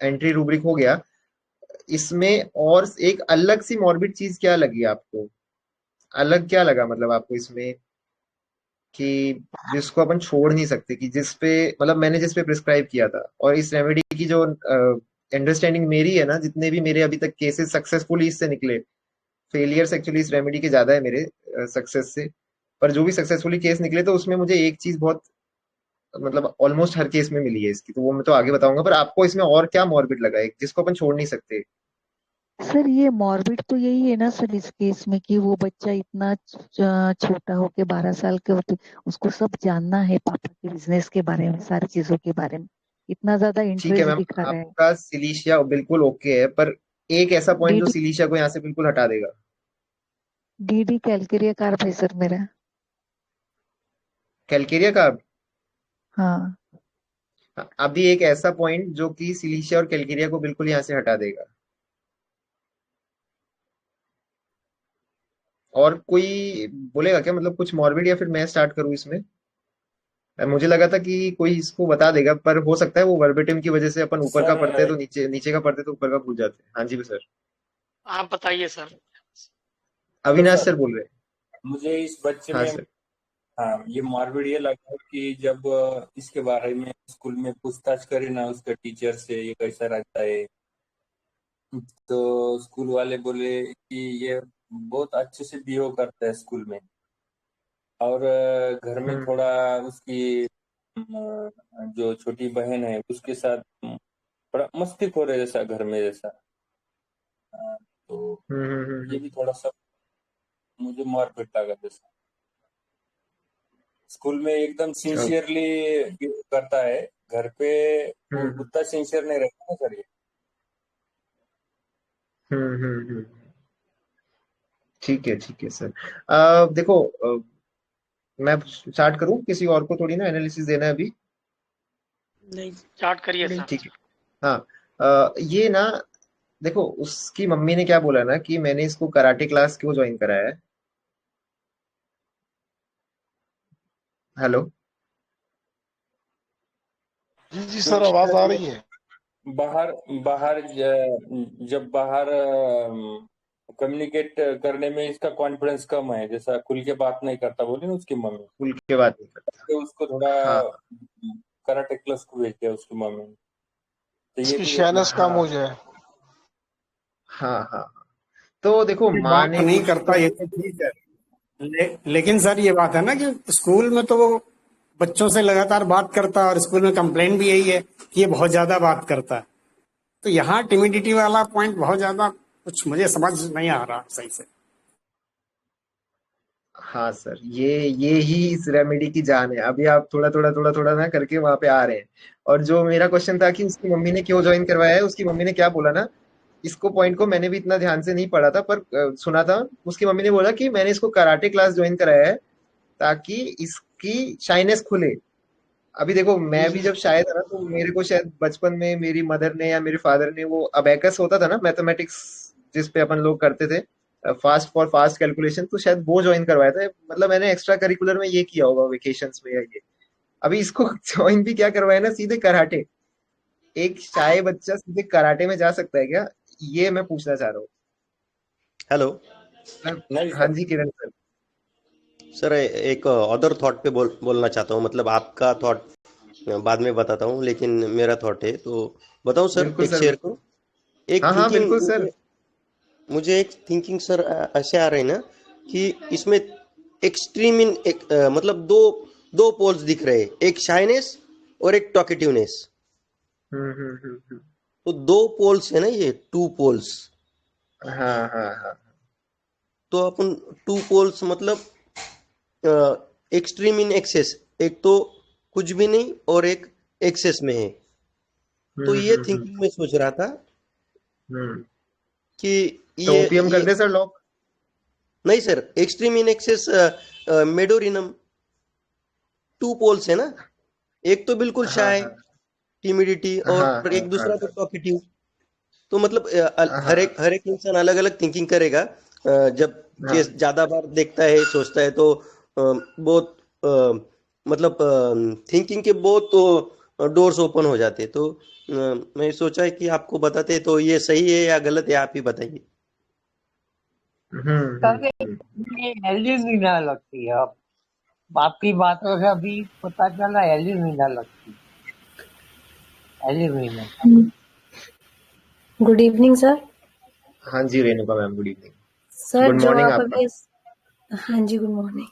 एंट्री रूब्रिक हो गया। इसमें और एक अलग सी मॉर्बिड चीज क्या लगी आपको? अलग क्या लगा मतलब आपको इसमें कि जिसको अपन छोड़ नहीं सकते, कि जिस पे मतलब मैंने जिस पे प्रिस्क्राइब किया था, और इस रेमेडी की जो अंडरस्टैंडिंग मेरी है ना, जितने भी मेरे अभी तक केसेस सक्सेसफुली इससे निकले, फेलियर्स एक्चुअली इस रेमेडी के ज्यादा है मेरे सक्सेस से, पर जो भी सक्सेसफुली केस निकले तो उसमें मुझे एक चीज बहुत मतलब ऑलमोस्ट हर केस में मिली है इसकी, तो वो मैं तो आगे बताऊंगा, पर आपको इसमें और क्या मॉर्बिड लगा है जिसको अपन छोड़ नहीं सकते? सर ये मॉर्बिड तो यही है ना सर इस केस में कि वो बच्चा इतना छोटा होके 12 साल के होते उसको सब जानना है, पापा के बिजनेस के बारे में, सारी चीजों के बारे में इतना ज्यादा ठीक है इंटरेस्ट मैम, दिखा रहा है। आपका सिलीशिया बिल्कुल ओके है, पर एक ऐसा पॉइंट जो डीडी सिलीशिया को यहाँ से बिल्कुल हटा देगा। डीडी कैलकेरिया कार्ब है सर मेरा। कैलकेरिया का हाँ। अभी एक ऐसा पॉइंट जो कि सिलीशिया और कैलकेरिया को बिल्कुल यहाँ से हटा देगा। और कोई बोलेगा क्या, मतलब कुछ मॉर्बिड, या फिर मैं स्टार्ट करूँ इसमें? मुझे लगा था कि कोई इसको बता देगा, पर हो सकता है वो वर्बेटिम की वजह से अपन ऊपर का पढ़ते हैं सर तो नीचे, नीचे का पढ़ते तो ऊपर का भूल जाते हैं। हाँ जी सर। आप बताइए sir. Hello Avinash sir, sir बोल रहे हैं। मुझे इस बच्चे हाँ में सर। हाँ ये मॉर्बिड ये लगा कि जब इसके बारे में स्कूल में पूछताछ करी ना उसके टीचर से, ये कैसा रहता है, तो स्कूल वाले बोले कि ये बहुत अच्छे से बिहेव करता है स्कूल में, और घर में हम्म थोड़ा उसकी जो छोटी बहन है उसके साथ थोड़ा मस्तीखोर है जैसा घर में जैसा। तो हम्म हम्म ये हम्म भी थोड़ा सा मुझे मॉर्बिड लगा जैसा। स्कूल में एकदम हम्म सिंसियरली करता है, घर पे हम्म उतना सिंसियर नहीं रहता ना सर ये। हम्म। ठीक है सर। देखो, मैं स्टार्ट करूं, किसी और को थोड़ी ना एनालिसिस देना है अभी? नहीं, स्टार्ट करिए सर। ठीक है। हाँ, ये ना, देखो उसकी मम्मी ने क्या बोला ना कि मैंने इसको कराटे क्लास क्यों ज्वाइन कराया है। हेलो। जी जी तो सर, आवाज आ सर रही है। बाहर बाहर जब बाहर कम्युनिकेट करने में इसका कॉन्फिडेंस कम है, जैसा खुल के बात नहीं करता बोली ना उसकी मम्मी, खुल के बात नहीं करता। तो उसको थोड़ा हाँ कराटे क्लास को भेज दिया उसकी मम्मी ने। तो ये इसकी भी एक शैनेस कम हाँ हो जाए। हाँ। तो देखो, ये माँ बात ने नहीं कुछ करता तो ये तो ठीक है। लेकिन सर ये बात है ना कि स्कूल में तो वो बच्चों से लगातार बात करता है और स्कूल में कंप्लेंट भी यही है कि ये बहुत ज्यादा बात करता है। तो यहाँ टिमिडिटी वाला पॉइंट बहुत ज्यादा कुछ मुझे समझ नहीं आ रहा सही से। हाँ सर, ये ही इस रेमेडी की जान है। अभी आप थोड़ा थोड़ा ना करके वहां पे आ रहे हैं। और जो मेरा क्वेश्चन था कि उसकी मम्मी ने क्यों ज्वाइन करवाया है, उसकी मम्मी ने क्या बोला ना, इसको पॉइंट को मैंने भी इतना ध्यान से नहीं पढ़ा था, पर सुना था। उसकी मम्मी ने बोला कि मैंने इसको कराटे क्लास ज्वाइन कराया है ताकि इसकी शाइनेस खुले। अभी देखो, मैं भी जब शायद था ना, तो मेरे को शायद बचपन में मेरी मदर ने या मेरे फादर ने वो अबेकस होता था ना, मैथमेटिक्स, जिस पे अपन लोग करते थे फास्ट फॉर फास्ट कैलकुलेशन, तो शायद वो ज्वाइन करवाया था। मतलब मैंने एक्स्ट्रा करिकुलर में ये किया होगा वेकेशंस में या ये। अभी इसको ज्वाइन भी क्या करवाया ना, सीधे कराटे। एक शाय बच्चा सीधे कराटे में जा सकता है क्या? ये मैं पूछना चाह रहा हेलो हूँ। नहीं हाँ सर। जी किरण सर। सर, एक अदर थॉट पे बोलना चाहता हूँ। मतलब आपका थॉट बाद में बताता हूँ, लेकिन मेरा थॉट है तो बताऊँ सर, बिल्कुल एक सर, शेयर बिल्कुल। करूँ। एक हाँ हाँ थिंकिंग बिल्कुल सर। मुझे मुझे एक थिंकिंग सर ऐसे आ रही ना कि इसमें एक्सट्रीम इन एक मतलब दो दो पोल्स दिख रहे हैं, एक शाइनेस और एक टॉकेटिवनेस। हम्म। तो दो पोल्स है ना, ये टू पोल्स। हाँ। तो अपन टू पोल्स मतलब एक्सट्रीम इन एक्सेस, एक तो कुछ भी नहीं और एक एक्सेस में है। तो ये हम्म। थिंकिंग में सोच रहा था हम्म। कि तो ये ओपीएम कर ये दे सर लॉक? नहीं sir, extreme in excess medorrhinum, two poles है ना। एक तो बिल्कुल हाँ शाय हाँ टिमिडिटी हाँ और हाँ एक हाँ दूसरा तो टॉकेटिव। तो मतलब हाँ हर एक इंसान अलग अलग थिंकिंग करेगा। जब हाँ केस ज्यादा बार देखता है सोचता है तो बहुत मतलब थिंकिंग के बहुत डोर्स ओपन हो जाते हैं। तो मैं सोचा है कि आपको बताते, तो ये सही है या गलत है, आप ही बताइए। सर ये एल्यूमिना लगती है। अब आपकी बातों से अभी पता चला एल्यूमिना लगती है, एल्यूमिना। Good evening sir. हाँ जी Renuka ma'am, good evening. Sir good जो मॉर्निंग आप आपका। अभी हाँ जी गुड मॉर्निंग।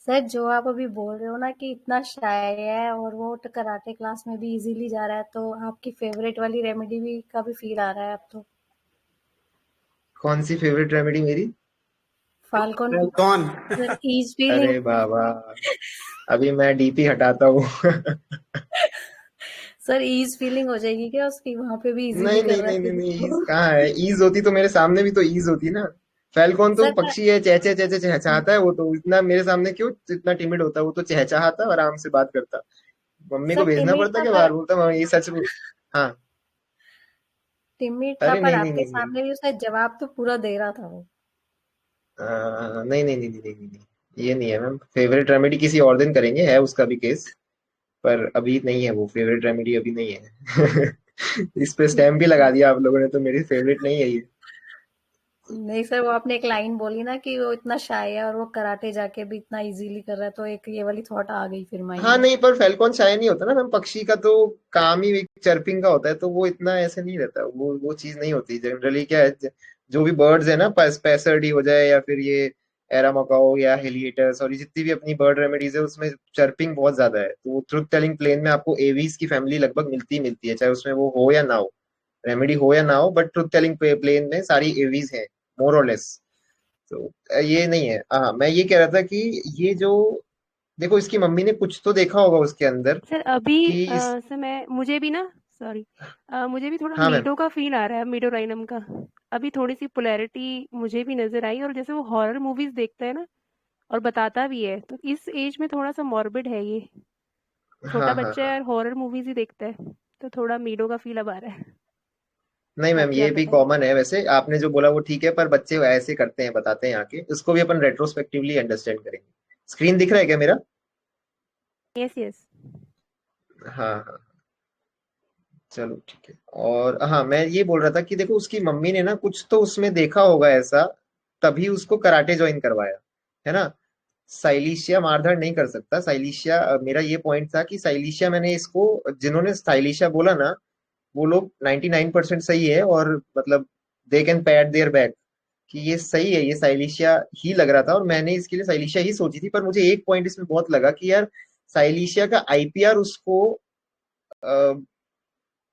सर जो आप अभी बोल रहे हो ना कि इतना शाय है और वो कराटे क्लास में भी इजीली जा रहा है, तो आपकी फेवरेट वाली रेमेडी भी का भी फील आ रहा है अब तो। कौन सी फेवरेट रेमेडी मेरी? फाल्कन कौन? Sir is feeling. अरे बाबा, अभी मैं डीपी हटाता हूँ। सर ईज फीलिंग हो जाएगी क्या उसकी, वहां पे भी इजीली नहीं कर नहीं रहा है नहीं नहीं फिर नहीं, ईज उसको। कहाँ है? ईज होती तो मेरे सामने भी तो ईज होती ना। फैल्कॉन तो सर पक्षी है, चहचे चहचे चहचहाता है, वो तो इतना मेरे सामने क्यों इतना टिमिड होता है? वो तो चहचहाता आराम से बात करता। मम्मी को सर भेजना टिमिड पड़ता था क्या पर बाहर? बोलता मैं ये सच हाँ। टिमिड था अरे पर नहीं नहीं आपके नहीं नहीं सामने भी उसने जवाब तो पूरा दे रहा था वो। नहीं नहीं नहीं नहीं नहीं नहीं नहीं, ये नहीं है मैम। फेवरेट रेमेडी किसी और दिन करेंगे, है उसका भी केस, पर अभी नहीं है वो फेवरेट रेमेडी, अभी नहीं है। इस पे स्टैम्प भी लगा दिया आप लोगों ने, तो मेरी फेवरेट नहीं है ये। नहीं सर, वो आपने एक लाइन बोली ना कि वो इतना शाय है और वो कराटे जाके भी इतना इजीली कर रहा है, तो एक ये वाली थॉट आ गई फिर माइंड हाँ में। नहीं, पर फैल्कॉन शाय नहीं होता ना मैम। पक्षी का तो काम ही एक चर्पिंग का होता है, तो वो इतना ऐसे नहीं रहता। वो चीज नहीं होती जनरली। क्या है, जो भी बर्ड्स है ना, पैसर्डी हो जाए या फिर ये एरामाकाओ या हेलिएटर्स, और ये जितनी भी अपनी बर्ड रेमेडीज है, उसमें चर्पिंग बहुत ज्यादा है। तो ट्रुथ टेलिंग प्लेन में आपको एवीज की फैमिली लगभग मिलती ही मिलती है, चाहे उसमें वो हो या ना हो, रेमेडी हो या ना हो, बट ट्रुथ टेलिंग प्लेन में सारी एवीज हैं, मोर और लेस। तो ये नहीं है। हाँ, मैं ये कह रहा था कि ये जो, देखो इसकी मम्मी ने कुछ तो देखा होगा उसके अंदर सर अभी कि इस। सर मैं मुझे भी ना सॉरी मुझे भी थोड़ा हाँ मैम। मीडो का फील आ रहा है, मीडो राइनम का। अभी थोड़ी सी पोलैरिटी मुझे भी नजर आई, और जैसे वो हॉरर मूवीज देखता है ना और बताता भी है, तो इस एज में थोड़ा सा मॉर्बिड है ये। हाँ छोटा हाँ बच्चा है हाँ। और हॉरर मूवीज ही देखता है, तो थोड़ा मीडो का फील अब आ रहा है। नहीं मैम, बाकी ये आप भी बताइए। कॉमन है वैसे, आपने जो बोला वो ठीक है, पर बच्चे ऐसे करते हैं, बताते हैं आके, उसको भी अपन रेट्रोस्पेक्टिवली अंडरस्टैंड करेंगे। स्क्रीन दिख रहा है क्या मेरा? Yes yes. हाँ हाँ, चलो ठीक है। और हाँ, मैं ये बोल रहा था कि देखो उसकी मम्मी ने ना कुछ तो उसमें देखा होगा ऐसा, तभी उसको कराटे ज्वाइन करवाया, है ना? साइलिशिया मारधाड़ नहीं कर सकता। साइलिशिया, मेरा ये पॉइंट था कि साइलिशिया, मैंने इसको, जिन्होंने साइलिशिया बोला ना, वो लोग 99% सही है, और मतलब they can pat their back कि ये सही है, ये साइलिशिया ही लग रहा था, और मैंने इसके लिए साइलिशिया ही सोची थी। पर मुझे एक पॉइंट इसमें बहुत लगा कि यार, साइलिशिया का आईपीआर उसको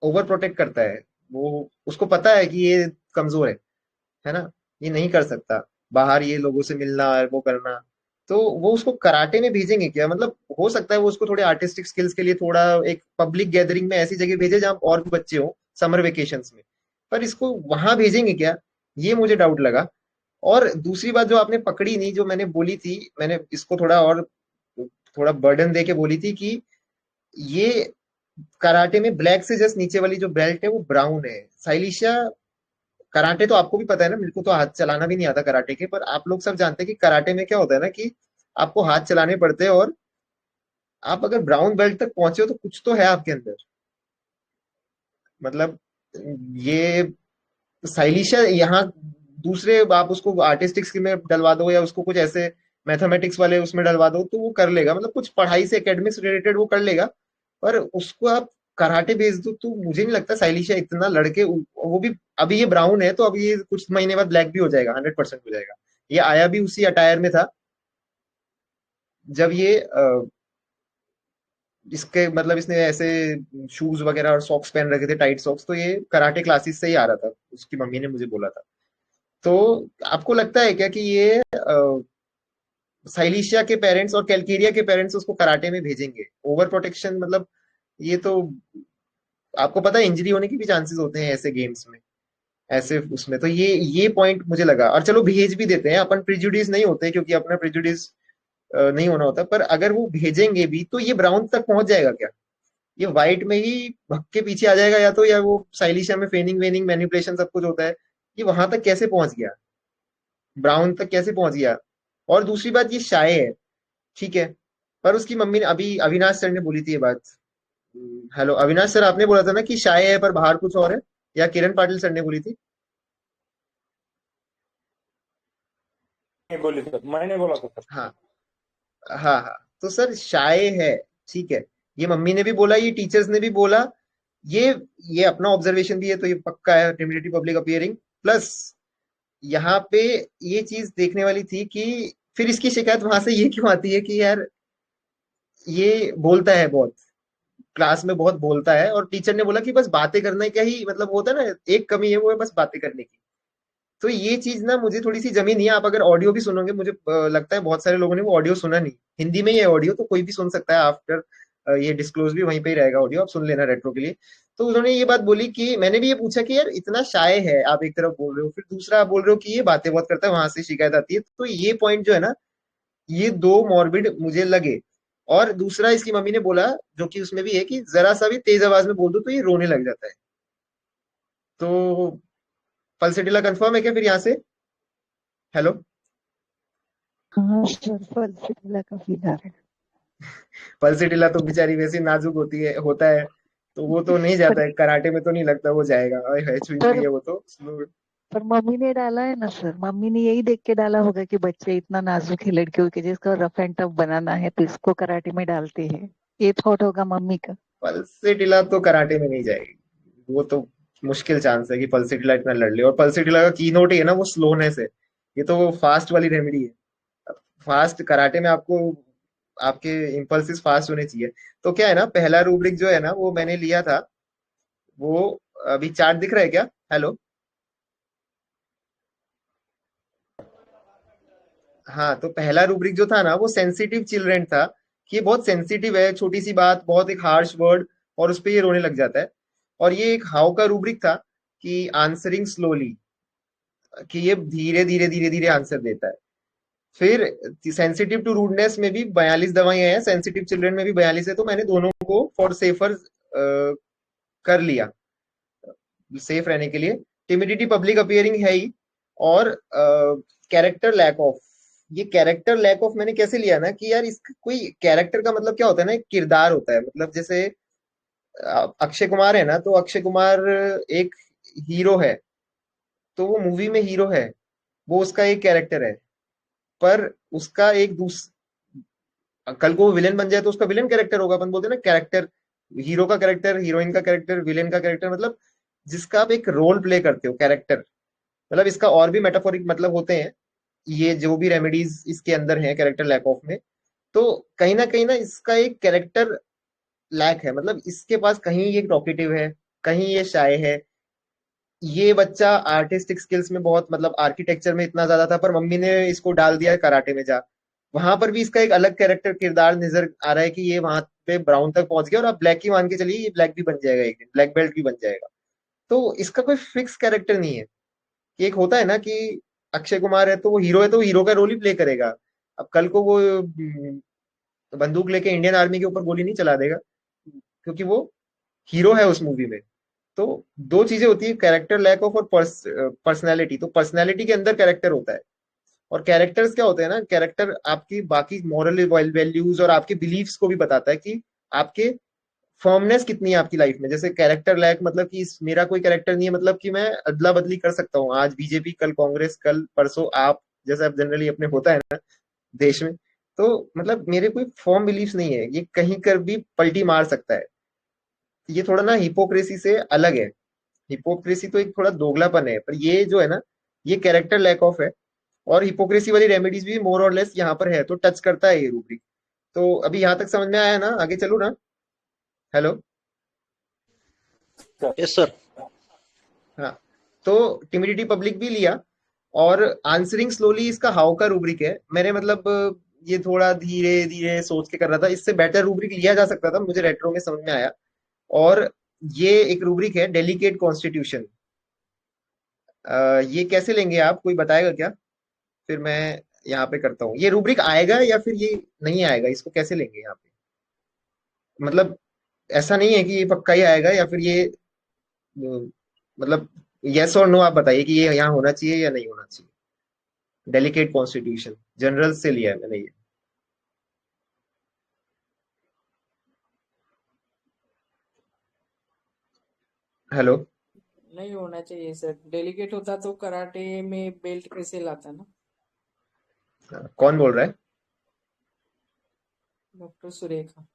ओवर प्रोटेक्ट करता है। वो, उसको पता है कि ये कमजोर है ना, ये नहीं कर सकता बाहर ये लोगों से मिलना और वो करना। तो वो उसको कराटे में भेजेंगे क्या? मतलब हो सकता है वो उसको थोड़े आर्टिस्टिक स्किल्स के लिए थोड़ा एक पब्लिक गैदरिंग में ऐसी जगह भेजे जहां और भी बच्चे हो, समर वेकेशंस में, पर इसको वहां भेजेंगे क्या? ये मुझे डाउट लगा। और दूसरी बात जो आपने पकड़ी नहीं, जो मैंने बोली थी, मैंने इसको थोड़ा और थोड़ा बर्डन दे के बोली थी कि ये कराटे में ब्लैक से जस्ट नीचे वाली जो बेल्ट है वो ब्राउन है। साइलिशिया, कराटे तो आपको भी पता है ना, मेरे को तो हाथ चलाना भी नहीं आता कराटे के, पर आप लोग सब जानते हैं कि कराटे में क्या होता है ना, कि आपको हाथ चलाने पड़ते हैं, और आप अगर ब्राउन बेल्ट तक पहुंचे हो तो कुछ तो है आपके अंदर। मतलब ये साइलिशिया यहाँ, दूसरे आप उसको आर्टिस्टिक्स में डलवा दो या उसको कुछ ऐसे मैथमेटिक्स वाले उसमें डलवा दो तो वो कर लेगा, मतलब कुछ पढ़ाई से एकेडमिक्स रिलेटेड वो कर लेगा। पर उसको आप कराटे भेज दो तो मुझे नहीं लगता साइलिशिया इतना लड़के, वो भी अभी ये ब्राउन है तो अभी ये कुछ महीने बाद ब्लैक भी हो जाएगा, 100% हो जाएगा। ये आया भी उसी अटायर में था जब ये इसके मतलब इसने ऐसे शूज वगैरह और सॉक्स पहन रखे थे, टाइट सॉक्स, तो ये कराटे क्लासेस से ही आ रहा था, उसकी मम्मी ने मुझे बोला था। तो आपको लगता है क्या कि ये साइलिशिया के पेरेंट्स और कैलकेरिया के पेरेंट्स उसको कराटे में भेजेंगे? ओवर प्रोटेक्शन मतलब, ये तो आपको पता है इंजरी होने के भी चांसेस होते हैं ऐसे गेम्स में, ऐसे उसमें। तो ये पॉइंट मुझे लगा। और चलो भेज भी देते हैं, अपन प्रिजुडिस नहीं होते क्योंकि अपना प्रिजुडिस नहीं होना होता, पर अगर वो भेजेंगे भी तो ये ब्राउन तक पहुंच जाएगा क्या? ये व्हाइट में ही भग के पीछे आ जाएगा, या तो या वो साइलिशिया में फेनिंग वेनिंग मैनिपुलेशन सब कुछ होता है, ये वहां तक कैसे पहुंच गया? ब्राउन तक कैसे पहुंच गया? और दूसरी बात, ये शाय है, ठीक है, पर उसकी मम्मी ने, अभी अविनाश सर ने बोली थी ये बात। हेलो अविनाश सर, आपने बोला था ना कि शाय है पर बाहर कुछ और है, या किरण पाटिल सर ने बोली थी? नहीं बोले सर, मैंने बोला था सर। हाँ हाँ हाँ, तो सर शाय है, ठीक है, ये मम्मी ने भी बोला, ये टीचर्स ने भी बोला, ये ये अपना ऑब्जर्वेशन भी है, तो ये पक्का है टिमिडिटी पब्लिक अपियरिंग। प्लस यहाँ पे ये चीज देखने वाली थी कि फिर इसकी शिकायत वहां से ये क्यों आती है कि यार ये बोलता है बहुत, क्लास में बहुत बोलता है, और टीचर ने बोला कि बस बातें करने का ही मतलब होता है ना, एक कमी है वो है बस बातें करने की। तो ये चीज ना मुझे थोड़ी सी जमी नहीं है। आप अगर ऑडियो भी सुनोगे, मुझे लगता है बहुत सारे लोगों ने वो ऑडियो सुना नहीं, हिंदी में ही है ऑडियो, तो कोई भी सुन सकता है आफ्टर, ये डिस्क्लोज भी वहीं पे ही रहेगा ऑडियो, आप सुन लेना रेट्रो के लिए। तो उन्होंने ये बात बोली कि मैंने भी ये पूछा कि यार इतना शाय है, आप एक तरफ बोल रहे हो, फिर दूसरा आप बोल रहे हो कि ये बातें बहुत करता है, वहां से शिकायत आती है। तो ये पॉइंट जो है ना, ये दो मॉर्बिड मुझे लगे। और दूसरा इसकी मम्मी ने बोला, जो कि उसमें भी है, कि जरा सा भी तेज आवाज में बोल दो तो ये रोने लग जाता है। तो पल्सेटिला कंफर्म है क्या फिर यहाँ से? हेलो? हाँ सर, फलसिटिला का फील आ रहा है। पल्सेटिला तो बेचारी वैसे नाजुक होती है, होता है, तो वो तो नहीं पर जाता है कराटे में, तो नहीं लगता वो जाएगा। अरे है, छुई हुई पर है वो तो स्लो। पर मम्मी ने डाला है ना सर, मम्मी ने यही देख के डाला होगा कि बच्चे इतना नाजुक है लड़कियों के, जिसका रफ एंड टफ बनाना है तो इसको कराटे में डालते हैं, ये थॉट होगा मम्मी का। पल्सेटिला तो कराटे में नहीं जाएगी, वो तो मुश्किल चांस है कि पल्सेटिला इतना लड़ ले। और पल्सेटिला का की नोट ही है ना वो स्लोनेस है, ये तो फास्ट वाली रेमेडी है। फास्ट कराटे में आपको आपके इम्पल्सिस फास्ट होने चाहिए। तो क्या है ना, पहला रूब्रिक जो है ना वो मैंने लिया था, वो अभी चार्ट दिख रहा है क्या? हेलो? हाँ, तो पहला रूब्रिक जो था ना वो सेंसिटिव चिल्ड्रेन था, कि ये बहुत सेंसिटिव है, छोटी सी बात, बहुत एक हार्श वर्ड, और उस पे ये रोने लग जाता है। और ये एक हाउ का रूब्रिक था, कि आंसरिंग स्लोली, कि ये धीरे धीरे धीरे धीरे आंसर देता है। फिर सेंसिटिव टू रूडनेस में भी 42 दवाएं हैं, सेंसिटिव चिल्ड्रन में भी 42 है, तो मैंने दोनों को फॉर सेफर कर लिया, सेफ रहने के लिए। टिमिडिटी पब्लिक अपियरिंग है ही, और कैरेक्टर लैक ऑफ, ये कैरेक्टर लैक ऑफ मैंने कैसे लिया ना, कि यार इसका कोई कैरेक्टर का मतलब क्या होता है ना, एक किरदार होता है। मतलब जैसे अक्षय कुमार है ना, तो अक्षय कुमार एक हीरो है, तो वो मूवी में हीरो है, वो उसका एक कैरेक्टर है। पर उसका एक कल को वो विलेन बन जाए तो उसका विलेन कैरेक्टर होगा। अपन बोलते हैं ना कैरेक्टर, हीरो का कैरेक्टर, हीरोइन का कैरेक्टर, विलेन का कैरेक्टर, मतलब जिसका आप एक रोल प्ले करते हो, कैरेक्टर। मतलब इसका और भी मेटाफोरिक मतलब होते हैं, ये जो भी रेमेडीज इसके अंदर हैं कैरेक्टर लैक ऑफ में। तो कहीं ना इसका एक कैरेक्टर लैक है, मतलब इसके पास कहीं ये टॉकेटिव है, कहीं ये शाय है। ये बच्चा आर्टिस्टिक स्किल्स में बहुत, मतलब आर्किटेक्चर में इतना ज्यादा था, पर मम्मी ने इसको डाल दिया कराटे में जा। वहां पर भी इसका एक अलग कैरेक्टर किरदार नजर आ रहा है, कि ये वहां पे ब्राउन तक पहुंच गया, और आप ब्लैक ही मान के चलिए, ये ब्लैक भी बन जाएगा एक दिन, ब्लैक बेल्ट भी बन जाएगा। तो इसका कोई फिक्स कैरेक्टर नहीं है, कि एक होता है ना कि अक्षय कुमार है तो वो हीरो है, तो वो हीरो का रोल ही प्ले करेगा। अब कल को वो बंदूक लेके इंडियन आर्मी के ऊपर गोली नहीं चला देगा, क्योंकि वो हीरो है उस मूवी में। तो दो चीजें होती है, कैरेक्टर लैक ऑफ और पर्सनैलिटी। तो पर्सनैलिटी के अंदर कैरेक्टर होता है, और कैरेक्टर्स क्या होते हैं ना, कैरेक्टर आपकी बाकी मॉरल वैल्यूज और आपके बिलीव्स को भी बताता है, कि आपके फर्मनेस कितनी है आपकी लाइफ में। जैसे कैरेक्टर लैक मतलब कि मेरा कोई कैरेक्टर नहीं है, मतलब कि मैं अदला बदली कर सकता हूँ, आज बीजेपी, कल कांग्रेस, कल परसों आप, जैसे अब जनरली अपने होता है ना देश में। तो मतलब मेरे कोई फॉर्म बिलीव्स नहीं है, ये कहीं कर भी पलटी मार सकता है। ये थोड़ा ना हिपोक्रेसी से अलग है। हिपोक्रेसी तो एक थोड़ा दोगलापन है, पर ये जो है ना, ये कैरेक्टर लैक ऑफ है। और हिपोक्रेसी वाली रेमेडीज भी मोर और लेस यहाँ पर है, तो टच करता है ये रूब्रिक। तो अभी यहाँ तक समझ में आया ना, आगे चलू ना? हेलो? Yes sir. हाँ, तो टिमिडिटी पब्लिक भी लिया, और आंसरिंग स्लोली इसका हाउ का रूब्रिक है। मैंने मतलब ये थोड़ा धीरे धीरे सोच के कर रहा था, इससे बेटर रूब्रिक लिया जा सकता था, मुझे रेट्रो में समझ में आया। और ये एक रूब्रिक है डेलिकेट कॉन्स्टिट्यूशन, ये कैसे लेंगे आप, कोई बताएगा क्या? फिर मैं यहाँ पे करता हूँ, ये रूब्रिक आएगा या फिर ये नहीं आएगा, इसको कैसे लेंगे यहाँ पे? मतलब ऐसा नहीं है कि ये पक्का ही आएगा, या फिर ये मतलब यस और नो आप बताइए कि ये यहाँ होना चाहिए या नहीं होना चाहिए। डेलिकेट कॉन्स्टिट्यूशन जनरल से लिया है मैंने ये। हेलो? नहीं होना चाहिए सर, डेलीगेट होता तो कराटे में बेल्ट कैसे लाता ना। कौन बोल रहा है? डॉक्टर सुरेखा।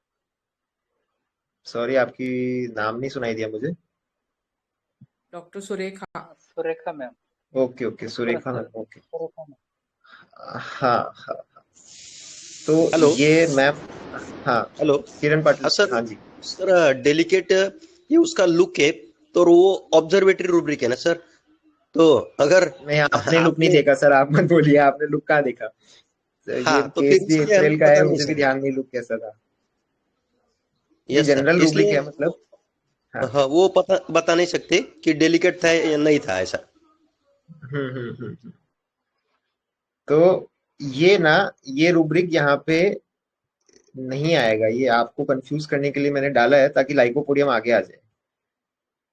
सॉरी, आपकी नाम नहीं सुनाई दिया मुझे। Doctor Surekha. Surekha ma'am. Okay okay, Surekha ma'am, okay. Surekha ma'am. हाँ हाँ। तो हेलो ये मैम, हाँ हेलो किरण पाटिल, सर। हाँ जी। सर डेलिकेट ये उसका लुक है, तो वो ऑब्जर्वेटरी रूब्रिक है ना सर? तो अगर नहीं, आपने लुक नहीं आपने देखा सर, आप मत बोलिए आपने लुक कहाँ देखा। ये हाँ, तो केस फिर भी इसलिए हमें अप्रैल का पता है, नहीं मुझे भी सर। ध्यान नहीं लुक कैसा था। ये यस सर, जनरल रूब्रिक इसलिए है मतलब। हाँ हाँ वो पता बता नहीं सकते कि डेलिकेट था या नहीं था ऐसा। हम्म। तो ये ना, ये रूब्रिक यहाँ पे नहीं आएगा, ये आपको कंफ्यूज करने के लिए मैंने डाला है ताकि लाइकोपोडियम आगे आ जाए।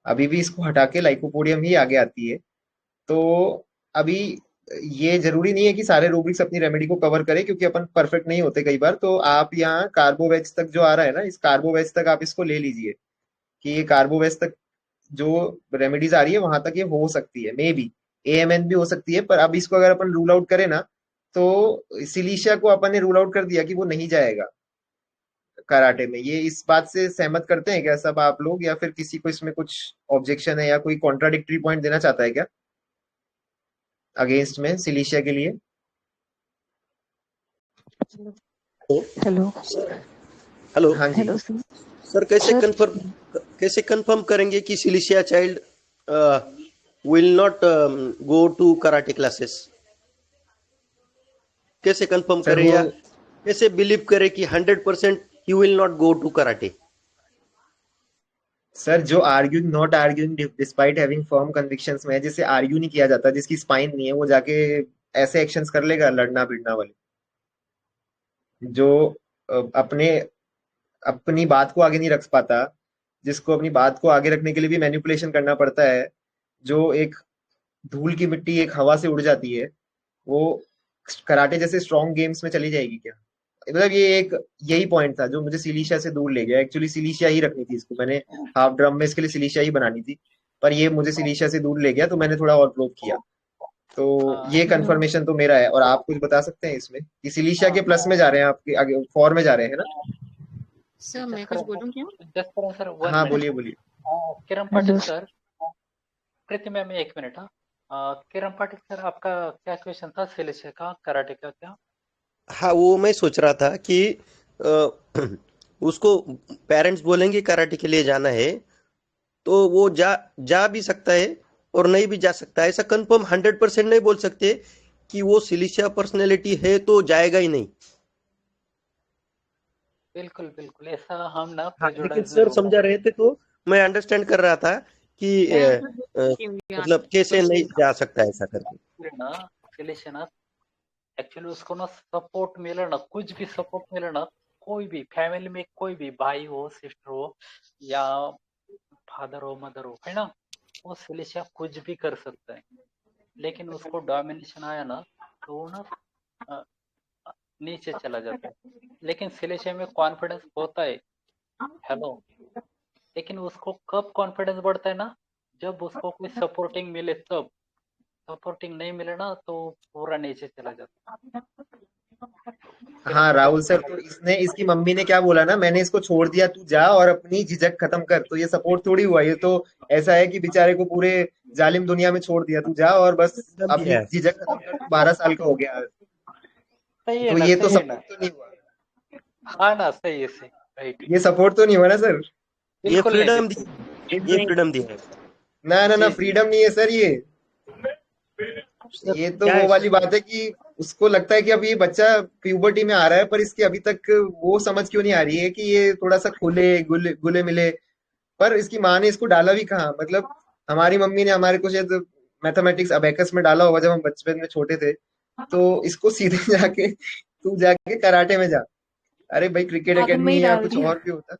अभी भी इसको हटा के लाइकोपोडियम ही आगे आती है। तो अभी ये जरूरी नहीं है कि सारे रूब्रिक्स अपनी रेमेडी को कवर करें, क्योंकि अपन परफेक्ट नहीं होते कई बार। तो आप यहाँ कार्बोवेज तक जो आ रहा है ना, इस कार्बोवेज तक आप इसको ले लीजिए कि ये कार्बोवेज तक जो रेमेडीज आ रही है वहां तक ये हो सकती है, मे बी एएमएन भी हो सकती है। पर अब इसको अगर अपन रूल आउट करें ना, तो सिलीशिया को अपन ने रूल आउट कर दिया कि वो नहीं जाएगा कराटे में। ये इस बात से सहमत करते हैं क्या सब आप लोग, या फिर किसी को इसमें कुछ ऑब्जेक्शन है या कोई कॉन्ट्राडिक्टरी पॉइंट देना चाहता है क्या अगेंस्ट में सिलीशिया के लिए? हेलो हेलो हाँ जी। Hello sir. सर, कैसे कंफर्म करेंगे कि silicea child will not go to karate classes? कैसे कंफर्म सर करें वो, या कैसे बिलीव करें कि 100% he will not go to karate? Sir जो arguing not arguing despite having firm convictions में है, जिसे आर्ग्यू नहीं किया जाता, जिसकी स्पाइन नहीं है, वो जाके ऐसे एक्शंस कर लेगा लड़ना भिड़ना वाले, जो अपने अपनी बात को आगे नहीं रख पाता, जिसको अपनी बात को आगे रखने के लिए भी मैनिपुलेशन करना पड़ता है, जो एक धूल की मिट्टी एक हवा से उड़ जाती है, वो कराटे जैसे स्ट्रॉन्ग गेम्स में चली जाएगी क्या? मतलब ये एक यही पॉइंट था जो मुझे सिलीशिया से दूर ले गया। एक्चुअली सिलीशिया ही रखनी थी इसको, मैंने हाफ ड्रम में इसके लिए सिलीशिया ही बनानी थी, पर ये मुझे सिलीशिया से दूर ले गया, तो मैंने थोड़ा और प्रोब किया। तो ये कंफर्मेशन तो मेरा है। और आप कुछ बता सकते हैं इसमें कि सिलीशिया के प्लस में जा रहे हैं, आपके आगे फॉर में जा रहे हैं ना? सर मैं कुछ बोलूं क्या? जस्ट फॉर सर 1 हाँ मिनट। बोलिए बोलिए। किरण पाटिल सर, प्रीति मैम 1 मिनट। हाँ, किरण पाटिल सर आपका क्या क्वेश्चन था सिलिशिया का कराटे का क्या? हाँ, वो मैं सोच रहा था कि उसको पेरेंट्स बोलेंगे कराटे के लिए जाना है, तो वो जा भी सकता है और नहीं भी जा सकता है। ऐसा कंफर्म 100% नहीं बोल सकते कि वो सिलिशिया पर्सनैलिटी है तो जाएगा ही नहीं। बिल्कुल बिल्कुल, ऐसा हम ना हाँ, लेकिन प्रेजुडाइज सर समझा रहे थे तो मैं अंडरस्टैंड कर रहा था कि मतलब कैसे नहीं जा सकता ऐसा करके ना सिलिशिया ना एक्चुअली उसको ना सपोर्ट मिले ना, कुछ भी सपोर्ट मिले ना, कोई भी फैमिली में कोई भी भाई हो सिस्टर हो या फादर हो मदर हो, है ना, वो सिलिशिया कुछ भी कर सकता है। लेकिन उसको डोमिनेशन आया ना तो वो ना नीचे चला जाता है। लेकिन सिलिशिया में कॉन्फिडेंस होता है, हेलो, लेकिन उसको कब कॉन्फिडेंस बढ़ता है ना, जब उसको कोई सपोर्टिंग मिले तब। सपोर्टिंग नहीं मिले ना तो पूरा नीचे चला जाता है। हाँ राहुल सर, तो इसने, इसकी मम्मी ने क्या बोला ना, मैंने इसको छोड़ दिया, तू जा और अपनी झिझक खत्म कर। तो ये सपोर्ट थोड़ी हुआ, ये तो ऐसा है कि बेचारे को पूरे जालिम दुनिया में छोड़ दिया, तू जा और बस अपनी झिझक खत्म कर, तू 12 साल का हो गया। सही है तो ना, ये तो सही है ना। सपोर्ट तो नहीं हुआ। हाँ ना, सही है, सही, राइट। ये सपोर्ट तो नहीं हुआ ना सर? ये बिल्कुल नहीं, फ्रीडम दी, बिल्कुल। ये फ्रीडम दी है। ना ना ना, जी, फ्रीडम नहीं है सर ये तो क्या वो है वाली सर? बात है कि उसको लगता है कि अब ये बच्चा प्यूबर्टी में आ रहा है, पर इसकी अभी तक वो समझ क्यों नहीं आ रही है कि ये थोड़ा सा खुले गुले मिले। पर इसकी माँ ने इसको डाला भी कहाँ, मतलब हमारी मम्मी ने हमारे को शायद मैथमेटिक्स अबेकस में डाला होगा जब हम बचपन में छोटे थे। तो इसको सीधे जाके तू जाके कराटे में जा। अरे भाई क्रिकेट आग में एकेडमी ही या डाल कुछ दिया और भी होता।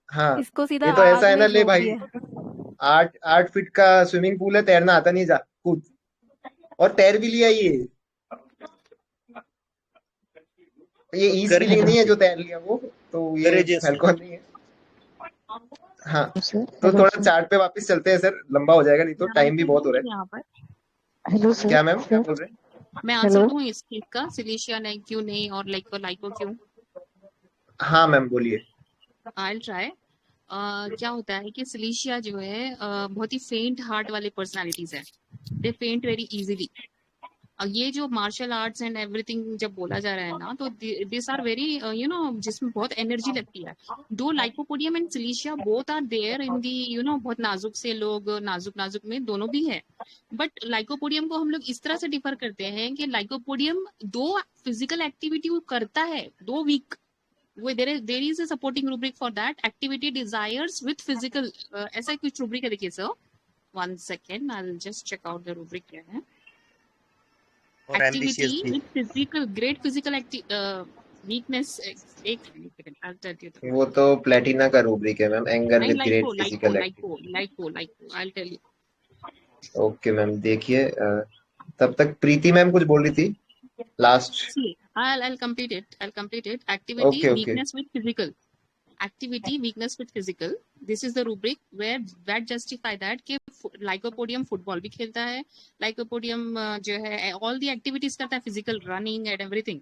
हाँ, इसको, सीधा ये तो आग ऐसा है में ना, ही ले झोंक भाई दिया। 8 फीट का स्विमिंग पूल है, तैरना आता नहीं, जा कूद। और तैर भी लिया ये ईज फीलिंग नहीं है जो तैर लिया वो, तो ये Courageous है। फैल्कॉन नहीं है। हाँ, सर तो हेलो थोड़ा सर। चार्ट पे वापस चलते हैं सर, लंबा हो जाएगा नहीं तो, टाइम भी बहुत हो रहा यहाँ पर है। Hello sir. क्या मैम, क्या सर बोल रहे हैं? मैं आंसर हेलो। दूं इस चीज का, सिलिशिया नहीं क्यों नहीं और लाइको क्यों? हाँ मैम बोलिए। I try. क्या होता है कि सिलिशिया जो है बहुत ही फेंट हार्ट वाले पर्सनालिटीज है, दे फेंट वेरी इजीली। ये जो मार्शल आर्ट्स एंड एवरीथिंग जब बोला जा रहा है ना, तो दिस आर वेरी जिसमें बहुत एनर्जी लगती है। दो lycopodium and silicea both are there in the बहुत नाजुक से लोग, नाजुक नाजुक में दोनों भी है। बट लाइकोपोडियम को हम लोग इस तरह से डिफर करते हैं कि लाइकोपोडियम दो फिजिकल एक्टिविटी वो करता है, दो वीक वो there is a supporting rubric for that activity desires with physical, ऐसा कुछ रूब्रिक है। देखिए sir, 1 second, I will just check out the rubric क्या है। और एक्टिविटी एम्बिशियस भी। With physical, great physical weakness. एक second, I tell you the वो तो प्लेटिना का रूब्रिक है मैम, एंगर नहीं, with great physical activity. Lyco I tell you. Okay ma'am, देखिए तब तक प्रीति मैम कुछ बोल रही थी last. See, I'll complete it. Activity, okay okay. weakness with physical. Activity, weakness with physical. This is the rubric where that justify that कि lycopodium football भी खेलता है, लाइकोपोडियम जो है all the activities करता है, फिजिकल रनिंग एंड एवरीथिंग।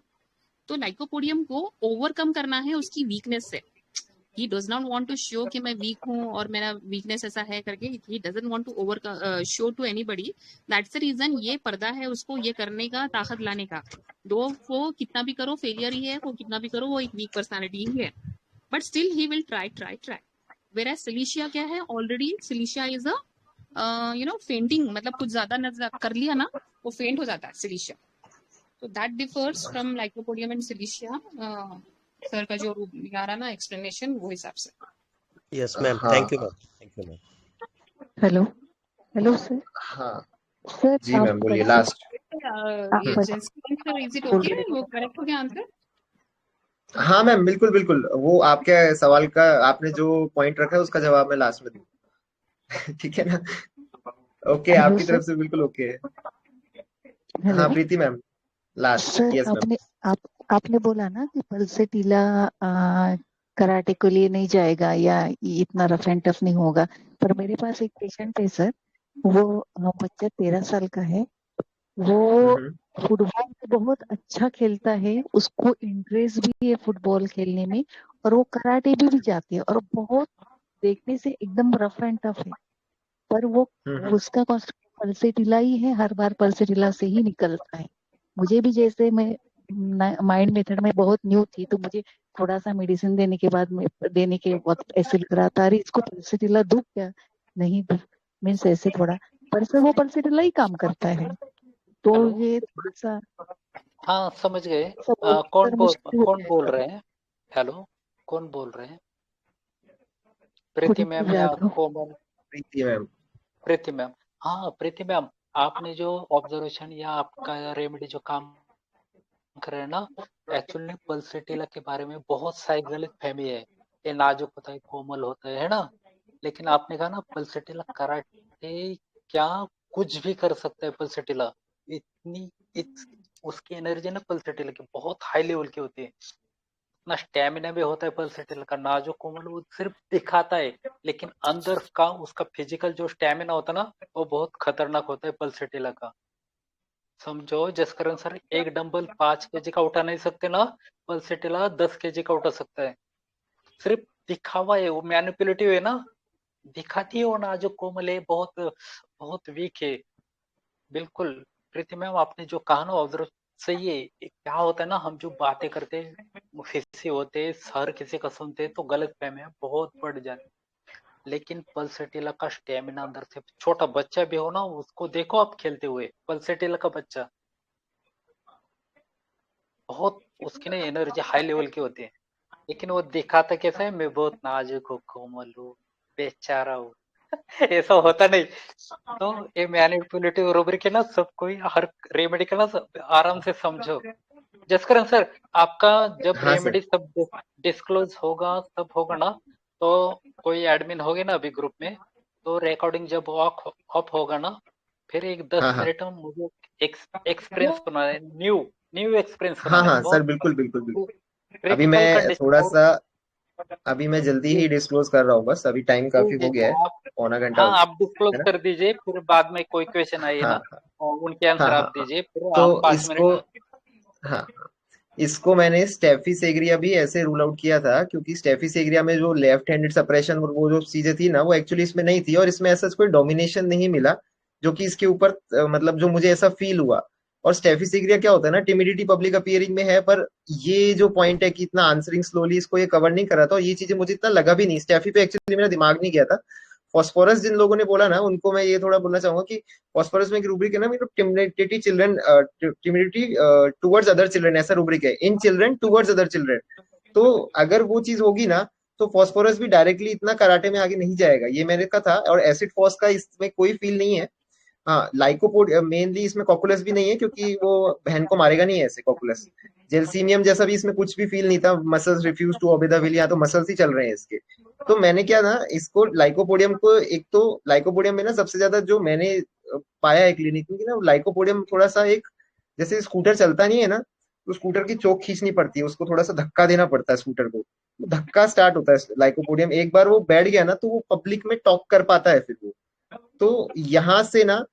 तो lycopodium को ओवरकम करना है उसकी वीकनेस से। He does not want to show कि मैं वीक हूँ और मेरा वीकनेस ऐसा है करके। He doesn't want to over show to anybody. That's the reason ये पर्दा है उसको ये करने का, ताकत लाने का। दो को कितना भी करो फेलियर ही है, वो कितना भी करो वो एक वीक पर्सनालिटी ही है, but still he will try. Where silicea क्या है, already silicea is a fainting, मतलब कुछ ज्यादा नजर कर लिया ना वो फेंट हो जाता है सिलिशिया। तो that differs from lycopodium and silicea. Sir का जो आ रहा ना एक्सप्लेनेशन, वो हिसाब से। यस मैम, हाँ thank you ma'am, thank you ma'am. Hello. Hello sir. हाँ सर जी आप मैम बोलिए बच्चे लास्ट। आप सर, इज इट ओके, वो करेक्ट हो गया आंसर? हाँ मैम बिल्कुल बिल्कुल, वो आपके सवाल का आपने जो पॉइंट रखा है उसका जवाब मैं लास्ट में दूँ। ठीक है ना? ओके, हेलो आपकी सर। तरफ से बिल्कुल ओके है। हाँ hello Preeti ma'am last. Sir, yes ma'am. आपने बोला ना कि पल्सेटिला कराटे के लिए नहीं जाएगा या इतना रफ एंड टफ नहीं होगा, पर मेरे पास एक पेशेंट है सर, वो बच्चा 13 साल का है, वो फुटबॉल में बहुत अच्छा खेलता है, उसको इंटरेस्ट भी है फुटबॉल खेलने में, और वो कराटे भी जाती है, और बहुत देखने से एकदम रफ एंड टफ है, पर वो उसका पल्सेटिला ही है, हर बार पल्सेटिला से ही निकलता है। मुझे भी जैसे मैं माइंड मेथड में बहुत न्यू थी, तो मुझे थोड़ा सा मेडिसिन देने के वक्त ऐसे लग रहा था, अरे इसको पल्सेटिला दूं क्या, नहीं दूं, मीन्स ऐसे थोड़ा, पर सर वो पल्सेटिला ही काम करता है, तो हेलो, ये थोड़ा सा हाँ समझ गए। सर मुश्किल हो कौन बोल जाएगा। रहे हैं? हेलो, कौन बोल रहे हैं? प्रीति मैम या जादव। कोमल? प्रीति मैम। प्रीति मैम, हाँ प्रीति मैम, आपने जो ऑब्जर्वेशन या आपका रेमेडी जो काम कर रहे हैं ना, एक्चुअली पल्सेटिला के बारे में बहुत सारी गलत फहमी है। ये नाजुक होता है, कोमल होता है ना, लेकिन आपने कहा ना पल्सेटिला कराटे क्या कुछ भी कर सकता है। पल्सेटिला इतनी उसकी एनर्जी ना पल्सेटिला की बहुत हाई लेवल की होती है, ना स्टेमिना भी होता है पल्सेटिला का। नाजुक कोमल वो सिर्फ दिखाता है, लेकिन अंदर का उसका फिजिकल जो स्टेमिना होता है ना, वो बहुत खतरनाक होता है पल्सेटिला का। समझो जिस कारण सर एक डंबल 5 kg का उठा नहीं सकते ना, पल्सेटिला 10 kg का उठा सकता है। सिर्फ दिखावा है, वो मैनिपुलेटिव है ना, दिखाती है वो नाजुक कोमल है, बहुत बहुत वीक है। बिल्कुल प्रीति मैम, आपने जो कहा ना ऑब्जर्व सही है। क्या होता है ना, हम जो बातें करते हैं फिसी होते हैं, हर किसी का सुनते हैं तो गलत फहमी बहुत बढ़ जाती, लेकिन पल्सेटिला का स्टेमिना अंदर से, छोटा बच्चा भी हो ना उसको देखो आप खेलते हुए, पल्सेटिला का बच्चा बहुत उसकी ना एनर्जी हाई लेवल की होती है, लेकिन वो दिखाता कैसा है, मैं बहुत नाजुक हूँ, कोमल हूँ, बेचारा हूँ। ऐसा होता नहीं। तो ये मैनिपुलेटिव रूब्रिक है ना, सबको हर रेमेडी का ना आराम से समझो। जसकरण सर, आपका जब हाँ सर। रेमेडी सब डिस्क्लोज होगा तब होगा ना, तो कोई एडमिन होगे ना अभी ग्रुप में, तो रिकॉर्डिंग जब ऑफ होगा ना, फिर एक 10 हाँ हाँ मिनट में मुझे एक्सपीरियंस बनाना है, न्यू एक्सपीरियंस हाँ बनाना है हाँ सर, बहुत बिल्कुल बिल्कुल बिल्कुल। अभी क्रिटिकल मैं कंडीशन। थोड़ा और सा अभी मैं जल्दी ही डिस्क्लोज कर रहा हूँ, बस अभी टाइम काफी हो गया है, आप, पौना घंटा हाँ हो आप गया डिस्क्लोज है ना? कर दीजिए, फिर बाद में कोई क्वेश्चन आए हाँ ना, हाँ और उनके आंसर हाँ हाँ आप हाँ। दीजिए, फिर तो आप 5 मिनट। इसको, हाँ, इसको मैंने स्टेफी सेग्रिया भी ऐसे रूल आउट किया था, क्योंकि स्टेफी सेग्रिया में जो लेफ्ट हैंडेड सप्रेशन और वो जो चीजें थी ना, वो एक्चुअली इसमें नहीं थी, और इसमें ऐसा कोई डोमिनेशन नहीं मिला जो कि इसके ऊपर मतलब जो मुझे ऐसा फील हुआ। और स्टेफी सेग्रिया क्या होता है ना, टिमिडिटी पब्लिक अपीयरिंग में है, पर ये जो पॉइंट है कि इतना आंसरिंग स्लोली, इसको ये कवर नहीं करा था, और ये चीजें मुझे इतना लगा भी नहीं। स्टेफी पे एक्चुअली मेरा दिमाग नहीं गया था। फॉस्फोरस जिन लोगों ने बोला ना, उनको मैं ये थोड़ा बोलना चाहूंगा कि फॉस्फोरस में एक रूब्रिक है ना, मेरे timidity children, timidity towards other children, ऐसा रूब्रिक है, in children towards other children. तो अगर वो चीज होगी ना, तो फॉस्फोरस भी डायरेक्टली इतना कराटे में आगे नहीं जाएगा, ये मेरे का था। और एसिड फॉस का इसमें कोई फील नहीं है। हाँ, लाइकोपोड मेनली इसमें कॉकुलस भी नहीं है, क्योंकि वो बहन को मारेगा नहीं ऐसे कॉकुलस। जेलसीमियम जैसा भी इसमें कुछ भी फील नहीं था, muscles refuse to obey the will, या तो मसल्स ही चल रहे हैं इसके। तो मैंने क्या ना, इसको लाइकोपोडियम को, एक तो लाइकोपोडियम में ना सबसे ज्यादा जो मैंने पाया है क्लिनिक में कि ना, लाइकोपोडियम थोड़ा सा एक, जैसे स्कूटर चलता नहीं है ना, तो स्कूटर की चोक खींचनी पड़ती है, उसको थोड़ा सा धक्का देना पड़ता है स्कूटर को, तो धक्का स्टार्ट होता है लाइकोपोडियम। एक बार वो बैठ गया ना, तो वो पब्लिक में टॉक कर पाता है फिर वो। तो यहाँ से ना,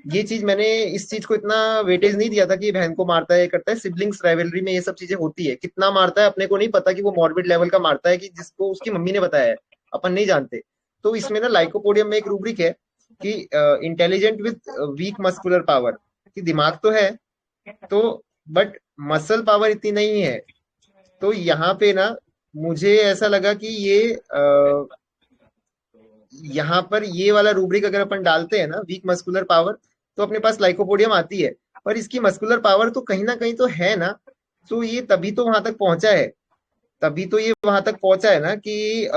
ये चीज मैंने इस चीज को इतना वेटेज नहीं दिया था कि ये बहन को मारता है, ये करता है। सिबलिंग्स राइवलरी में ये सब चीजें होती है, कितना मारता है अपने को नहीं पता, कि वो मॉर्बिड लेवल का मारता है कि जिसको उसकी मम्मी ने बताया है, अपन नहीं जानते। तो इसमें ना लाइकोपोडियम में एक रूब्रिक है कि intelligent with weak muscular power, कि दिमाग तो है तो, बट मसल पावर इतनी नहीं है। तो यहाँ पे ना मुझे ऐसा लगा कि ये यहाँ पर ये वाला रूब्रिक अगर अपन डालते हैं ना, वीक मस्कुलर पावर, तो अपने पास लाइकोपोडियम आती है। पर इसकी मस्कुलर पावर तो कहीं ना कहीं तो है ना, तो ये तभी तो वहां तक पहुंचा है, तभी तो ये वहां तक पहुंचा है ना कि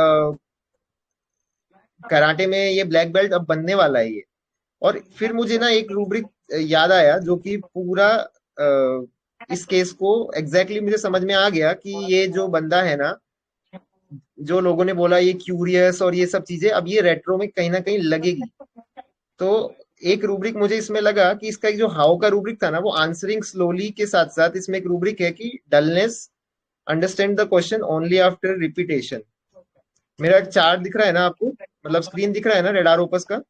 कराटे में ये ब्लैक बेल्ट अब बनने वाला है ये। और फिर मुझे ना एक रूब्रिक याद आया, जो कि पूरा इस केस को एग्जैक्टली मुझे समझ में आ गया कि ये जो बंदा है ना, जो लोगों ने बोला ये क्यूरियस और ये सब चीजें, अब ये रेट्रो में कहीं ना कहीं लगेगी। तो एक रूब्रिक मुझे इसमें लगा कि इसका एक जो हाउ का रूब्रिक था ना, वो आंसरिंग स्लोली के साथ साथ इसमें एक रूब्रिक है कि dullness understand the question only after repetition. मेरा एक चार्ट दिख रहा है ना आपको, मतलब स्क्रीन दिख रहा है ना रेडार ओपस का?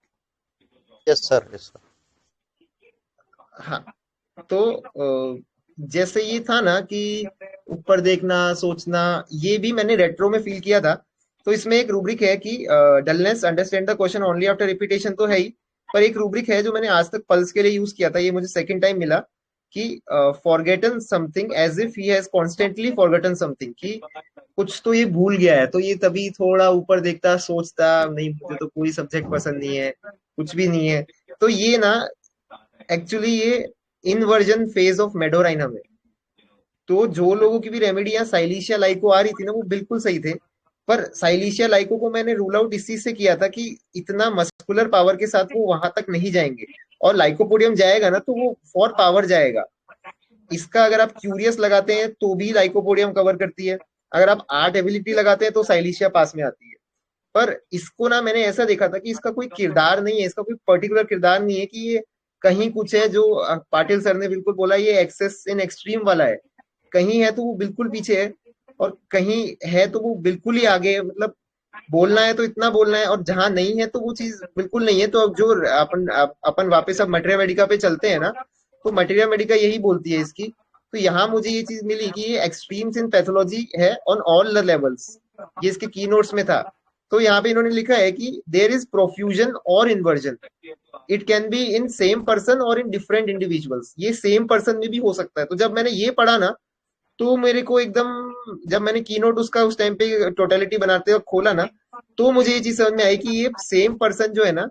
Yes sir, yes sir. हाँ, तो जैसे ये था ना कि ऊपर देखना, सोचना, ये भी मैंने रेट्रो में फील किया था। तो इसमें एक रूब्रिक है कि dullness understand the question only after repetition तो है ही, पर एक रूब्रिक है जो मैंने आज तक पल्स के लिए यूज किया था, ये मुझे सेकंड टाइम मिला, कि forgotten something as if he has constantly forgotten something, कि कुछ तो ये भूल गया है, तो ये तभी थोड़ा ऊपर देखता, सोचता, नहीं मुझे तो कोई सब्जेक्ट पसंद नहीं है, कुछ भी नहीं है। तो ये ना एक्चुअली ये इनवर्जन फेज ऑफ मेडोराइनम है। तो जो लोगों की भी रेमेडी यहाँ साइलिशिया लाइको आ रही थी ना, वो बिल्कुल सही थे। पर साइलिशिया लाइको को मैंने रूल आउट इस चीज से किया था कि इतना मस्कुलर पावर के साथ वो वहां तक नहीं जाएंगे, और लाइकोपोडियम जाएगा ना तो वो फॉर पावर जाएगा। इसका अगर आप क्यूरियस लगाते हैं तो भी लाइकोपोडियम कवर करती है, अगर आप आर्ट एबिलिटी लगाते हैं तो साइलिशिया पास में आती है। पर इसको ना मैंने ऐसा देखा था कि इसका कोई किरदार नहीं है, इसका कोई पर्टिकुलर किरदार नहीं है, कि ये कहीं कुछ है जो पाटिल सर ने बिल्कुल बोला, ये एक्सेस इन एक्सट्रीम वाला है। कहीं है तो वो बिल्कुल पीछे है, और कहीं है तो वो बिल्कुल ही आगे है। मतलब बोलना है तो इतना बोलना है, और जहां नहीं है तो वो चीज बिल्कुल नहीं है। तो अब जो अपन वापस अब मटेरिया मेडिका पे चलते हैं ना, तो मटेरिया मेडिका यही बोलती है इसकी। तो यहाँ मुझे ये चीज मिली कि ये एक्सट्रीम्स इन पैथोलॉजी है ऑन ऑल द लेवल्स, ये इसके की नोट्स में था। तो यहाँ पे इन्होंने लिखा है कि देयर इज प्रोफ्यूजन और inversion, it can be in same person और इन डिफरेंट इंडिविजुअल्स। ये सेम पर्सन में भी हो सकता है। तो जब मैंने ये पढ़ा ना, तो मेरे को एकदम, जब मैंने कीनोट उसका उस टाइम पे टोटलिटी बनाते हुए खोला ना, तो मुझे ये चीज समझ में आई कि ये सेम पर्सन जो है ना,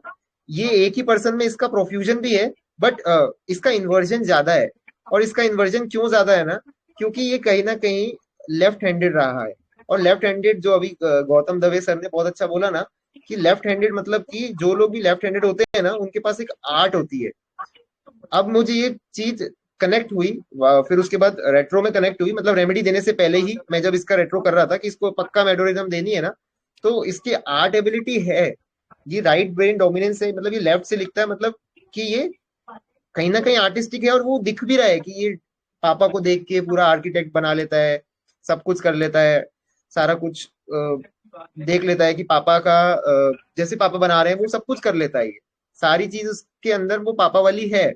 ये एक ही पर्सन में इसका प्रोफ्यूजन भी है, बट इसका इन्वर्जन ज्यादा है। और इसका इन्वर्जन क्यों ज्यादा है ना, क्योंकि ये कहीं ना कहीं लेफ्ट हैंडेड रहा है। और लेफ्ट हैंडेड जो अभी गौतम दवे सर ने बहुत अच्छा बोला ना, कि लेफ्ट हैंडेड मतलब कि जो लोग भी लेफ्ट हैंडेड होते हैं ना, उनके पास एक आर्ट होती है। अब मुझे ये चीज कनेक्ट हुई, फिर उसके बाद रेट्रो में कनेक्ट हुई, मतलब रेमेडी देने से पहले ही मैं जब इसका रेट्रो कर रहा था कि इसको पक्का मेडोरिज्म देनी है ना, तो इसकी आर्ट एबिलिटी है, ये राइट ब्रेन डोमिनेंस है, मतलब ये लेफ्ट से लिखता है, मतलब कि ये कहीं ना कहीं आर्टिस्टिक है। और वो दिख भी रहा है कि ये पापा को देख के पूरा आर्किटेक्ट बना लेता है, सब कुछ कर लेता है, सारा कुछ देख लेता है कि पापा का जैसे पापा बना रहे हैं वो सब कुछ कर लेता है। ये सारी चीज उसके अंदर वो पापा वाली है।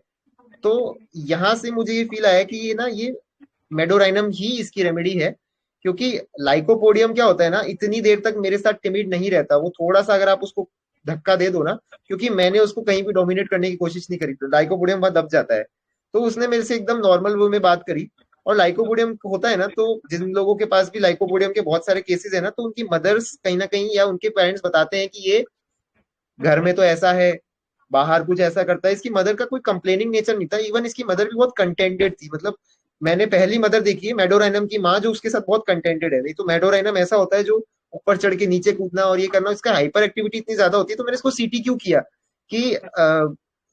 तो यहाँ से मुझे ये फील आया कि ये मेडोराइनम ही इसकी रेमेडी है, क्योंकि लाइकोपोडियम क्या होता है ना, इतनी देर तक मेरे साथ टिमिड नहीं रहता, वो थोड़ा सा अगर आप उसको धक्का दे दो ना, क्योंकि मैंने उसको कहीं भी डोमिनेट करने की कोशिश नहीं करी, तो लाइकोपोडियम वहां दब जाता है। तो उसने मेरे से एकदम नॉर्मल वे में बात करी। और लाइकोपोडियम होता है ना, तो जिन लोगों के पास भी लाइकोपोडियम के बहुत सारे केसेस है ना, तो उनकी मदर्स कहीं ना कहीं या उनके पेरेंट्स बताते हैं कि ये घर में तो ऐसा है, बाहर कुछ ऐसा करता है। इसकी मदर का कोई कंप्लेनिंग नेचर नहीं था, इवन इसकी मदर भी बहुत कंटेंटेड थी। मतलब मैंने पहली मदर देखी है मेडोराइनम की माँ जो उसके साथ बहुत कंटेंटेड है। नहीं तो मेडोराइनम ऐसा होता है जो ऊपर चढ़ के नीचे कूदना और ये करना, इसका हाइपर एक्टिविटी इतनी ज्यादा होती है। तो मैंने इसको सीटी क्यों किया कि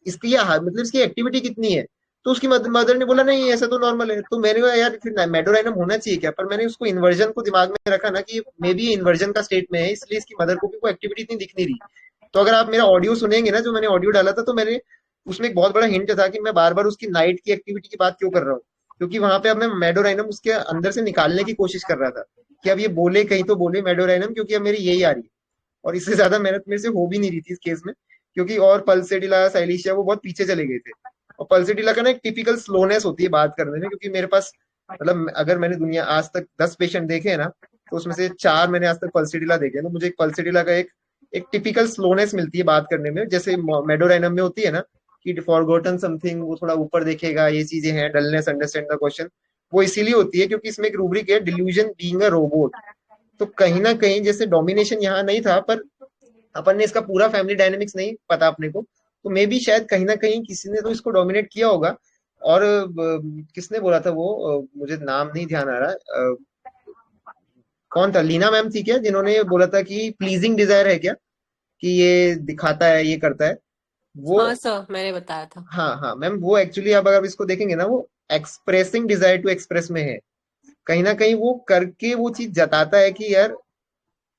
इसकी मतलब इसकी एक्टिविटी कितनी है। तो उसकी मदर ने बोला नहीं ऐसा तो नॉर्मल है। तो मैंने कहा यार फिर मेडोराइनम होना चाहिए क्या, पर मैंने उसको इन्वर्जन को दिमाग में रखा ना कि मे बी इन्वर्जन का स्टेट में है, इसलिए इसकी मदर को भी कोई एक्टिविटी इतनी दिख नहीं रही। तो अगर आप मेरा ऑडियो सुनेंगे ना, जो मैंने ऑडियो डाला था, तो मैंने उसमें एक बहुत बड़ा हिंट था कि मैं बार बार उसकी नाइट की एक्टिविटी की बात क्यों कर रहा हूँ, क्योंकि वहां पे अब मैं मेडोराइनम उसके अंदर से निकालने की कोशिश कर रहा था कि अब ये बोले कहीं तो बोले मेडोराइनम, क्योंकि अब मेरी यही आ रही है। और इससे ज्यादा मेहनत मेरे से हो भी नहीं रही थी इस केस में, क्योंकि और पल्सेडिला साइलिशिया वो बहुत पीछे चले गए थे। और पल्सेडिला का ना एक टिपिकल स्लोनेस होती है बात करने में, क्योंकि मेरे पास मतलब अगर मैंने दुनिया आज तक 10 पेशेंट देखे हैं ना, तो उसमें से 4 मैंने आज तक पल्सेडिला देखे हैं। तो मुझे एक पल्सेडिला का एक टिपिकल स्लोनेस मिलती है बात करने में, जैसे मेडोराइनम में होती है ना कि फॉरगॉटन समथिंग, वो थोड़ा ऊपर देखेगा, ये चीजें हैं, डलनेस, अंडरस्टैंड द क्वेश्चन, वो इसीलिए होती है क्योंकि इसमें एक रूब्रिक है डिल्यूजन बीइंग अ रोबोट। तो कहीं ना कहीं जैसे डोमिनेशन यहाँ नहीं था, पर अपन ने इसका पूरा फैमिली डायनेमिक्स नहीं पता अपने को, तो मे बी शायद कहीं ना कहीं किसी ने तो इसको डोमिनेट किया होगा। और किसने बोला था वो, मुझे नाम नहीं ध्यान आ रहा कौन था, लीना मैम थी क्या, जिन्होंने बोला था कि प्लीजिंग डिजायर है क्या, कि ये दिखाता है, ये करता है वो। हाँ सर, मैंने बताया था। हाँ हाँ मैम, वो एक्चुअली अब अगर इसको देखेंगे ना, वो एक्सप्रेसिंग डिजायर टू एक्सप्रेस में है। कहीं ना कहीं वो करके वो चीज जताता है कि यार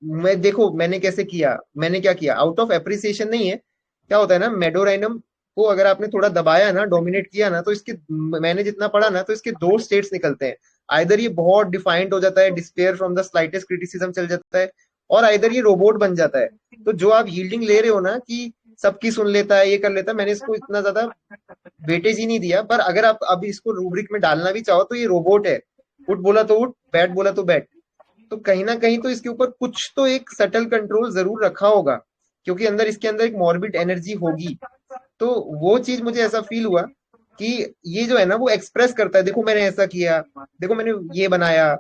मैं देखो मैंने कैसे किया, मैंने क्या किया, आउट ऑफ एप्रिसिएशन नहीं है। क्या होता है ना, मेडोराइनम को अगर आपने थोड़ा दबाया ना, डोमिनेट किया ना, तो इसके, मैंने जितना पढ़ा ना, तो इसके 2 स्टेट्स निकलते हैं। आइदर ये बहुत डिफाइंड हो जाता है, despair from the slightest criticism चल जाता है, और आइदर ये रोबोट बन जाता है। तो जो आप यील्डिंग ले रहे हो ना कि सबकी सुन लेता है, ये कर लेता है, मैंने इसको इतना ज्यादा वेटेज ही नहीं दिया। पर अगर आप अभी इसको रूब्रिक में डालना भी चाहो तो ये रोबोट है, उठ बोला तो उठ, बैठ बोला तो बैठ। तो कहीं ना कहीं तो इसके ऊपर कुछ तो एक सटल कंट्रोल जरूर रखा होगा, क्योंकि अंदर इसके अंदर एक मॉर्बिड एनर्जी होगी। तो वो चीज मुझे ऐसा फील हुआ कि ये जो है ना, वो एक्सप्रेस करता है, देखो मैंने ऐसा किया, देखो मैंने ये बनाया,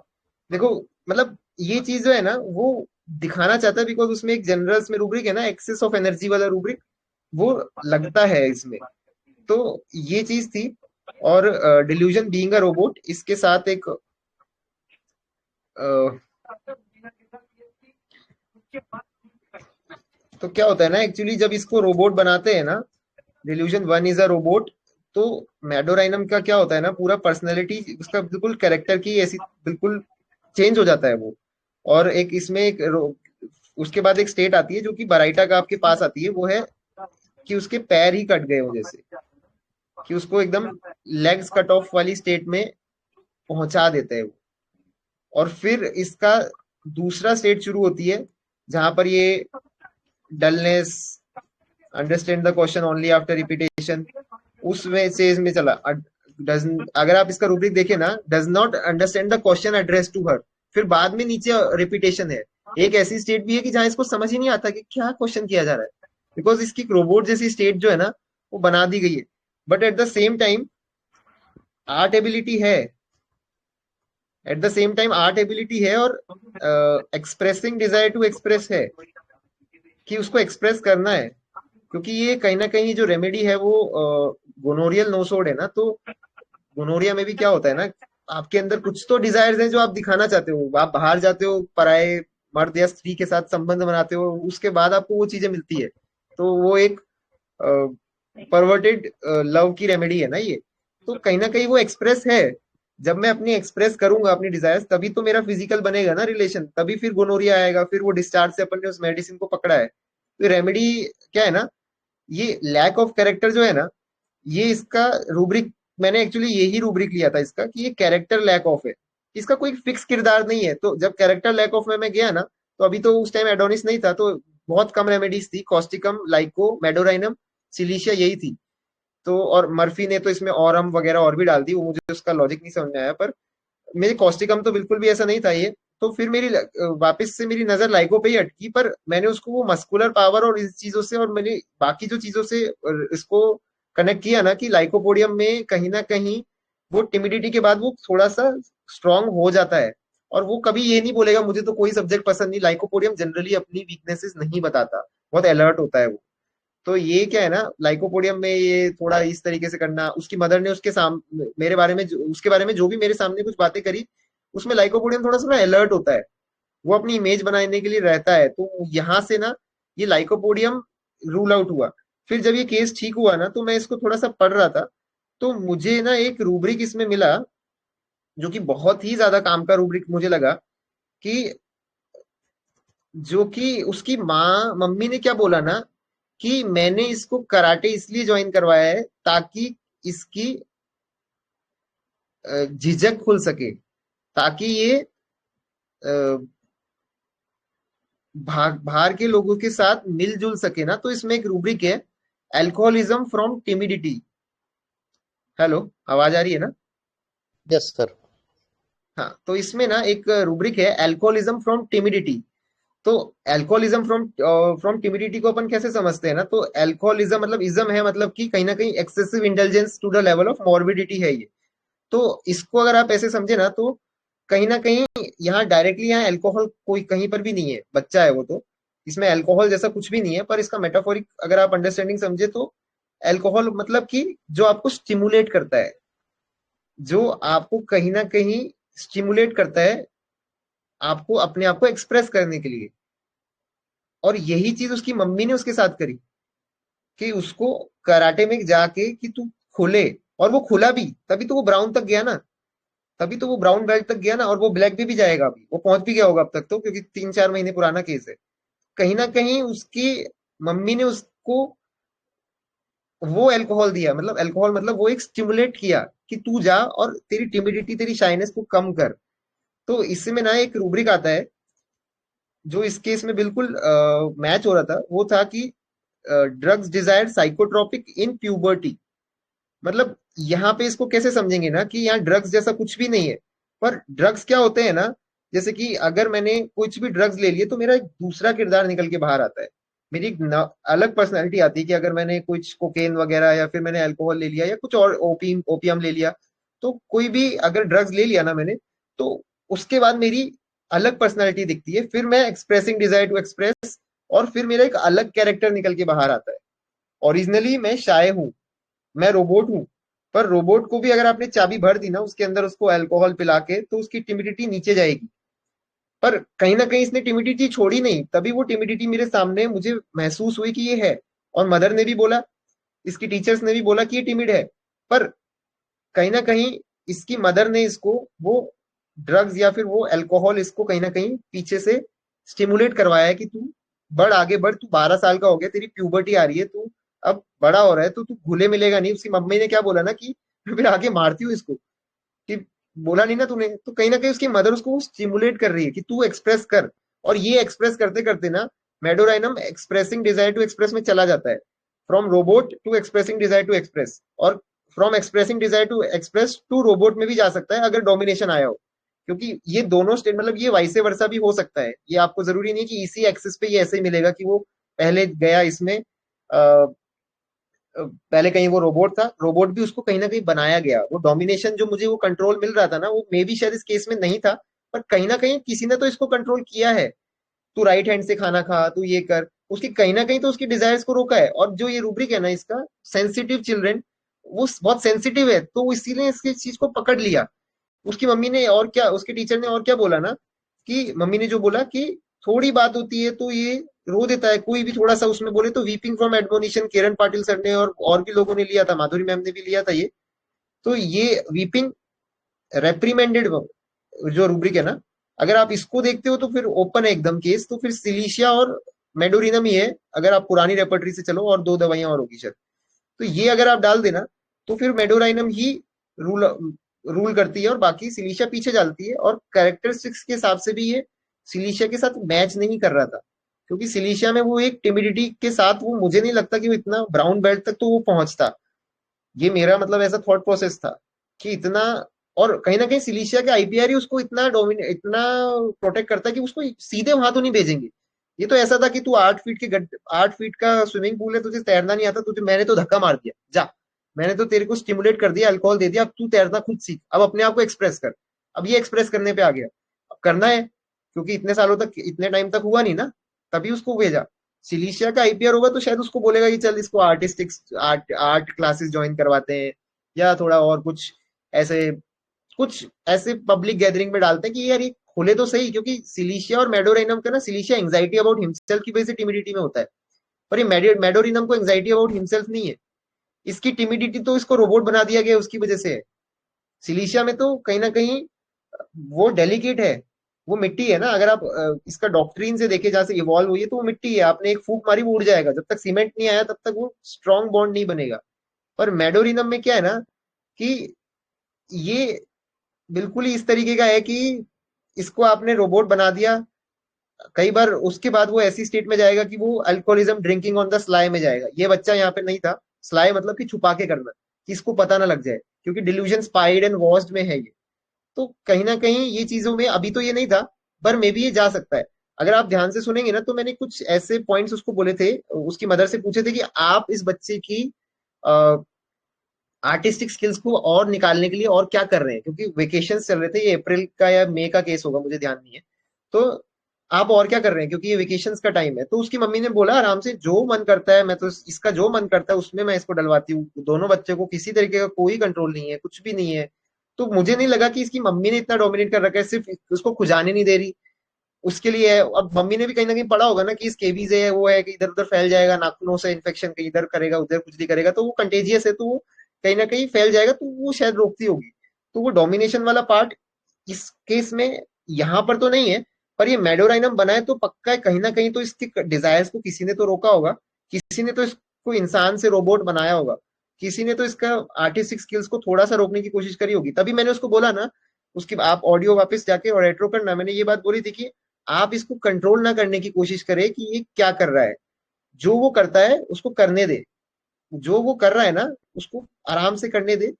देखो, मतलब ये चीज जो है ना, वो दिखाना चाहता है, बिकॉज उसमें एक जनरल में रूब्रिक है ना, एक्सेस ऑफ एनर्जी वाला रूब्रिक, वो लगता है इसमें। तो ये चीज थी। और डिल्यूजन बीइंग अ रोबोट, इसके साथ एक तो क्या होता है ना, एक्चुअली जब इसको रोबोट बनाते हैं ना, डिल्यूजन 1 इज अ रोबोट, तो मेडोराइनम का क्या होता है ना, पूरा पर्सनैलिटी उसका बिल्कुल कैरेक्टर की ऐसी बिल्कुल चेंज हो जाता है वो। और एक इसमें उसके बाद एक स्टेट आती है जो कि बराइटा का आपके पास आती है, वो है कि उसके पैर ही कट गए हो, जैसे कि उसको एकदम लेग्स कट ऑफ वाली स्टेट में पहुंचा देते हैं वो। और फिर इसका दूसरा स्टेट शुरू होती है जहां पर ये dullness, understand the question only after repetition, उसमें से इसमें चला। अगर आप इसका रूब्रिक देखें ना, does not understand the question address to her, फिर बाद में नीचे रिपीटेशन है। एक ऐसी स्टेट भी है कि जहां इसको समझ ही नहीं आता कि क्या क्वेश्चन किया जा रहा है, बिकॉज इसकी रोबोट जैसी स्टेट जो है ना, वो बना दी गई है। But at the same time art ability है, at the same time art ability है, और एक्सप्रेसिंग डिजायर टू एक्सप्रेस है, कि उसको एक्सप्रेस करना है। क्योंकि ये कहीं ना कहीं जो रेमेडी है वो गोनोरियल नोसोड है ना, तो गोनोरिया में भी क्या होता है ना, आपके अंदर कुछ तो डिजायर्स हैं जो आप दिखाना चाहते हो, आप बाहर जाते हो, पराये मर्द या स्त्री के साथ संबंध बनाते हो, उसके बाद आपको वो चीजें मिलती है। तो वो एक परवर्टेड लव की रेमेडी है ना ये। तो कहीं ना कहीं वो एक्सप्रेस है। जब मैं अपनी एक्सप्रेस करूंगा अपनी डिजायर्स, तभी तो मेरा फिजिकल बनेगा ना रिलेशन, तभी फिर गोनोरिया आएगा, फिर वो डिस्चार्ज से अपन ने उस मेडिसिन को पकड़ा है। तो रेमेडी क्या है ना, ये लैक ऑफ कैरेक्टर जो है ना, ये इसका रूब्रिक, मैंने एक्चुअली यही रूब्रिक लिया था इसका, कि ये कैरेक्टर लैक ऑफ है, इसका कोई फिक्स किरदार नहीं है। तो जब कैरेक्टर लैक ऑफ में मैं गया ना, तो अभी तो उस टाइम एडोनिस नहीं था, तो बहुत कम रेमेडीज थी, कॉस्टिकम, लाइको, मेडोराइनम, सिलिशिया, यही थी। तो और मर्फी ने तो इसमें ऑरम वगैरह और भी डाल दी, वो मुझे उसका लॉजिक नहीं समझ में आया, पर मेरे कॉस्टिकम तो बिल्कुल भी ऐसा नहीं था ये। तो फिर वापस से मेरी नजर लाइको पे ही अटकी, पर मैंने उसको वो मस्कुलर पावर और इस चीजों से और मैंने बाकी जो चीजों से इसको कनेक्ट किया ना, कि लाइकोपोडियम में कहीं ना कहीं वो टिमिडिटी के बाद वो थोड़ा सा स्ट्रांग हो जाता है, और वो कभी ये नहीं बोलेगा मुझे तो कोई सब्जेक्ट पसंद नहीं। लाइकोपोडियम जनरली अपनी वीकनेसेस नहीं बताता, बहुत अलर्ट होता है वो। तो ये क्या है ना, लाइकोपोडियम में ये थोड़ा इस तरीके से करना, उसकी मदर ने उसके सामने मेरे बारे में उसके बारे में जो भी मेरे सामने कुछ बातें करी, उसमें लाइकोपोडियम थोड़ा सा अलर्ट होता है, वो अपनी इमेज बनाने के लिए रहता है। तो यहाँ से ना ये लाइकोपोडियम रूल आउट हुआ। फिर जब ये केस ठीक हुआ ना, तो मैं इसको थोड़ा सा पढ़ रहा था, तो मुझे ना एक रूब्रिक इसमें मिला जो कि बहुत ही ज्यादा काम का रूब्रिक मुझे लगा, कि जो कि उसकी मम्मी ने क्या बोला ना, कि मैंने इसको कराटे इसलिए ज्वाइन करवाया है ताकि इसकी झिझक खुल सके, ताकि ये बाहर के लोगों के साथ मिलजुल सके ना। तो इसमें एक रूब्रिक है, अल्कोहलिज्म फ्रॉम टिमिडिटी। हेलो, आवाज आ रही है ना? Yes sir. हाँ, तो इसमें ना एक रूब्रिक है, अल्कोहलिज्म फ्रॉम टिमिडिटी। तो अल्कोहलिज्म फ्रॉम फ्रॉम टिमिडिटी को अपन कैसे समझते हैं ना, तो अल्कोहलिज्म मतलब इज्म है, मतलब कि कहीं ना कहीं excessive intelligence to the level of morbidity है ये। तो इसको अगर आप ऐसे समझे ना, तो कहीं ना कहीं यहाँ डायरेक्टली यहाँ अल्कोहल कोई कहीं पर भी नहीं है, बच्चा है वो, तो इसमें अल्कोहल जैसा कुछ भी नहीं है, पर इसका मेटाफोरिक अगर आप अंडरस्टैंडिंग समझे तो अल्कोहल मतलब कि जो आपको स्टिमुलेट करता है, जो आपको कहीं ना कहीं स्टिमुलेट करता है आपको अपने आप को एक्सप्रेस करने के लिए। और यही चीज उसकी मम्मी ने उसके साथ करी, कि उसको कराटे में जाके कि तू खुले, और वो खुला भी, तभी तो वो ब्राउन तक गया ना, तभी तो वो ब्राउन बेल्ट तक गया ना, और वो ब्लैक भी जाएगा अभी, वो पहुंच भी गया होगा अब तक तो, क्योंकि 3-4 महीने पुराना केस है। कहीं ना कहीं उसकी मम्मी ने उसको वो अल्कोहल दिया, मतलब अल्कोहल मतलब वो एक स्टिमुलेट किया कि तू जा और तेरी टिमिडिटी तेरी शाइनेस को कम कर। तो इसमें ना एक रूब्रिक आता है जो इस केस में बिल्कुल मैच हो रहा था, वो था कि ड्रग्स डिजायर साइकोट्रोपिक इन प्यूबर्टी। मतलब यहाँ पे इसको कैसे समझेंगे ना, कि यहाँ ड्रग्स जैसा कुछ भी नहीं है, पर ड्रग्स क्या होते हैं ना, जैसे कि अगर मैंने कुछ भी ड्रग्स ले लिए तो मेरा एक दूसरा किरदार निकल के बाहर आता है, मेरी एक अलग पर्सनैलिटी आती है। कि अगर मैंने कुछ कोकेन वगैरह या फिर मैंने अल्कोहल ले लिया या कुछ और ओपियम ले लिया, तो कोई भी अगर ड्रग्स ले लिया ना मैंने, तो उसके बाद मेरी अलग पर्सनैलिटी दिखती है, फिर मैं एक्सप्रेसिंग डिजायर टू एक्सप्रेस, और फिर मेरा एक अलग कैरेक्टर निकल के बाहर आता है। ओरिजिनली मैं शाय हूँ, मैं रोबोट हूँ, पर रोबोट को भी अगर आपने चाबी भर दी ना उसके अंदर उसको अल्कोहल पिला के, तो उसकी टिमिडिटी नीचे जाएगी। पर कहीं ना कहीं इसने टिमिडिटी छोड़ी नहीं, तभी वो टिमिडिटी मेरे सामने मुझे महसूस हुई कि ये है। और मदर ने भी बोला, इसकी टीचर्स ने भी बोला कि ये टिमिड है, पर कहीं ना कहीं इसकी मदर ने इसको वो ड्रग्स या फिर वो अल्कोहल इसको कहीं ना कहीं पीछे से स्टिमुलेट करवाया है कि तू बढ़, आगे बढ़, तू 12 साल का हो गया, तेरी प्यूबर्टी आ रही है, तू अब बड़ा हो रहा है, तो तू घुले मिलेगा नहीं। उसकी मम्मी ने क्या बोला ना, कि मैं फिर आगे मारती हूँ इसको, कि बोला नहीं ना तूने। तो कहीं ना कहीं उसकी मदर उसको स्टिमुलेट कर रही है कि तू एक्सप्रेस कर, और ये एक्सप्रेस करते करते ना medorrhinum expressing desire to express में चला जाता है, from robot to expressing desire to express, और from expressing desire to express to robot में भी जा सकता है अगर डोमिनेशन आया हो। क्योंकि ये दोनों स्टेट मतलब ये वाइसे वर्सा भी हो सकता है, ये आपको जरूरी नहीं कि इसी एक्सिस पे ये ऐसे ही मिलेगा कि वो पहले गया इसमें पहले कहीं वो रोबोट था, रोबोट भी उसको कहीं ना कहीं बनाया गया। वो डोमिनेशन जो मुझे वो कंट्रोल मिल रहा था ना, वो मे बी शायद इस केस में नहीं था, पर कहीं ना कहीं किसी ने तो इसको कंट्रोल किया है। तू राइट हैंड से खाना खा, तू ये कर, उसकी कहीं ना कहीं तो उसकी डिजायर्स को रोका है। और जो ये रूब्रिक है ना इसका, सेंसिटिव चिल्ड्रन, वो बहुत सेंसिटिव है, तो इसीलिए इसकी चीज को पकड़ लिया। उसकी मम्मी ने और क्या, उसके टीचर ने और क्या बोला ना, कि मम्मी ने जो बोला कि थोड़ी बात होती है तो ये रो देता है, कोई भी थोड़ा सा उसमें बोले तो weeping from admonition, Kiran Patil sir ने और भी लोगों ने लिया था, माधुरी मैम ने भी लिया था ये। तो ये वीपिंग रेप्रीमेंडेड जो रूब्रिक है ना, अगर आप इसको देखते हो तो फिर ओपन है एकदम केस, तो फिर सिलीशिया और मेडोरिनम ही है अगर आप पुरानी रेपर्टरी से चलो, और 2 दवाइयां और होगी शायद। तो ये अगर आप डाल देना तो फिर मेडोराइनम ही रूल रूल करती है, और बाकी सिलीशिया पीछे जाती है। और कैरेक्टरिस्टिक्स के हिसाब से भी ये सिलीशिया के साथ मैच नहीं कर रहा था, क्योंकि सिलीशिया में वो एक टिमिडिटी के साथ वो मुझे नहीं लगता कि वो इतना ब्राउन बेल्ट तक तो वो पहुंचता। ये मेरा मतलब ऐसा थॉट प्रोसेस था कि इतना, और कहीं ना कहीं सिलिशिया के आईपीआर ही उसको इतना प्रोटेक्ट करता है कि उसको सीधे वहां तो नहीं भेजेंगे। ये तो ऐसा था कि तू 8 फीट का स्विमिंग पूल है, तुझे तैरना नहीं आता, तुझे मैंने तो धक्का मार दिया, जा, मैंने तो तेरे को स्टिमुलेट कर दिया, अल्कोहल दे दिया, अब तू तैरना खुद सीख, अब अपने आप को एक्सप्रेस कर। अब ये एक्सप्रेस करने पे आ गया, अब करना है क्योंकि इतने सालों तक, इतने टाइम तक हुआ नहीं ना, तभी उसको भेजा। सिलिशिया का आईपीआर होगा तो शायद उसको बोलेगा कि चल इसको आर्ट क्लासेस ज्वाइन करवाते हैं, या थोड़ा और कुछ ऐसे पब्लिक गैदरिंग में डालते हैं कि यार ये खोले तो सही, क्योंकि सिलिशिया और मेडोरिनम का ना, सिलिशिया एंग्जाइटी अबाउट हिमसेल्फ की वजह से टिमिडिटी में होता है, पर ये मेडोरिनम को एंग्जाइटी अबाउट हिमसेल्फ नहीं है। इसकी टिमिडिटी तो इसको रोबोट बना दिया गया उसकी वजह से है। सिलिशिया में तो कहीं ना कहीं वो डेलिकेट है, वो मिट्टी है ना, अगर आप इसका डॉक्ट्रिन से देखे, जहां से इवॉल्व हुई है तो वो मिट्टी है, आपने एक फूक मारी वो उड़ जाएगा, जब तक सीमेंट नहीं आया तब तक वो स्ट्रॉन्ग बॉन्ड नहीं बनेगा। पर मेडोरिनम में क्या है ना कि ये बिल्कुल ही इस तरीके का है कि इसको आपने रोबोट बना दिया, कई बार उसके बाद वो ऐसी स्टेट में जाएगा कि वो alcoholism drinking on the sly में जाएगा। ये बच्चा यहाँ पे नहीं था, स्लाई मतलब कि छुपा के करना, कि इसको पता ना लग जाए, क्योंकि डिल्यूजन स्पाइड एंड वॉस्ड में है ये। तो कहीं ना कहीं ये चीजों में अभी तो ये नहीं था, पर मे बी ये जा सकता है। अगर आप ध्यान से सुनेंगे ना, तो मैंने कुछ ऐसे पॉइंट्स उसको बोले थे, उसकी मदर से पूछे थे कि आप इस बच्चे की आर्टिस्टिक स्किल्स को और निकालने के लिए और क्या कर रहे हैं, क्योंकि वेकेशन चल रहे थे, ये अप्रैल का या मई का केस होगा, मुझे ध्यान नहीं है। तो आप और क्या कर रहे हैं, क्योंकि ये वेकेशंस का टाइम है। तो उसकी मम्मी ने बोला आराम से, जो मन करता है, मैं तो इसका जो मन करता है उसमें मैं इसको डलवाती हूँ, दोनों बच्चे को किसी तरीके का कोई कंट्रोल नहीं है, कुछ भी नहीं है। तो मुझे नहीं लगा कि इसकी मम्मी ने इतना डोमिनेट कर रखा है, सिर्फ उसको खुजाने नहीं दे रही उसके लिए है। अब मम्मी ने भी कहीं ना कहीं पढ़ा होगा ना कि स्केबीज है, वो है कि इधर उधर फैल जाएगा, नाखूनों से इन्फेक्शन, कहीं इधर करेगा उधर कुछ भी करेगा तो वो कंटेजियस है, तो वो कहीं ना कहीं फैल जाएगा, तो वो शायद रोकती होगी। तो वो डोमिनेशन वाला पार्ट इस केस में यहाँ पर तो नहीं है, पर ये मेडोराइनम बनाए तो पक्का है, कहीं ना कहीं तो इसके डिजायर्स को किसी ने तो रोका होगा, किसी ने तो इसको इंसान से रोबोट बनाया होगा, किसी ने तो इसका आर्टिस्टिक स्किल्स को थोड़ा सा रोकने की कोशिश करी होगी। तभी मैंने उसको बोला ना, उसकी आप ऑडियो वापस जाके और रेट्रो करना, मैंने ये बात बोली थी कि आप इसको कंट्रोल ना करने की कोशिश करें कि ये क्या कर रहा है, जो वो करता है उसको करने दे, जो वो कर रहा है ना उसको आराम से करने दे।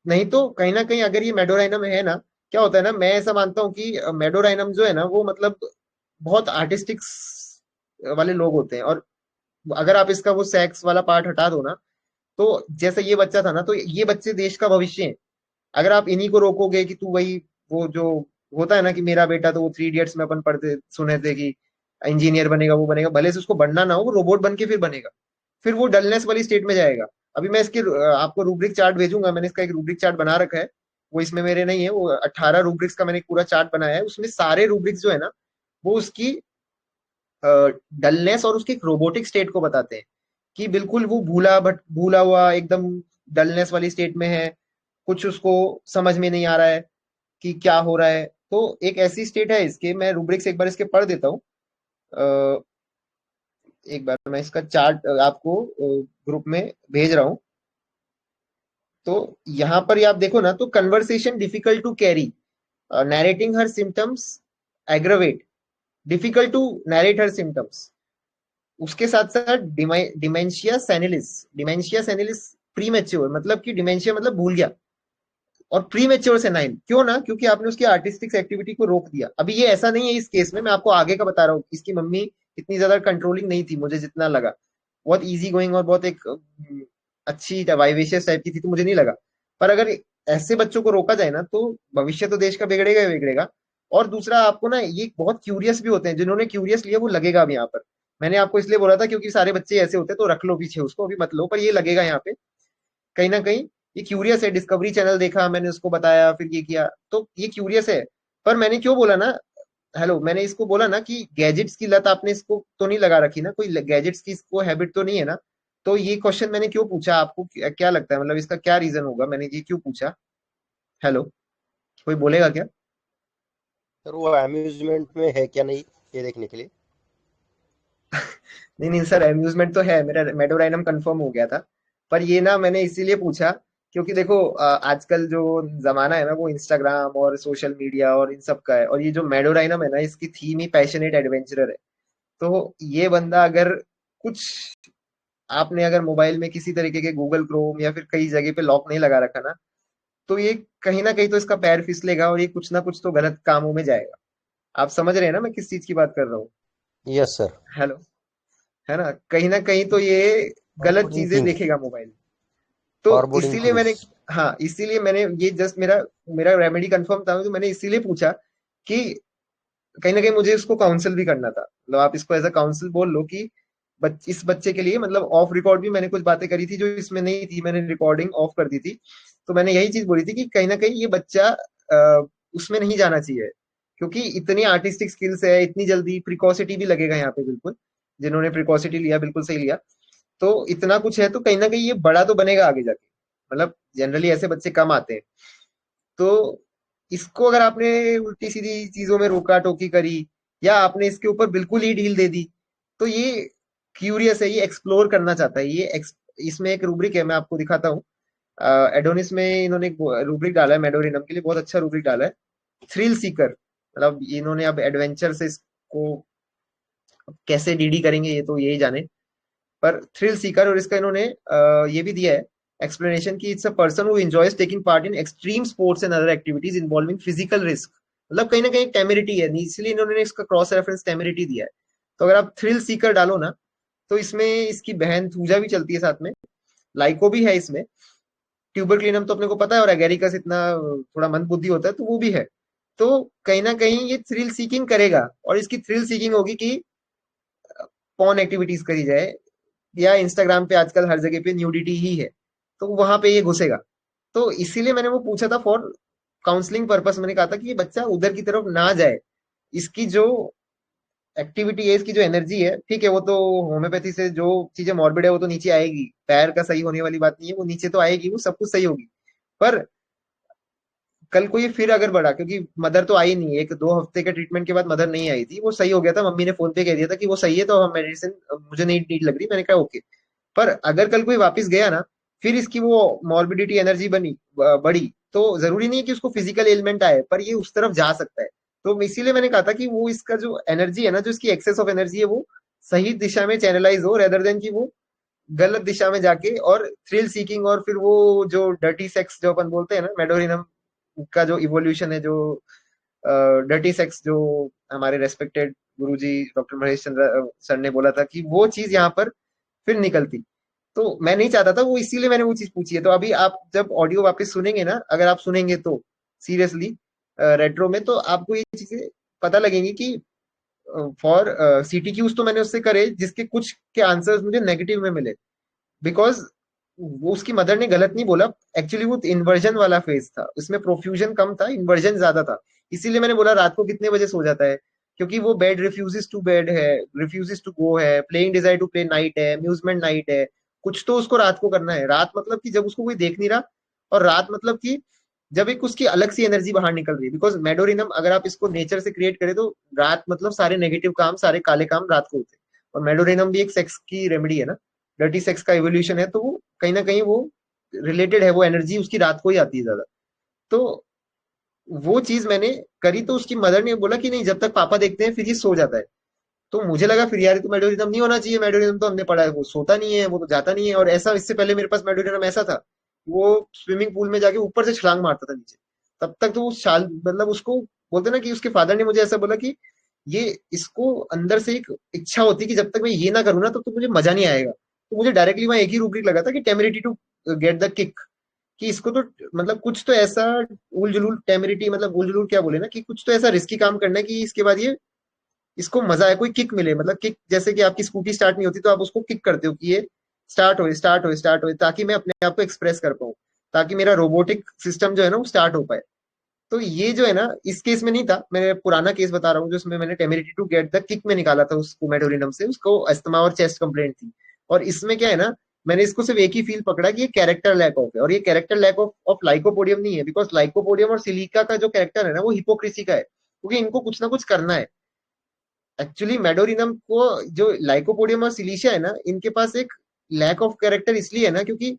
नहीं तो कहीं ना कहीं अगर ये मेडोराइनम है ना, क्या होता है ना, मैं ऐसा मानता हूँ कि मेडोराइनम जो है ना वो मतलब बहुत आर्टिस्टिक वाले लोग होते हैं, और अगर आप इसका वो सेक्स वाला पार्ट हटा दो ना, तो जैसे ये बच्चा था ना, तो ये बच्चे देश का भविष्य है। अगर आप इन्हीं को रोकोगे कि तू वही, वो जो होता है ना कि मेरा बेटा, तो वो 3 इडियट्स में अपन पढ़ते सुने थे कि इंजीनियर बनेगा, वो बनेगा, भले से उसको बनना ना हो, वो रोबोट बन के फिर बनेगा, फिर वो डलनेस वाली स्टेट में जाएगा। अभी मैं इसके आपको रूब्रिक चार्ट भेजूंगा, मैंने इसका एक रूब्रिक चार्ट बना रखा है, वो इसमें मेरे नहीं है, वो 18 रूब्रिक्स का मैंने एक पूरा चार्ट बनाया है, उसमें सारे रूब्रिक्स जो है ना वो उसकी डलनेस और उसकी एक रोबोटिक स्टेट को बताते हैं, कि बिल्कुल वो भूला हुआ एकदम डलनेस वाली स्टेट में है, कुछ उसको समझ में नहीं आ रहा है कि क्या हो रहा है। तो एक ऐसी स्टेट है इसके, मैं रूब्रिक्स एक बार इसके पढ़ देता हूँ। एक बार मैं इसका चार्ट आपको ग्रुप में भेज रहा हूँ। तो यहाँ पर आप देखो ना, तो conversation difficult to carry, narrating her symptoms aggravate, difficult to narrate her symptoms. उसके साथ साथ डिमेंशिया सेनिलिस प्री मेच्योर, मतलब कि डिमेंशिया मतलब भूल गया, और प्री मेच्योर सेनाइल क्यों ना, क्योंकि आपने उसकी आर्टिस्टिक एक्टिविटी को रोक दिया। अभी ये ऐसा नहीं है इस केस में, मैं आपको आगे का बता रहा हूँ, इसकी मम्मी इतनी ज्यादा कंट्रोलिंग नहीं थी, मुझे जितना लगा, बहुत इजी गोइंग और बहुत एक अच्छी वाइवेशियस टाइप की थी, तो मुझे नहीं लगा। पर अगर ऐसे बच्चों को रोका जाए ना, तो भविष्य तो देश का बिगड़ेगा ही बिगड़ेगा। और दूसरा, आपको ना ये बहुत क्यूरियस भी होते हैं, जिन्होंने क्यूरियस लिया वो लगेगा अब यहाँ पर। मैंने आपको इसलिए बोला था क्योंकि सारे बच्चे ऐसे होते हैं, तो रख लो पीछे उसको, अभी मत लो, पर ये लगेगा यहाँ पे कहीं ना कहीं। ये क्यूरियस है, डिस्कवरी चैनल देखा, मैंने उसको बताया, फिर ये किया, तो ये क्यूरियस है। पर मैंने क्यों बोला ना, हेलो, मैंने इसको बोला ना कि गैजेट्स की लत आपने इसको तो नहीं लगा रखी ना, कोई गैजेट्स की इसको हैबिट तो नहीं है ना। तो ये क्वेश्चन मैंने क्यों पूछा, आपको क्या लगता है, मतलब इसका क्या रीजन होगा, मैंने ये क्यों पूछा? हेलो, कोई बोलेगा क्या? सर वो अम्यूजमेंट में है क्या नहीं, ये देखने के लिए। नहीं नहीं सर, अम्यूजमेंट तो है, मेरा मेडोराइनम कंफर्म हो गया था। पर ये ना मैंने इसीलिए पूछा क्योंकि देखो आजकल जो जमाना है ना, वो इंस्टाग्राम और सोशल मीडिया और इन सब का है, और ये जो मेडोराइनम है ना, इसकी थीम ही पैशनेट एडवेंचरर है। तो ये बंदा अगर कुछ आपने अगर मोबाइल में किसी तरीके के गूगल क्रोम या फिर कई जगह पे लॉक नहीं लगा रखा ना, तो ये कहीं ना कहीं तो इसका पैर फिसलेगा और ये कुछ ना कुछ तो गलत कामों में जाएगा। आप समझ रहे हैं ना मैं किस चीज की बात कर रहा हूँ? Yes sir. हेलो, है ना? कहीं ना कहीं तो ये गलत फॉरवर्डिंग चीजें थिंग्स, देखेगा मोबाइल। तो फॉरवर्डिंग इसीलिए मैंने, थिंग्स। हाँ, इसीलिए मैंने ये जस्ट मेरा मेरा रेमेडी कंफर्म था, तो मैंने इसीलिए पूछा कि कहीं ना कहीं मुझे इसको काउंसिल भी करना था। मतलब आप इसको एज अ काउंसिल बोल लो कि इस बच्चे के लिए, मतलब ऑफ रिकॉर्ड भी मैंने कुछ बातें करी थी जो इसमें नहीं थी, मैंने रिकॉर्डिंग ऑफ कर दी थी। तो मैंने यही चीज बोली थी कि कहीं ना कहीं ये बच्चा उसमें नहीं जाना चाहिए, क्योंकि इतनी आर्टिस्टिक स्किल्स है, इतनी जल्दी प्रिकॉसिटी भी लगेगा यहाँ पे बिल्कुल। जिन्होंने प्रिकॉसिटी लिया बिल्कुल सही लिया। तो इतना कुछ है तो कहीं ना कहीं ये बड़ा तो बनेगा आगे जाके। मतलब जनरली ऐसे बच्चे कम आते हैं। तो इसको अगर आपने उल्टी सीधी चीजों में रोका टोकी करी, या आपने इसके ऊपर बिल्कुल ही ढील दे दी, तो ये क्यूरियस है, ये एक्सप्लोर करना चाहता है। इसमें एक रूब्रिक है, मैं आपको दिखाता हूँ। एडोनिस में इन्होंने एक रूब्रिक डाला है मेडोरिनम के लिए, बहुत अच्छा रूब्रिक डाला है। थ्रिल सीकर, मतलब इन्होंने अब एडवेंचर से इसको कैसे डीडी करेंगे ये तो यही जाने। पर थ्रिल सीकर, और इसका इन्होंने ये भी दिया है एक्सप्लेनेशन कि it's a person who enjoys taking part in extreme sports and other activities involving physical risk. मतलब कहीं ना कहीं टेमेरिटी है, इसलिए इन्होंने इसका क्रॉस रेफरेंस टेमेरिटी दिया है। तो अगर आप थ्रिल सीकर डालो ना, तो इसमें इसकी बहन थूजा भी चलती है साथ में, लाइको भी है इसमें, ट्यूबर क्लीनम तो अपने को पता है, और एगेरिकस इतना थोड़ा मंद बुद्धि होता है तो वो भी है। तो कहीं ना कहीं ये थ्रिल सीकिंग करेगा, और इसकी थ्रिल सीकिंग होगी कि पॉर्न एक्टिविटीज करी जाए, या इंस्टाग्राम पे आजकल हर जगह पे न्यूडिटी ही है, तो वहां पे ये घुसेगा। तो इसीलिए मैंने वो पूछा था फॉर काउंसलिंग पर्पस। मैंने कहा था कि ये बच्चा उधर की तरफ ना जाए। इसकी जो एक्टिविटी है, इसकी जो एनर्जी है, ठीक है, वो तो होम्योपैथी से जो चीजें मॉर्बिड है वो तो नीचे आएगी, पैर का सही होने वाली बात नहीं है, वो नीचे तो आएगी, वो सब कुछ सही होगी। पर कल को ये फिर अगर बढ़ा, क्योंकि मदर तो आई नहीं, 1-2 हफ्ते के ट्रीटमेंट के बाद मदर नहीं आई थी, वो सही हो गया था, मम्मी ने फोन पे कह दिया था कि वो सही है, तो हम मेडिसिन मुझे नहीं नीड लग रही, मैंने कहा ओके। पर अगर कल कोई वापस गया ना, फिर इसकी वो मॉर्बिडिटी एनर्जी बढ़ी, तो जरूरी नहीं है कि उसको फिजिकल एलिमेंट आए, पर ये उस तरफ जा सकता है। तो इसीलिए मैंने कहा था कि वो इसका जो एनर्जी है ना, जो इसकी एक्सेस ऑफ एनर्जी है, वो सही दिशा में चैनलाइज हो, रेदर देन कि वो गलत दिशा में जाके और थ्रिल सीकिंग, और फिर वो जो डर्टी सेक्स जो अपन बोलते हैं ना, मेडोरिनम का जो इवोल्यूशन है, जो डर्टी सेक्स जो हमारे रेस्पेक्टेड गुरुजी डॉक्टर महेश चंद्र सर ने बोला था कि वो चीज यहाँ पर फिर निकलती। तो मैं नहीं चाहता था वो, इसीलिए मैंने वो चीज पूछी है। तो अभी आप जब ऑडियो वापस सुनेंगे ना, अगर आप सुनेंगे तो सीरियसली रेट्रो में, तो आपको ये चीजें पता लगेंगी कि फॉर सीटीक्यूज तो मैंने उससे करे जिसके कुछ के आंसर्स मुझे नेगेटिव में मिले, बिकॉज वो उसकी मदर ने गलत नहीं बोला, एक्चुअली वो इन्वर्जन वाला फेज था, उसमें प्रोफ्यूजन कम था, इन्वर्जन ज्यादा था। इसीलिए मैंने बोला रात को कितने बजे सो जाता है, क्योंकि वो बेड रिफ्यूजेस टू बेड है, रिफ्यूजेस टू गो है, playing desire to play night है, अम्यूजमेंट नाइट है, कुछ तो उसको रात को करना है। रात मतलब कि जब उसको कोई देख नहीं रहा, और रात मतलब कि जब एक उसकी अलग सी एनर्जी बाहर निकल रही है। बिकॉज मेडोरिनम अगर आप इसको नेचर से क्रिएट करें, तो रात मतलब सारे नेगेटिव काम, सारे काले काम रात को होते हैं। और मेडोरिनम भी एक सेक्स की रेमेडी है ना, डर्टी सेक्स का इवोल्यूशन है, तो वो कहीं ना कहीं वो रिलेटेड है, वो एनर्जी उसकी रात को ही आती है ज्यादा। तो वो चीज मैंने करी, तो उसकी मदर ने बोला कि नहीं, जब तक पापा देखते हैं फिर ये सो जाता है। तो मुझे लगा फिर यार, ये तो मेडोरिनम नहीं होना चाहिए, मेडोरिनम तो हमने पढ़ा है वो सोता नहीं है, वो तो जाता नहीं है। और ऐसा इससे पहले मेरे पास मेडोरिनम ऐसा था, वो स्विमिंग पूल में जाके ऊपर से छलांग मारता था नीचे। तब तक तो वो शाल, मतलब उसको बोलते ना कि उसके फादर ने मुझे ऐसा बोला कि ये, इसको अंदर से एक इच्छा होती है कि जब तक मैं ये ना करूँ ना, तब तो मुझे मजा नहीं आएगा। तो मुझे डायरेक्टली वहां एक ही रूब्रिक लगा था कि टेमरिटी टू गेट द किक, कि इसको तो मतलब कुछ तो ऐसा उल जुलूल, टेमरिटी मतलब उल जुलूल क्या बोले ना, कि कुछ तो ऐसा रिस्की काम करना है कि इसके बाद ये, इसको मजा है, कोई किक मिले। मतलब किक जैसे कि आपकी स्कूटी स्टार्ट नहीं होती तो आप उसको किक करते हो कि ये स्टार्ट हो स्टार्ट हो स्टार्ट हो, ताकि मैं अपने आप को एक्सप्रेस कर पाऊँ, ताकि मेरा रोबोटिक सिस्टम जो है ना वो स्टार्ट हो पाए। तो ये जो है ना, इस केस में नहीं था, मैं पुराना केस बता रहा हूँ, जो उसमें मैंने टेमरिटी टू गेट द किक में निकाला था उसको मेडोरिनम से, उसको अस्थमा और चेस्ट कंप्लेंट थी। और इसमें क्या है ना, मैंने इसको सिर्फ एक ही फील पकड़ा कि ये कैरेक्टर लैक ऑफ है, और ये कैरेक्टर लैक ऑफ लाइकोपोडियम नहीं है, बिकॉज लाइकोपोडियम और सिलिका का जो कैरेक्टर है ना, वो हिपोक्रेसी का है, क्योंकि इनको कुछ ना कुछ करना है। एक्चुअली मेडोरिनम को, जो लाइकोपोडियम और सिलिशिया है ना, इनके पास एक लैक ऑफ कैरेक्टर इसलिए है ना, क्योंकि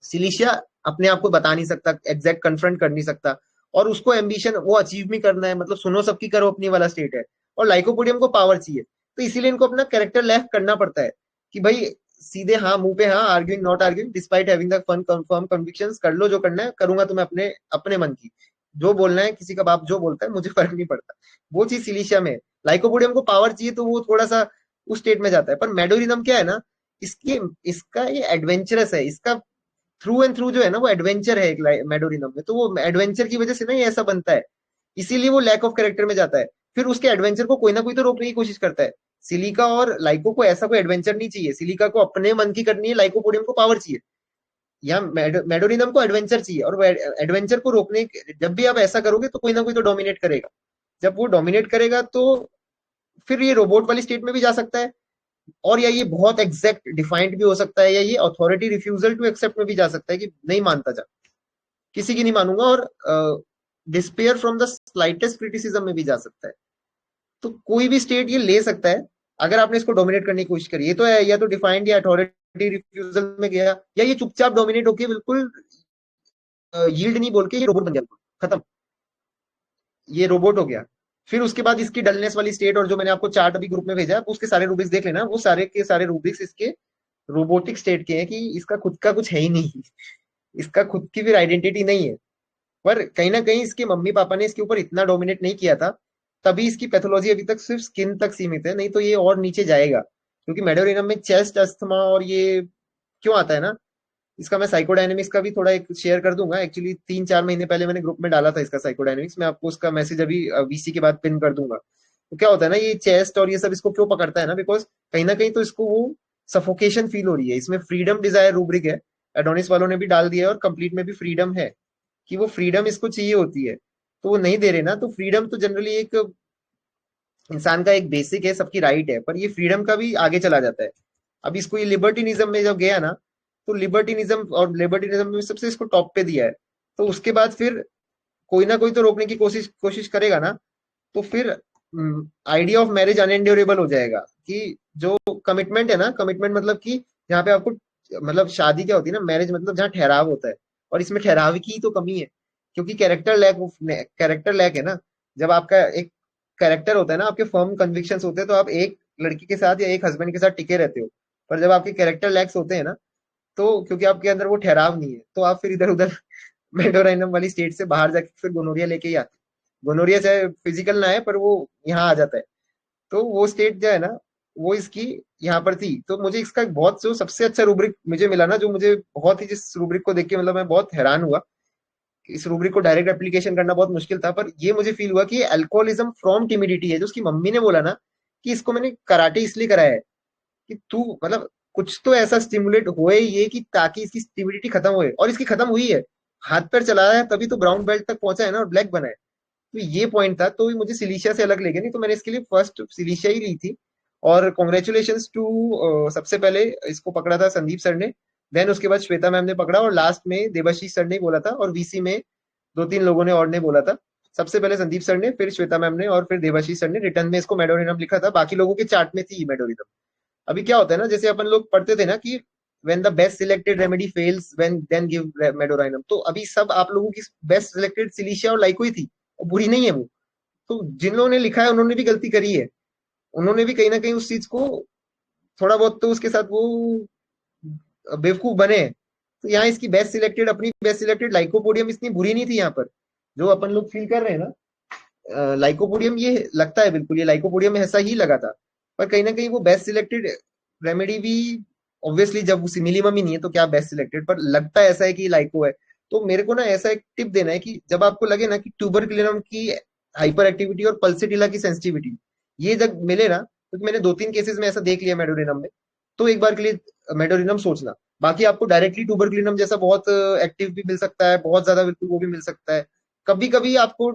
सिलिशिया अपने आप को बता नहीं सकता, एग्जैक्ट कन्फ्रंट कर नहीं सकता, और उसको एम्बिशन वो अचीव भी करना है, मतलब सुनो सबकी करो अपनी वाला स्टेट है। और लाइकोपोडियम को पावर चाहिए, तो इसीलिए इनको अपना कैरेक्टर लेफ्ट करना पड़ता है कि भाई सीधे हाँ मुंह पे हाँ, arguing not arguing despite having the firm convictions, कर लो जो करना है, करूंगा तो मैं अपने अपने मन की, जो बोलना है किसी का बाप जो बोलता है मुझे फर्क नहीं पड़ता। वो चीज सिलिशिया में है। लाइकोपोडियम को पावर चाहिए तो वो थोड़ा सा उस स्टेट में जाता है, पर मेडोरिनम क्या है ना, इसकी इसका ये एडवेंचरस है, इसका थ्रू एंड थ्रू जो है ना वो एडवेंचर है एक मेडोरिनम में, तो वो एडवेंचर की वजह से ना ये ऐसा बनता है, इसीलिए वो लैक ऑफ कैरेक्टर में जाता है। फिर उसके एडवेंचर को कोई ना कोई तो रोकने की कोशिश करता है। सिलिका और लाइको को ऐसा कोई एडवेंचर नहीं चाहिए, सिलिका को अपने मन की करनी है, लाइकोपोडियम को पावर चाहिए, या मेडोरिनम को एडवेंचर चाहिए, और वो एडवेंचर को रोकने जब भी आप ऐसा करोगे तो कोई ना कोई तो डोमिनेट करेगा। जब वो डोमिनेट करेगा तो फिर ये रोबोट वाली स्टेट में भी जा सकता है, और या ये बहुत एग्जैक्ट डिफाइंड भी हो सकता है, या ये अथॉरिटी रिफ्यूजल टू एक्सेप्ट में भी जा सकता है कि नहीं मानता जा, किसी की नहीं मानूंगा, और despair from the slightest criticism में भी जा सकता है। तो कोई भी स्टेट ये ले सकता है अगर आपने इसको डोमिनेट करने की कोशिश करी। ये तो है या तो डिफाइंड या अथॉरिटी रिफ्यूजल में गया, या ये चुपचाप डोमिनेट होके बिल्कुल यील्ड नहीं बोल के ये रोबोट बन गया, खत्म, ये रोबोट हो गया। फिर उसके बाद इसकी डलनेस वाली स्टेट, और जो मैंने आपको चार्ट अभी ग्रुप में भेजा है उसके सारे रूब्रिक्स देख लेना, वो सारे के सारे रूब्रिक्स इसके रोबोटिक स्टेट के हैं कि इसका खुद का कुछ है ही नहीं, इसका खुद की फिर आइडेंटिटी नहीं है। पर कहीं ना कहीं इसके मम्मी पापा ने इसके ऊपर इतना डोमिनेट नहीं किया था, तभी इसकी पैथोलॉजी अभी तक सिर्फ स्किन तक सीमित है, नहीं तो ये और नीचे जाएगा। क्योंकि मेडोरिनम में चेस्ट अस्थमा और ये क्यों आता है ना, इसका मैं साइकोडायनेमिक्स का भी थोड़ा एक शेयर कर दूंगा। एक्चुअली 3-4 महीने पहले मैंने ग्रुप में डाला था इसका साइकोडायनेमिक्स, मैं आपको उसका मैसेज अभी वीसी के बाद पिन कर दूंगा। तो क्या होता है ना, ये चेस्ट और ये सब इसको क्यों पकड़ता है ना, बिकॉज कहीं ना कहीं तो इसको वो सफोकेशन फील हो रही है। इसमें फ्रीडम डिजायर रूब्रिक है, एडोनिस वालों ने भी डाल दिया है, और कंप्लीट में भी फ्रीडम है कि वो फ्रीडम इसको चाहिए होती है, तो वो नहीं दे रहे ना। तो फ्रीडम तो जनरली एक इंसान का एक बेसिक है, सबकी राइट है, पर ये फ्रीडम का भी आगे चला जाता है। अब इसको ये लिबर्टिनिज्म में जब गया ना, तो लिबर्टिनिज्म में सबसे इसको टॉप पे दिया है, तो उसके बाद फिर कोई ना कोई तो रोकने की कोशिश करेगा ना, तो फिर आइडिया ऑफ मैरिज अनएंड्योरेबल हो जाएगा। कि जो कमिटमेंट है ना, कमिटमेंट मतलब कि जहाँ पे आपको, मतलब शादी क्या होती है ना, मैरिज मतलब जहाँ ठहराव होता है, और इसमें ठहराव की तो कमी है, क्योंकि कैरेक्टर लैक है ना। जब आपका एक कैरेक्टर होता है ना, आपके फर्म कन्विक्शंस होते हैं, तो आप एक लड़की के साथ या एक हस्बैंड के साथ टिके रहते हो। पर जब आपके कैरेक्टर लैक्स होते हैं ना, तो क्योंकि आपके अंदर वो ठहराव नहीं है, तो आप फिर इधर उधर मेडोराइनम वाली स्टेट से बाहर जाके फिर गोनोरिया लेके ही आते। गोनोरिया चाहे फिजिकल ना है, पर वो यहाँ आ जाता है। तो वो स्टेट जो है ना, वो इसकी यहाँ पर थी। तो मुझे इसका एक बहुत जो सबसे अच्छा रूब्रिक मुझे मिला ना, जो मुझे बहुत ही, जिस रूब्रिक को देख के मतलब मैं बहुत हैरान हुआ, इस रूब्रिक को डायरेक्ट एप्लीकेशन करना बहुत मुश्किल था, पर ये मुझे फील हुआ कि ये अल्कोहलिज्म फ्रॉम टिमिडिटी है। जो उसकी मम्मी ने बोला ना कि इसको मैंने कराटे इसलिए कराया है कि तू मतलब कुछ तो ऐसा स्टिमुलेट होए ये, कि ताकि इसकी टिमिडिटी खत्म होए, और इसकी खत्म हुई है। हाथ पैर चलाया है तभी तो ब्राउन बेल्ट तक पहुंचा है ना, और ब्लैक बना है। तो ये पॉइंट था, तो मुझे सिलिशिया से अलग ले गया, नहीं तो मैंने इसके लिए फर्स्ट सिलिशिया ही ली थी। और कॉन्ग्रेचुलेशन टू, सबसे पहले इसको पकड़ा था संदीप सर ने, देन उसके बाद श्वेता मैम ने पकड़ा, और लास्ट में देवाशीष सर ने बोला था, और वीसी में 2-3 लोगों ने और ने बोला था। सबसे पहले संदीप सर ने, फिर श्वेता मैम ने, और फिर देवाशीष सर ने। रिटर्न में इसको मेडोरिनम लिखा था, बाकी लोगों के चार्ट में थी मेडोरिनम। अभी क्या होता है ना, जैसे अपन लोग पढ़ते थे ना कि when the best selected remedy fails when then give medorinum, तो अभी सब आप लोगों की बेस्ट सिलेक्टेड सिलिशिया और लाइको ही थी, और बुरी नहीं है वो। तो जिन लोगों ने लिखा है उन्होंने भी गलती करी है, उन्होंने भी कहीं ना कहीं उस चीज को थोड़ा बहुत तो उसके साथ वो बेवकूफ बने। तो यहाँ इसकी बेस्ट सिलेक्टेड, अपनी बेस्ट सिलेक्टेड लाइकोपोडियम इतनी बुरी नहीं थी यहाँ पर, जो अपन लोग फील कर रहे हैं ना। लाइकोपोडियम ये लगता है बिल्कुल, ये लाइकोपोडियम में ऐसा ही लगा था, पर कहीं ना कहीं वो बेस्ट सिलेक्टेड रेमेडी भी ऑब्वियसली, जब वो सिमिलीमम ही नहीं है तो क्या बेस्ट सिलेक्टेड, पर लगता है ऐसा है कि लाइको है। तो मेरे को ना ऐसा एक टिप देना है कि जब आपको लगे ना कि ट्यूबरक्लिनम की हाइपर एक्टिविटी और पल्सिटिला की सेंसिटिविटी ये जब मिले ना, क्योंकि मैंने 2-3 केसेस में ऐसा देख लिया मेडोरिनम में, तो एक बार के लिए मेडोरिनम सोचना। बाकी आपको डायरेक्टली ट्यूबरक्लिनम जैसा बहुत एक्टिव भी मिल सकता है, बहुत ज्यादा बिल्कुल वो भी मिल सकता है। कभी कभी आपको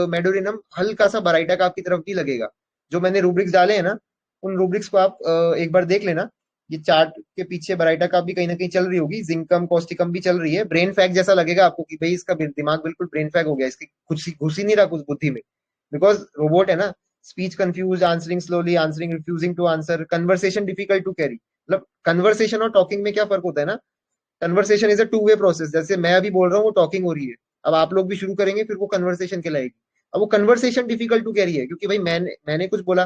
मेडोरिनम हल्का सा बराइटा का आपकी तरफ भी लगेगा। जो मैंने रूब्रिक्स डाले हैं ना, उन रूब्रिक्स को आप एक बार देख लेना। ये चार्ट के पीछे बराइटा का भी कहीं ना कहीं चल रही होगी, जिंकम कॉस्टिकम भी चल रही है। ब्रेन फैग जैसा लगेगा आपको कि भाई इसका दिमाग बिल्कुल ब्रेन फैग हो गया, इसकी कुछ घुस ही नहीं रहा कुछ बुद्धि में, बिकॉज रोबोट है ना। Speech confuse, answering slowly, answering refusing to answer, conversation difficult to carry. मतलब कन्वर्सेशन और टॉकिंग में क्या फर्क होता है ना, conversation is a 2 way process. जैसे मैं अभी बोल रहा हूँ, वो टॉकिंग हो रही है, अब आप लोग भी शुरू करेंगे, फिर वो कन्वर्सेशन कहलाएगी। अब वो कन्वर्सेशन डिफिकल्ट टू कैरी है, क्योंकि भाई मैंने कुछ बोला,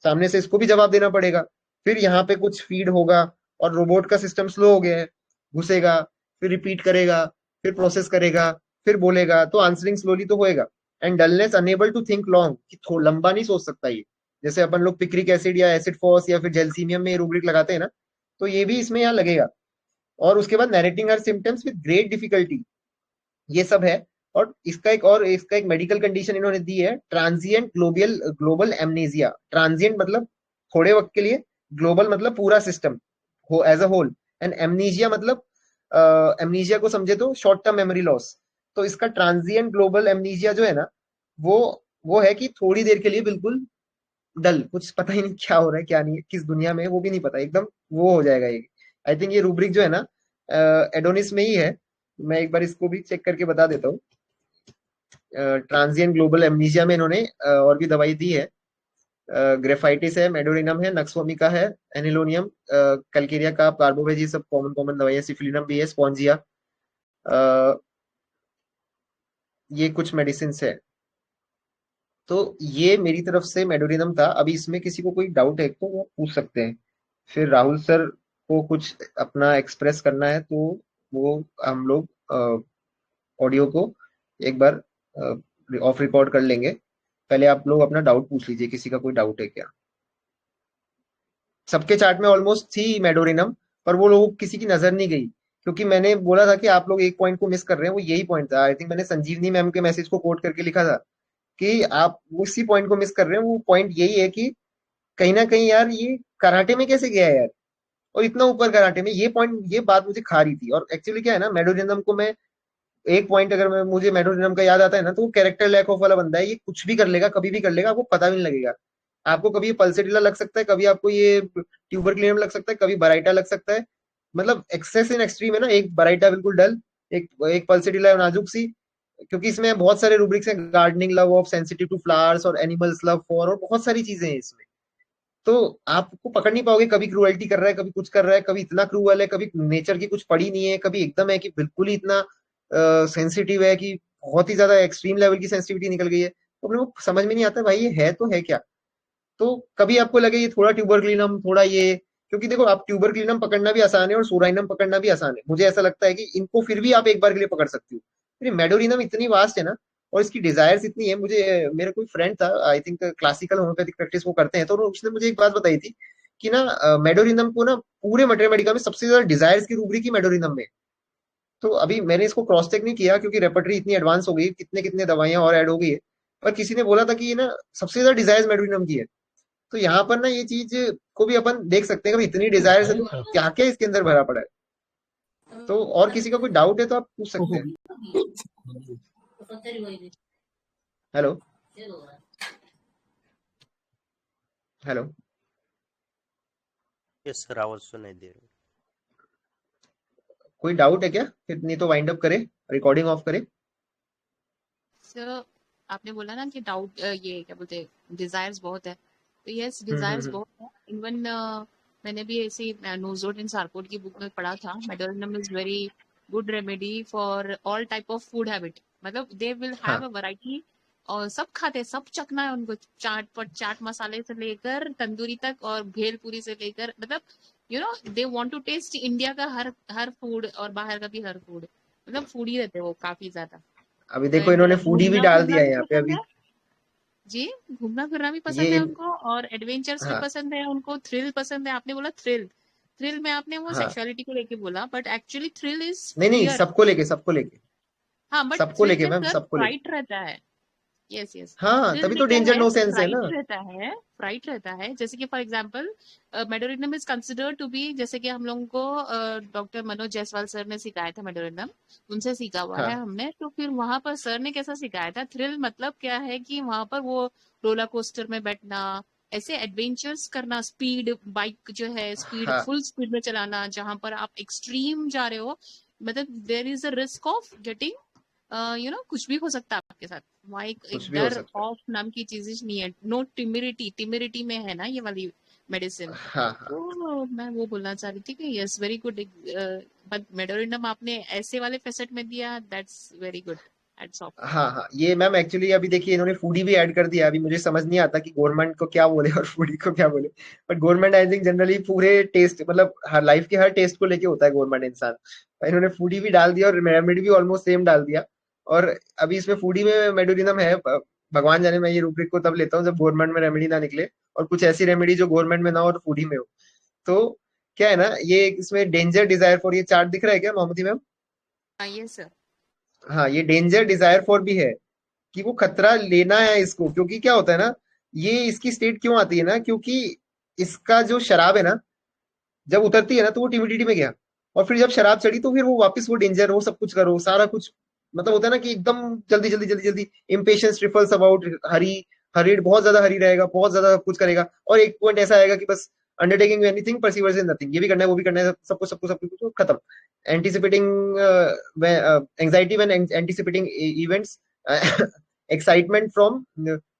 सामने से इसको भी जवाब देना पड़ेगा, फिर यहाँ पे कुछ फीड होगा, और रोबोट का सिस्टम स्लो हो गया है, घुसेगा, फिर रिपीट करेगा, फिर प्रोसेस करेगा, फिर बोलेगा, तो आंसरिंग स्लोली तो होएगा। And dullness unable to think long, कि लंबा नहीं सोच सकता ये। जैसे अपन लोग पिक्रिक एसिड या एसिड फॉस या फिर जेलसीमियम में रूब्रिक लगाते हैं ना, तो ये भी इसमें यहाँ लगेगा। और उसके बाद नैरेटिंग her symptoms with great difficulty, ये सब है। और इसका एक मेडिकल कंडीशन इन्होंने दी है, ट्रांजिएंट ग्लोबल एमनेजिया। ट्रांजिएंट मतलब थोड़े वक्त के लिए, ग्लोबल मतलब पूरा सिस्टम हो as a whole, and amnesia मतलब एमनीजिया को समझे तो शॉर्ट टर्म मेमोरी लॉस। तो इसका ट्रांजिएंट ग्लोबल एमनीजिया जो है ना, वो वो है कि थोड़ी देर के लिए बिल्कुल डल, कुछ पता ही नहीं क्या हो रहा है क्या नहीं है, किस दुनिया में है वो भी नहीं पता, एकदम वो हो जाएगा ये। आई थिंक ये रूब्रिक जो है ना एडोनिस में ही है। मैं एक बार इसको भी चेक करके बता देता हूँ। ट्रांजिएंट ग्लोबल एमनीजिया में इन्होंने और भी दवाई दी है। ग्रेफाइटिस है, मेडोरिनम है, नक्सोमिका है, एनिलोनियम, कल्केरिया का, कार्बोवेज, ये सब कॉमन कॉमन दवाई है। सिफिलिनम भी है, स्पॉन्जिया, ये कुछ मेडिसिन है। तो ये मेरी तरफ से मेडोरिनम था। अभी इसमें किसी को कोई डाउट है तो वो पूछ सकते हैं। फिर राहुल सर को कुछ अपना एक्सप्रेस करना है तो वो हम लोग ऑडियो को एक बार ऑफ रिकॉर्ड कर लेंगे। पहले आप लोग अपना डाउट पूछ लीजिए, किसी का कोई डाउट है क्या? सबके चार्ट में ऑलमोस्ट थी मेडोरिनम, पर वो लोग किसी की नजर नहीं गई, क्योंकि मैंने बोला था कि आप लोग एक पॉइंट को मिस कर रहे हैं, वो यही पॉइंट था। आई थिंक मैंने संजीवनी मैम के मैसेज को कोट करके लिखा था कि आप उसी पॉइंट को मिस कर रहे हैं। वो पॉइंट यही है कि कहीं ना कहीं यार ये कराटे में कैसे गया है यार, और इतना ऊपर कराटे में, ये पॉइंट, ये बात मुझे खा रही थी। और एक्चुअली क्या है ना, मेडोरिनम को मैं एक पॉइंट, अगर मुझे मेडोरिनम का याद आता है ना, तो वो कैरेक्टर लैक ऑफ वाला बंदा है। ये कुछ भी कर लेगा, कभी भी कर लेगा, आपको पता भी नहीं लगेगा। आपको कभी ये पल्सेटिला लग सकता है, कभी आपको ये ट्यूबरक्लिनियम लग सकता है, कभी बराइटा लग सकता है। मतलब एक्सेस इन एक्सट्रीम है ना, एक बराइटा बिल्कुल डल, एक एक पल्सेटिला नाजुक सी। क्योंकि इसमें बहुत सारे रूब्रिक्स हैं, gardening love of, sensitive to flowers, और एनिमल्स लव फॉर, और बहुत सारी चीजें हैं इसमें। तो आपको पकड़ नहीं पाओगे, कभी क्रूअल्टी कर रहा है, कभी कुछ कर रहा है, कभी इतना क्रूअल है, कभी नेचर की कुछ पड़ी नहीं है, कभी एकदम है कि बिल्कुल ही इतना सेंसिटिव है कि बहुत ही ज्यादा एक्सट्रीम लेवल की सेंसिटिविटी निकल गई है। तो अपने को समझ में नहीं आता भाई ये है तो है क्या। तो कभी आपको लगे ये थोड़ा ट्यूबरक्लिनम, थोड़ा ये, क्योंकि देखो आप ट्यूबरक्लिनम पकड़ना भी आसान है और सोराइनम पकड़ना भी आसान है। मुझे ऐसा लगता है कि इनको फिर भी आप एक बार के लिए पकड़ सकते हो। फिर मेडोरिनम इतनी वास्ट है ना, और इसकी डिजायर्स इतनी है। मुझे, मेरा कोई फ्रेंड था, I think classical homeopathic practice वो करते हैं, तो उसने मुझे एक बात बताई थी कि ना मेडोरिनम को ना पूरे मटेरिया में सबसे ज्यादा डिजायर्स की रूब्रिक ही मेडोरिनम में। तो अभी मैंने इसको क्रॉस चेक नहीं किया, क्योंकि रेपर्टरी इतनी एडवांस हो गई, कितने कितने दवाइयां और ऐड हो गई है। पर किसी ने बोला था कि ये ना सबसे ज्यादा डिजायर्स मेडोरिनम की है। तो यहाँ पर ना ये चीज को भी अपन देख सकते हैं कि इतनी डिजायर है तो क्या क्या इसके अंदर भरा पड़ा है। तो और किसी का कोई डाउट है तो आप पूछ सकते हैं। हेलो हेलो, यस सर, आवाज सुनाई दे रही है। कोई डाउट है क्या? फिर नहीं तो वाइंड अप करें, रिकॉर्डिंग ऑफ करें। सर आपने बोला ना कि डाउट, ये क्या बोलते हैं, डिजायर्स बहुत है। तो यस, हम्म डिजायर्स हम्म बहुत है। इवन मैंने भी ऐसी नोजोट एंड सार्कोट की बुक में पढ़ा था, medorrhinum is very good remedy for all type of food habit. मतलब दे विल हैव हाँ, अ वैरायटी, और सब खाते हैं, सब चखना है उनको, चाट मसाले से लेकर तंदूरी तक, और भेलपूरी से लेकर, मतलब they want to taste India का हर हर फूड, और बाहर का भी हर फूड। मतलब फूडी रहते हैं वो काफी ज्यादा। अभी देखो एंड इन्होंने फूडी भी घूमना डाल फिरना दिया है भी यहाँ पे पसंद अभी। है जी, घूमना फिरना भी ये पसंद है उनको, और एडवेंचर्स भी हाँ पसंद है उनको, थ्रिल पसंद है। आपने बोला थ्रिल, थ्रिल में आपने वो हाँ, सेक्सुअलिटी को लेके बोला, बट एक्चुअली थ्रिल इज नहीं नहीं, फियर। सबको लेके, सबको लेके, हाँ, बट सबको थ्रिल लेके में मैम, सर सबको लेके। फ्राइट रहता है। यस यस, हाँ, थ्रिल तभी में तो क्या डेंजर है, नो सेंस है ना। फ्राइट रहता है, फ्राइट रहता है। जैसे कि for example medorrhinum is considered to be, जैसे कि हम लोगों को डॉक्टर मनोज जायसवाल सर ने सिखाया था मेडोरिनम, उनसे सीखा हुआ है हाँ हमने। तो फिर वहां पर सर ने कैसा सिखाया था, थ्रिल मतलब क्या है कि वहां पर वो रोलर कोस्टर में बैठना, ऐसे एडवेंचर्स करना, स्पीड बाइक जो है, स्पीड हाँ, फुल स्पीड में चलाना, जहां पर आप एक्सट्रीम जा रहे हो। मतलब देर is a risk of getting, कुछ भी हो सकता है आपके साथ। वहाँ एक कुछ भी हो डर, सकता है। खौफ नाम की चीज नहीं है। नो टिमिरिटी, टिमिरिटी में है ना ये वाली मेडिसिन। हाँ हाँ, तो मैं वो बोलना चाह रही थी कि yes, very good. But medorrhinum आपने ऐसे वाले फेसेट में दिया, that's very good. Hats off. हाँ हाँ, ये मैम एक्चुअली अभी देखिए इन्होंने फूडी भी ऐड कर दिया। अभी मुझे समझ नहीं आता कि गवर्नमेंट को क्या बोले और फूडी को क्या बोले, but government I think generally पूरे टेस्ट मतलब हर लाइफ के हर टेस्ट को लेके होता है गवर्नमेंट इंसान। इन्होंने फूडी भी डाल दिया और रेमेडी भी ऑलमोस्ट सेम डाल दिया। और अभी इसमें फूडी में मेडोरिनम है, भगवान जाने मैं ये रूब्रिक को तब लेता हूँ जब गवर्नमेंट में रेमेडी ना निकले और कुछ ऐसी रेमेडी जो गवर्नमेंट में ना हो और फूडी में हो। तो क्या है ना, ये इसमें डेंजर डिजायर फॉर, ये चार्ट दिख रहा है क्या मोहम्मदी मैम? Yes, sir. हाँ, ये डेंजर डिजायर फॉर भी है कि वो खतरा लेना है इसको। क्योंकि क्या होता है ना, ये इसकी स्टेट क्यों आती है ना, क्योंकि इसका जो शराब है ना, जब उतरती है ना तो वो टिमिडिटी में गया, और फिर जब शराब चढ़ी तो फिर वो वापस वो डेंजर, वो सब कुछ करो सारा कुछ, मतलब होता है ना कि एकदम जल्दी जल्दी जल्दी जल्दी, impatience trifles about Hari, hurried, बहुत ज्यादा हरी रहेगा, बहुत ज्यादा कुछ करेगा, और एक पॉइंट ऐसा आएगा कि बस अंडरटेकिंग एनीथिंग परसीवर्स इन नथिंग, ये भी करना है वो भी करना है, सब कुछ सब कुछ सब कुछ खत्म। Anticipating anxiety when anticipating events, excitement from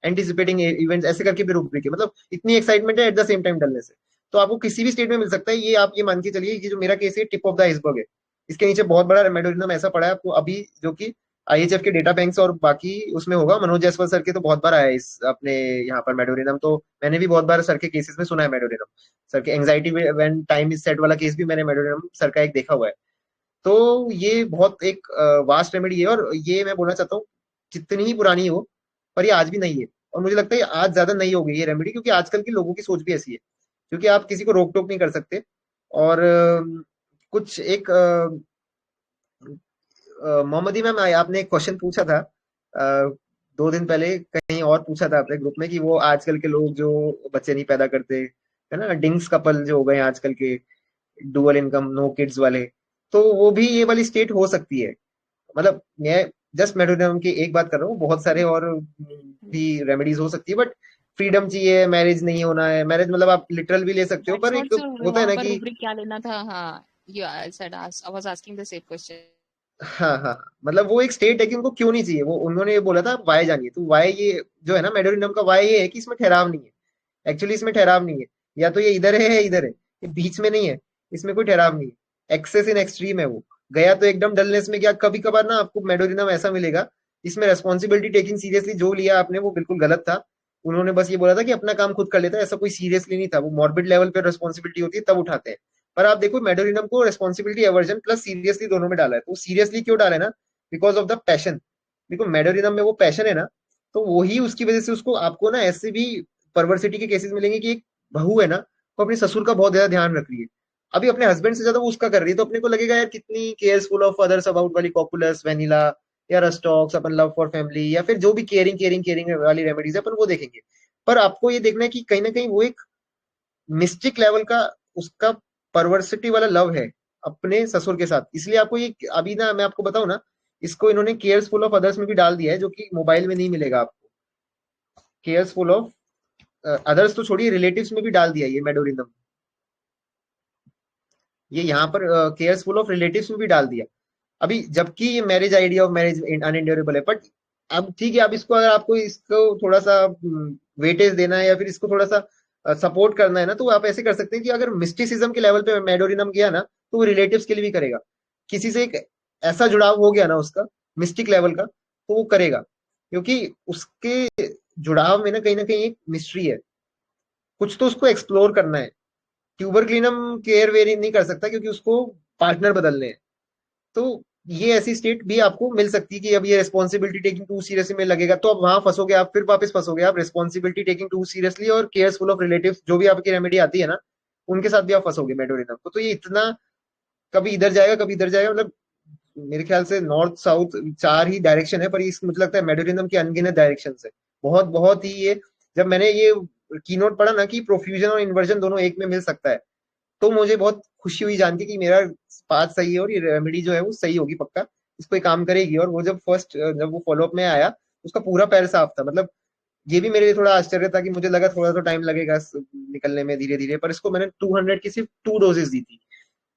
anticipating events, ऐसे करके भी रुक है, मतलब इतनी एक्साइटमेंट है at the same time dullness है। तो आपको किसी भी स्टेट में मिल सकता है ये, आप ये मान के चलिए कि जो मेरा केस है टिप ऑफ द आइसबर्ग है, इसके नीचे बहुत बड़ा मेडोरिनम ऐसा पड़ा है आपको अभी, जो कि आईएचएफ के डेटा बैंक्स और बाकी उसमें होगा। मनोज जायसवाल सर के तो बहुत बार आया है इस अपने यहाँ पर मेडोरिनम, तो मैंने भी बहुत बार सर के केसेस में सुना है मेडोरिनम। सर के anxiety when time is set वाला केस भी मैंने मेडोरिनम सर का एक देखा हुआ है। तो ये बहुत एक वास्ट रेमेडी है, और ये मैं बोलना चाहता हूँ जितनी ही पुरानी हो, पर ये आज भी नहीं है, और मुझे लगता है आज ज्यादा नहीं होगी ये रेमेडी, क्योंकि आजकल के लोगों की सोच भी ऐसी है, क्योंकि आप किसी को रोक टोक नहीं कर सकते। और कुछ एक मोहम्मदी मैम, आपने एक क्वेश्चन पूछा था 2 दिन पहले कहीं और, पूछा था अपने ग्रुप में कि वो आजकल के लोग जो बच्चे नहीं पैदा करते है ना, डिंग्स कपल जो हो गए हैं आजकल के, डुअल इनकम नो किड्स वाले, तो वो भी ये वाली स्टेट हो सकती है। मतलब मैं जस्ट मेडोरिनम की एक बात कर रहा हूँ, बहुत सारे और भी रेमेडीज हो सकती है, बट फ्रीडम चाहिए, मैरिज नहीं होना है, मैरिज मतलब आप लिटरल भी ले सकते हो, That's पर what, एक sir. होता है वहाँ ना पर कि रुब्रिक क्या लेना था? हाँ, I said I was asking the same question. हाँ हाँ, मतलब वो एक स्टेट है कि उनको क्यों नहीं चाहिए, वो उन्होंने ये बोला था वाई जानिए, तो वाई ये जो है ना मेडोरिनम का वाई ये है कि इसमें ठहराव नहीं है। एक्चुअली इसमें ठहराव नहीं है, या तो ये इधर है इधर है, ये बीच में नहीं है, इसमें कोई ठहराव नहीं है, एक्सेस इन एक्सट्रीम है वो, गया तो एकदम डलनेस में गया। कभी कभार ना आपको मेडोरिनम ऐसा मिलेगा इसमें रेस्पॉन्सिबिलिटी टेकिंग सीरियसली जो लिया आपने वो बिल्कुल गलत था। उन्होंने बस ये बोला था कि अपना काम खुद कर लेता है, ऐसा कोई सीरियसली नहीं था, वो मॉर्बिड लेवल पे रेस्पॉन्सिबिलिटी होती है तब उठाते हैं। पर आप देखो मेडोरिनम को रेस्पॉन्सिबिलिटी एवर्जन प्लस सीरियसली दोनों में डाला है, तो सीरियसली क्यों डाला है ना, बिकॉज ऑफ द पैशन। देखो मेडोरिनम में वो पैशन है ना, तो वही उसकी वजह से उसको, आपको ना ऐसे भी परवर्सिटी के केसेस मिलेंगे कि एक बहू है ना, वो अपने ससुर का बहुत ज्यादा ध्यान रख रही है, अभी अपने हस्बैंड से ज्यादा वो उसका कर रही है, तो अपने को लगेगा यार कितनी केयरफुल ऑफ अदर्स अबाउट वाली कॉपुलस वेनिला या rhus tox, upon love for family या फिर जो भी केयरिंग केयरिंग केयरिंग वाली रेमेडीज है अपन वो देखेंगे। पर आपको ये देखना है कि कहीं ना कहीं वो एक मिस्टिक लेवल का उसका परवर्सिटी वाला लव है अपने ससुर के साथ, इसलिए आपको ये अभी ना मैं आपको बताऊं ना, इसको इन्होंने केयर्सफुल ऑफ अदर्स में भी डाल दिया है, जो कि मोबाइल में नहीं मिलेगा आपको। केयर्सफुल ऑफ अदर्स तो छोड़िए, रिलेटिव्स में भी डाल दिया ये मेडोरिनम, ये यहाँ पर केयर्सफुल ऑफ रिलेटिव्स में भी डाल दिया अभी, जबकि ये मैरिज आइडिया ऑफ मैरिज अनएंड्योरेबल है। बट अब ठीक है, अब इसको अगर आपको इसको थोड़ा सा वेटेज देना है या फिर इसको थोड़ा सा सपोर्ट करना है ना, तो आप ऐसे कर सकते हैं कि अगर मिस्टिसिज्म के लेवल पे मेडोरिनम गया ना, तो वो रिलेटिव्स के लिए भी करेगा। किसी से एक ऐसा जुड़ाव हो गया ना उसका मिस्टिक लेवल का, तो वो करेगा, क्योंकि उसके जुड़ाव में ना कहीं एक मिस्ट्री है, कुछ तो उसको एक्सप्लोर करना है। ट्यूबरक्लिनम केयर वेरी नहीं कर सकता क्योंकि उसको पार्टनर बदलने हैं। तो ये ऐसी स्टेट भी आपको मिल सकती है कि अब ये रिस्पॉन्सिबिलिटी टेकिंग टू सीरियसली में लगेगा, तो अब वहां फंसोगे आप, फिर वापस फंसोगे आप रिस्पॉन्सिबिलिटी टेकिंग टू सीरियसली और केयरफुल ऑफ रिलेटिव्स, जो भी आपकी रेमेडी आती है ना उनके साथ भी आप फंसोगे मेडोरिनम को। तो ये इतना कभी इधर जाएगा कभी इधर जाएगा, मतलब मेरे ख्याल से नॉर्थ साउथ 4 ही डायरेक्शन है, पर इस मुझे लगता है मेडोरिनम की अनगिनत डायरेक्शन है, बहुत बहुत ही ये। जब मैंने ये कीनोट पढ़ा ना कि प्रोफ्यूजन और इन्वर्जन दोनों एक में मिल सकता है, तो मुझे बहुत खुशी हुई जान के कि मेरा पाथ सही है और ये रेमेडी जो है वो सही होगी पक्का, इस पे काम करेगी। और वो जब वो फॉलोअप में आया, उसका पूरा पैर साफ था, मतलब ये भी मेरे लिए थोड़ा आश्चर्य था कि मुझे लगा थोड़ा तो टाइम लगेगा निकलने में धीरे धीरे, पर इसको मैंने 200 की सिर्फ 2 डोजेस दी थी,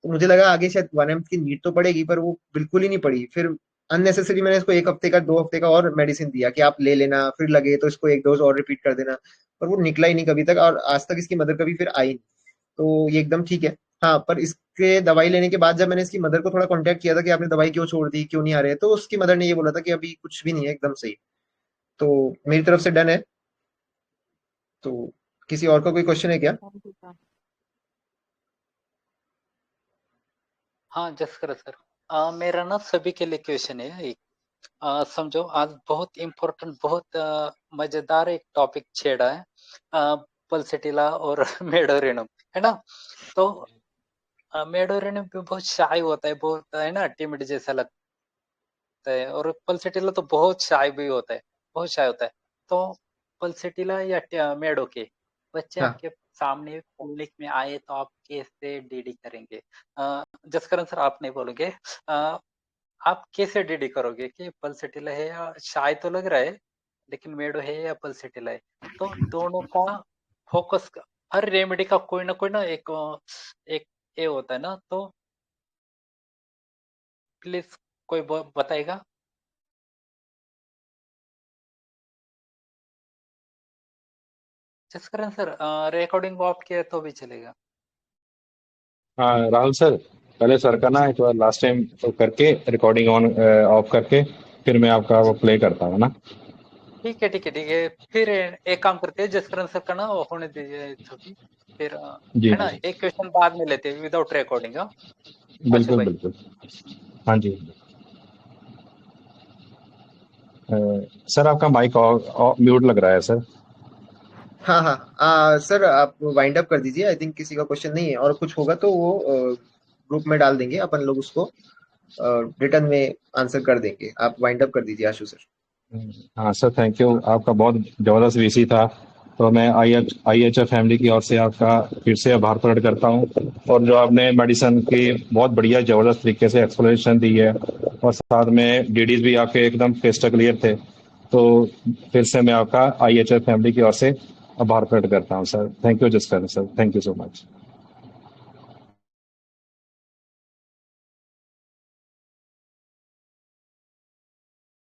तो मुझे लगा आगे शायद 1 mth की नीड तो पड़ेगी, पर वो बिल्कुल ही नहीं पड़ी। फिर अननेसेसरी मैंने इसको 1 हफ्ते का 2 हफ्ते का और मेडिसिन दिया कि आप ले लेना, फिर लगे तो इसको 1 डोज और रिपीट कर देना, पर वो निकला ही नहीं कभी तक, और आज तक इसकी मदर कभी फिर आई नहीं। तो ये एकदम ठीक है। हाँ, पर इसके दवाई लेने के बाद जब मैंने इसकी मदर को थोड़ा कांटेक्ट किया था कि आपने दवाई क्यों छोड़ दी, क्यों नहीं आ रहे, तो उसकी मदर ने ये बोला था कि अभी कुछ भी नहीं है, एकदम सही। तो मेरी तरफ से डन है। तो किसी और का कोई क्वेश्चन है क्या? हाँ जसकर सर, मेरा ना सभी के लिए क्वेश्चन है एक। समझो आज बहुत इम्पोर्टेंट, बहुत मजेदार एक टॉपिक छेड़ा है, पल्सेटिला और मेडोरिनम, है ना। तो मेडोरिनम भी बहुत शाई होता है, बहुत है ना टिमिड जैसा लगता है, और पल्सेटिला तो बहुत शाई भी होता है, बहुत शाई होता है। तो पल्सेटिला या मेडो के बच्चे हाँ। आपके सामने पब्लिक में आए तो आप कैसे डीडी करेंगे? जसकरण सर आप नहीं बोलोगे, आप कैसे डीडी करोगे कि पल्सेटिला है या शाय तो लग रहा है, लेकिन मेडो है या पल्सेटिला है, तो दोनों का फोकस, हर रेमेडी का कोई ना एक ये होता है ना, तो प्लीज कोई बताएगा? जसकरण सर रिकॉर्डिंग ऑफ किया तो भी चलेगा। हाँ राहुल सर, पहले सर का ना एक बार लास्ट टाइम तो करके रिकॉर्डिंग ऑन ऑफ करके फिर मैं आपका वो प्ले करता हूँ ना। ठीक है, फिर एक काम करते हैं, जसकरण सर का ना होने दीजिए छुट्टी, फिर जी है ना जी एक क्वेश्चन बाद में लेते हैं विदाउट रिकॉर्डिंग। हाँ आशु बिल्कुल भाई। बिल्कुल। हाँ जी। सर आपका माइक म्यूट लग रहा है सर। हाँ हाँ, सर आप वाइंड अप कर दीजिए। आई थिंक किसी का क्वेश्चन नहीं है, और कुछ होगा तो वो ग्रुप में डाल देंगे, अपन लोग उसको रिटर्न में आंसर कर देंगे। आप वाइंड अप कर दीजिए आशु सर। हाँ सर, थैंक यू, आपका बहुत ज़बरदस्त वीसी था। तो मैं IHF फैमिली की ओर से आपका फिर से आभार प्रकट करता हूँ, और जो आपने मेडिसिन की बहुत बढ़िया ज़बरदस्त तरीके से एक्सप्लेनेशन दी है, और साथ में डीडीज भी आपके एकदम क्रिस्टल क्लियर थे। तो फिर से मैं आपका IHF फैमिली की ओर से आभार प्रकट करता हूँ sir. Thank you Jaskar sir, thank you so much.